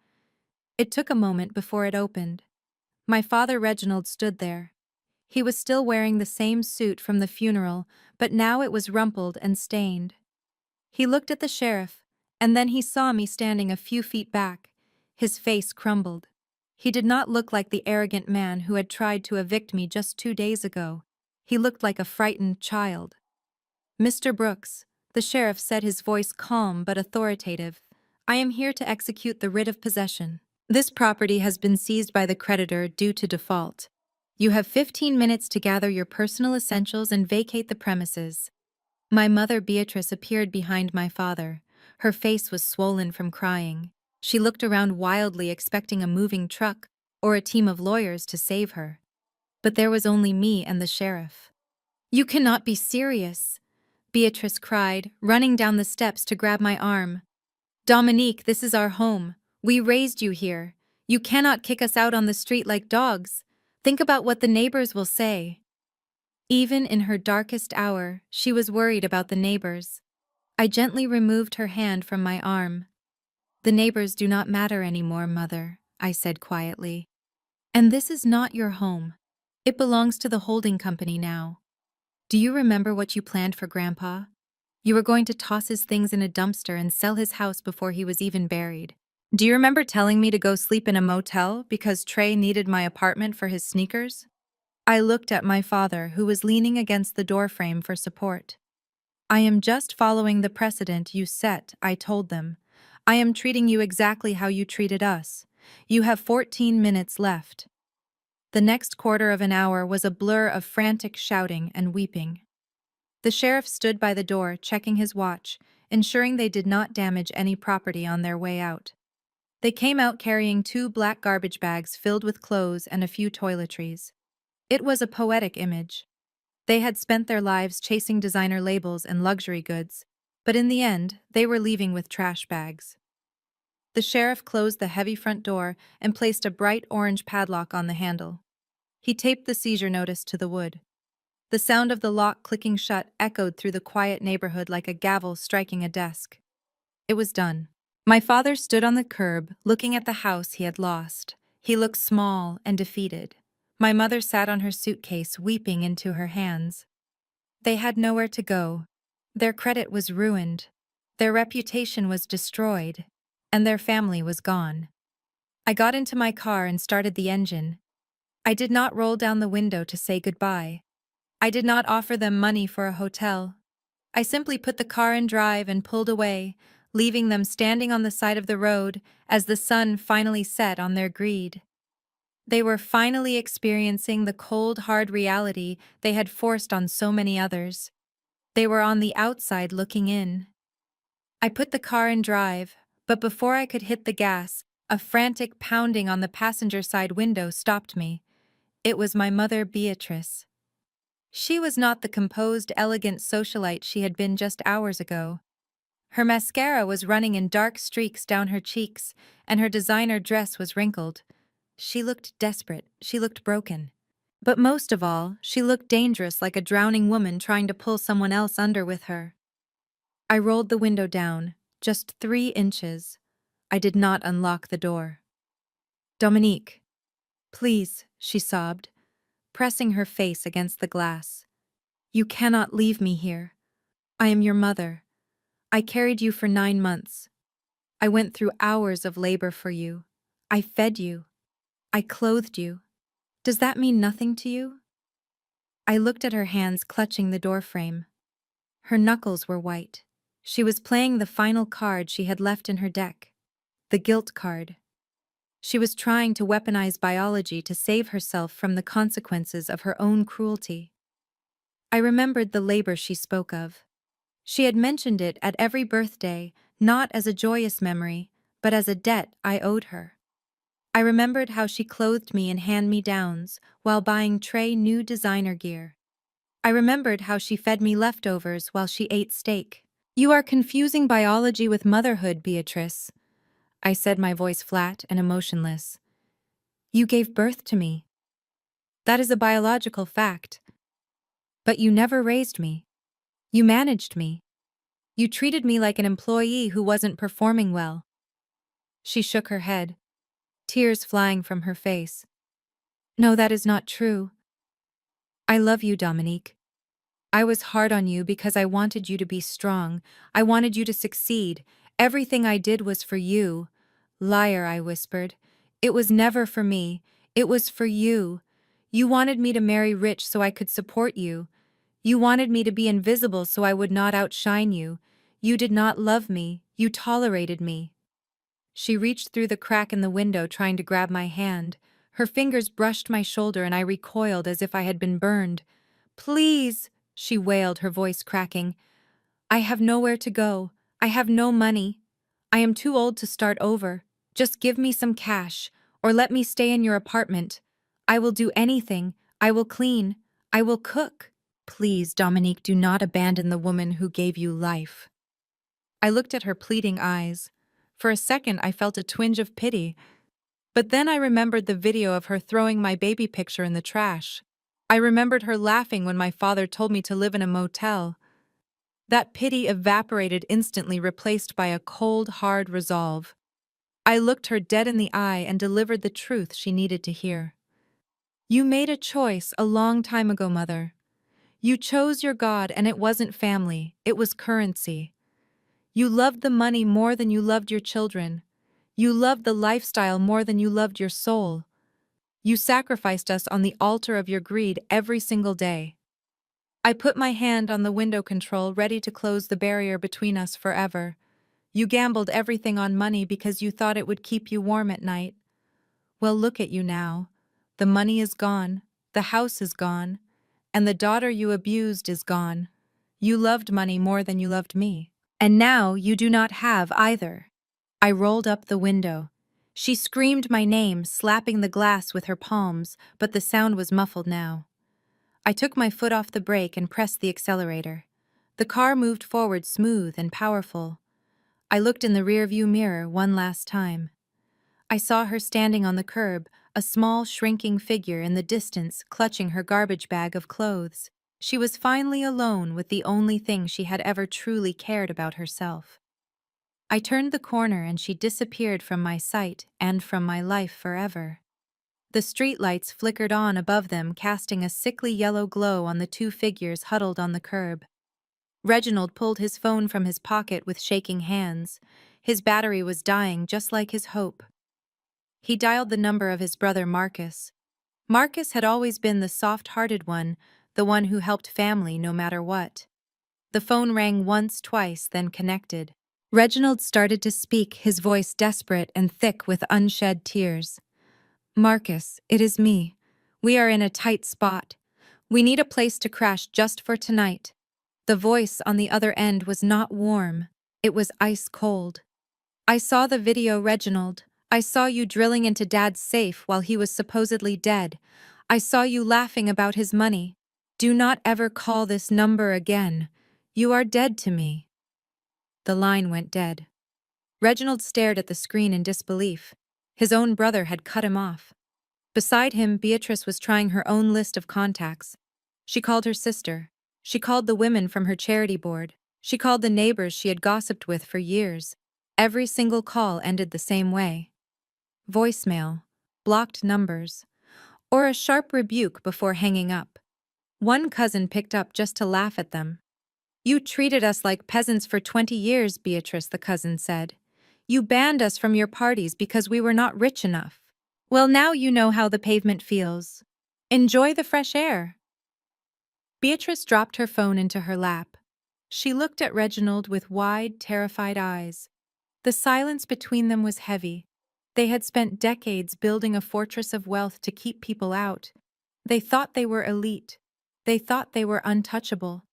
It took a moment before it opened. My father Reginald stood there. He was still wearing the same suit from the funeral, but now it was rumpled and stained. He looked at the sheriff, and then he saw me standing a few feet back. His face crumbled. He did not look like the arrogant man who had tried to evict me just 2 days ago. He looked like a frightened child. "Mr. Brooks," the sheriff said, his voice calm but authoritative, "I am here to execute the writ of possession. This property has been seized by the creditor due to default. You have 15 minutes to gather your personal essentials and vacate the premises." My mother Beatrice appeared behind my father. Her face was swollen from crying. She looked around wildly, expecting a moving truck or a team of lawyers to save her. But there was only me and the sheriff. "You cannot be serious," Beatrice cried, running down the steps to grab my arm. "Dominique, this is our home. We raised you here. You cannot kick us out on the street like dogs. Think about what the neighbors will say." Even in her darkest hour, she was worried about the neighbors. I gently removed her hand from my arm. "The neighbors do not matter anymore, Mother," I said quietly. "And this is not your home. It belongs to the holding company now. Do you remember what you planned for Grandpa? You were going to toss his things in a dumpster and sell his house before he was even buried. Do you remember telling me to go sleep in a motel because Trey needed my apartment for his sneakers?" I looked at my father, who was leaning against the doorframe for support. "I am just following the precedent you set," I told them. "I am treating you exactly how you treated us. You have 14 minutes left." The next quarter of an hour was a blur of frantic shouting and weeping. The sheriff stood by the door, checking his watch, ensuring they did not damage any property on their way out. They came out carrying 2 black garbage bags filled with clothes and a few toiletries. It was a poetic image. They had spent their lives chasing designer labels and luxury goods, but in the end, they were leaving with trash bags. The sheriff closed the heavy front door and placed a bright orange padlock on the handle. He taped the seizure notice to the wood. The sound of the lock clicking shut echoed through the quiet neighborhood like a gavel striking a desk. It was done. My father stood on the curb, looking at the house he had lost. He looked small and defeated. My mother sat on her suitcase, weeping into her hands. They had nowhere to go. Their credit was ruined. Their reputation was destroyed. And their family was gone. I got into my car and started the engine. I did not roll down the window to say goodbye. I did not offer them money for a hotel. I simply put the car in drive and pulled away, leaving them standing on the side of the road as the sun finally set on their greed. They were finally experiencing the cold, hard reality they had forced on so many others. They were on the outside looking in. I put the car in drive, but before I could hit the gas, a frantic pounding on the passenger side window stopped me. It was my mother, Beatrice. She was not the composed, elegant socialite she had been just hours ago. Her mascara was running in dark streaks down her cheeks, and her designer dress was wrinkled. She looked desperate, she looked broken. But most of all, she looked dangerous, like a drowning woman trying to pull someone else under with her. I rolled the window down, just 3 inches. I did not unlock the door. "Dominique, please," she sobbed, pressing her face against the glass. "You cannot leave me here. I am your mother. I carried you for 9 months. I went through hours of labor for you. I fed you. I clothed you. Does that mean nothing to you?" I looked at her hands clutching the doorframe. Her knuckles were white. She was playing the final card she had left in her deck. The guilt card. She was trying to weaponize biology to save herself from the consequences of her own cruelty. I remembered the labor she spoke of. She had mentioned it at every birthday, not as a joyous memory, but as a debt I owed her. I remembered how she clothed me in hand-me-downs while buying Trey new designer gear. I remembered how she fed me leftovers while she ate steak. "You are confusing biology with motherhood, Beatrice," I said, my voice flat and emotionless. "You gave birth to me. That is a biological fact. But you never raised me. You managed me. You treated me like an employee who wasn't performing well." She shook her head, tears flying from her face. "No, that is not true. I love you, Dominique. I was hard on you because I wanted you to be strong. I wanted you to succeed. Everything I did was for you." "Liar," I whispered. "It was never for me. It was for you. You wanted me to marry rich so I could support you. You wanted me to be invisible so I would not outshine you. You did not love me. You tolerated me." She reached through the crack in the window trying to grab my hand. Her fingers brushed my shoulder and I recoiled as if I had been burned. "Please," she wailed, her voice cracking. "I have nowhere to go. I have no money. I am too old to start over. Just give me some cash, or let me stay in your apartment. I will do anything. I will clean. I will cook. Please, Dominique, do not abandon the woman who gave you life." I looked at her pleading eyes. For a second, I felt a twinge of pity. But then I remembered the video of her throwing my baby picture in the trash. I remembered her laughing when my father told me to live in a motel. That pity evaporated instantly, replaced by a cold, hard resolve. I looked her dead in the eye and delivered the truth she needed to hear. "You made a choice a long time ago, Mother. You chose your God, and it wasn't family, it was currency. You loved the money more than you loved your children. You loved the lifestyle more than you loved your soul. You sacrificed us on the altar of your greed every single day." I put my hand on the window control, ready to close the barrier between us forever. "You gambled everything on money because you thought it would keep you warm at night. Well, look at you now. The money is gone, the house is gone, and the daughter you abused is gone. You loved money more than you loved me. And now you do not have either." I rolled up the window. She screamed my name, slapping the glass with her palms, but the sound was muffled now. I took my foot off the brake and pressed the accelerator. The car moved forward smooth and powerful. I looked in the rearview mirror one last time. I saw her standing on the curb, a small, shrinking figure in the distance clutching her garbage bag of clothes. She was finally alone with the only thing she had ever truly cared about herself. I turned the corner and she disappeared from my sight and from my life forever. The streetlights flickered on above them, casting a sickly yellow glow on the two figures huddled on the curb. Reginald pulled his phone from his pocket with shaking hands. His battery was dying, just like his hope. He dialed the number of his brother Marcus. Marcus had always been the soft-hearted one, the one who helped family no matter what. The phone rang once, twice, then connected. Reginald started to speak, his voice desperate and thick with unshed tears. "Marcus, it is me. We are in a tight spot. We need a place to crash just for tonight." The voice on the other end was not warm. It was ice cold. "I saw the video, Reginald. I saw you drilling into Dad's safe while he was supposedly dead. I saw you laughing about his money. Do not ever call this number again. You are dead to me." The line went dead. Reginald stared at the screen in disbelief. His own brother had cut him off. Beside him, Beatrice was trying her own list of contacts. She called her sister. She called the women from her charity board. She called the neighbors she had gossiped with for years. Every single call ended the same way. Voicemail, blocked numbers, or a sharp rebuke before hanging up. One cousin picked up just to laugh at them. "You treated us like peasants for 20 years, Beatrice," the cousin said. You banned us from your parties because we were not rich enough. Well, now you know how the pavement feels. Enjoy the fresh air. Beatrice dropped her phone into her lap. She looked at Reginald with wide, terrified eyes. The silence between them was heavy. They had spent decades building a fortress of wealth to keep people out. They thought they were elite. They thought they were untouchable.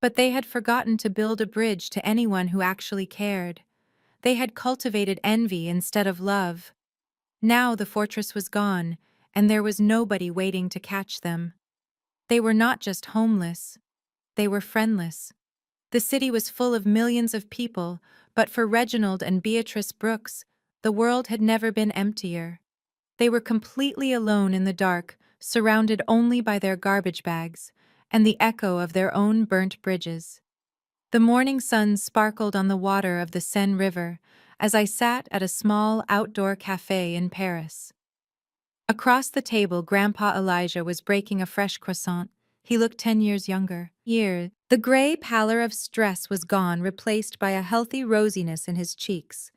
But they had forgotten to build a bridge to anyone who actually cared. They had cultivated envy instead of love. Now the fortress was gone, and there was nobody waiting to catch them. They were not just homeless. They were friendless. The city was full of millions of people, but for Reginald and Beatrice Brooks, the world had never been emptier. They were completely alone in the dark, surrounded only by their garbage bags and the echo of their own burnt bridges. The morning sun sparkled on the water of the Seine River as I sat at a small outdoor cafe in Paris. Across the table, Grandpa Elijah was breaking a fresh croissant. He looked 10 years younger. The gray pallor of stress was gone, replaced by a healthy rosiness in his cheeks.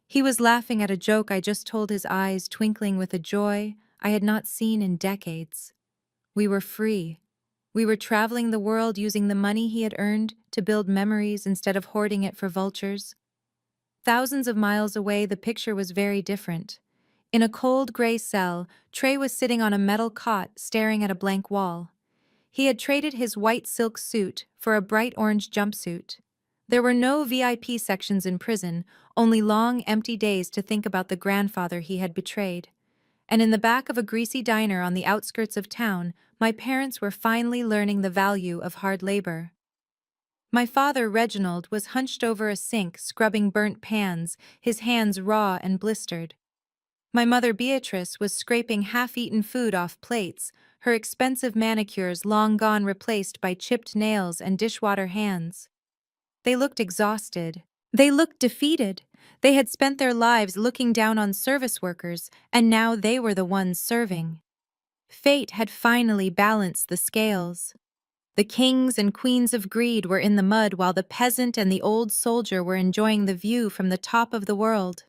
He was laughing at a joke I just told, his eyes twinkling with a joy I had not seen in decades. We were free. We were traveling the world using the money he had earned to build memories instead of hoarding it for vultures. Thousands of miles away, the picture was very different. In a cold gray cell, Trey was sitting on a metal cot staring at a blank wall. He had traded his white silk suit for a bright orange jumpsuit. There were no VIP sections in prison, only long, empty days to think about the grandfather he had betrayed. And in the back of a greasy diner on the outskirts of town, my parents were finally learning the value of hard labor. My father, Reginald, was hunched over a sink, scrubbing burnt pans, his hands raw and blistered. My mother, Beatrice, was scraping half-eaten food off plates, her expensive manicures long gone, replaced by chipped nails and dishwater hands. They looked exhausted. They looked defeated. They had spent their lives looking down on service workers, and now they were the ones serving. Fate had finally balanced the scales. The kings and queens of greed were in the mud, while the peasant and the old soldier were enjoying the view from the top of the world.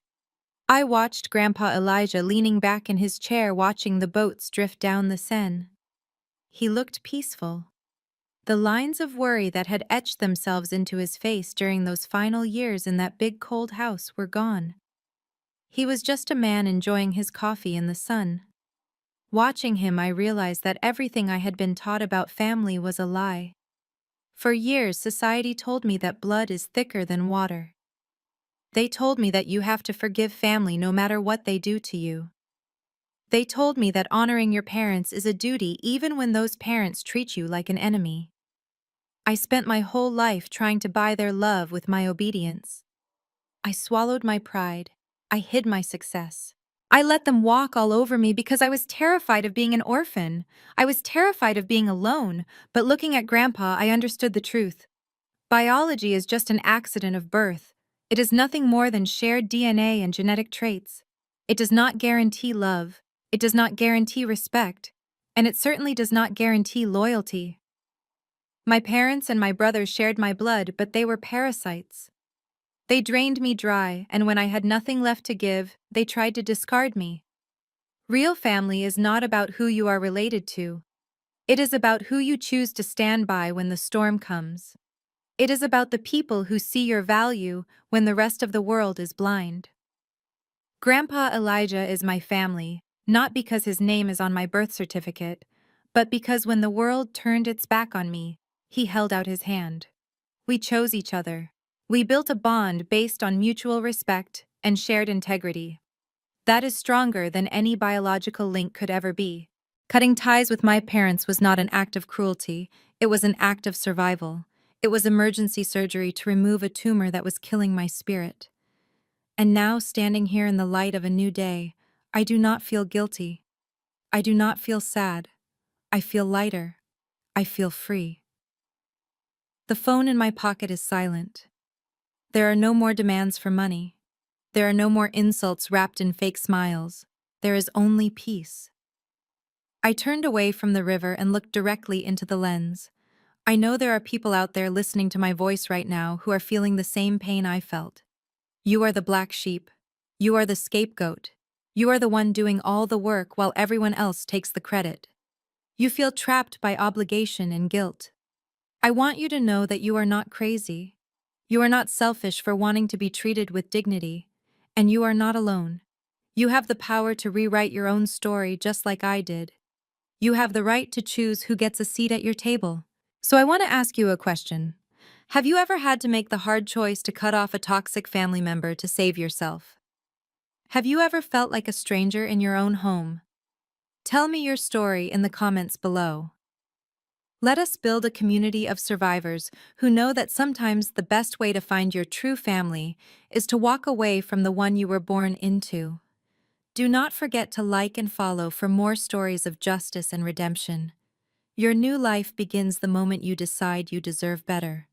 I watched Grandpa Elijah leaning back in his chair, watching the boats drift down the Seine. He looked peaceful. The lines of worry that had etched themselves into his face during those final years in that big cold house were gone. He was just a man enjoying his coffee in the sun. Watching him, I realized that everything I had been taught about family was a lie. For years, society told me that blood is thicker than water. They told me that you have to forgive family no matter what they do to you. They told me that honoring your parents is a duty even when those parents treat you like an enemy. I spent my whole life trying to buy their love with my obedience. I swallowed my pride. I hid my success. I let them walk all over me because I was terrified of being an orphan. I was terrified of being alone, but looking at Grandpa, I understood the truth. Biology is just an accident of birth. It is nothing more than shared DNA and genetic traits. It does not guarantee love. It does not guarantee respect. And it certainly does not guarantee loyalty. My parents and my brothers shared my blood, but they were parasites. They drained me dry, and when I had nothing left to give, they tried to discard me. Real family is not about who you are related to. It is about who you choose to stand by when the storm comes. It is about the people who see your value when the rest of the world is blind. Grandpa Elijah is my family, not because his name is on my birth certificate, but because when the world turned its back on me, he held out his hand. We chose each other. We built a bond based on mutual respect and shared integrity. That is stronger than any biological link could ever be. Cutting ties with my parents was not an act of cruelty, it was an act of survival. It was emergency surgery to remove a tumor that was killing my spirit. And now, standing here in the light of a new day, I do not feel guilty. I do not feel sad. I feel lighter. I feel free. The phone in my pocket is silent. There are no more demands for money. There are no more insults wrapped in fake smiles. There is only peace. I turned away from the river and looked directly into the lens. I know there are people out there listening to my voice right now who are feeling the same pain I felt. You are the black sheep. You are the scapegoat. You are the one doing all the work while everyone else takes the credit. You feel trapped by obligation and guilt. I want you to know that you are not crazy. You are not selfish for wanting to be treated with dignity, and you are not alone. You have the power to rewrite your own story just like I did. You have the right to choose who gets a seat at your table. So I want to ask you a question. Have you ever had to make the hard choice to cut off a toxic family member to save yourself? Have you ever felt like a stranger in your own home? Tell me your story in the comments below. Let us build a community of survivors who know that sometimes the best way to find your true family is to walk away from the one you were born into. Do not forget to like and follow for more stories of justice and redemption. Your new life begins the moment you decide you deserve better.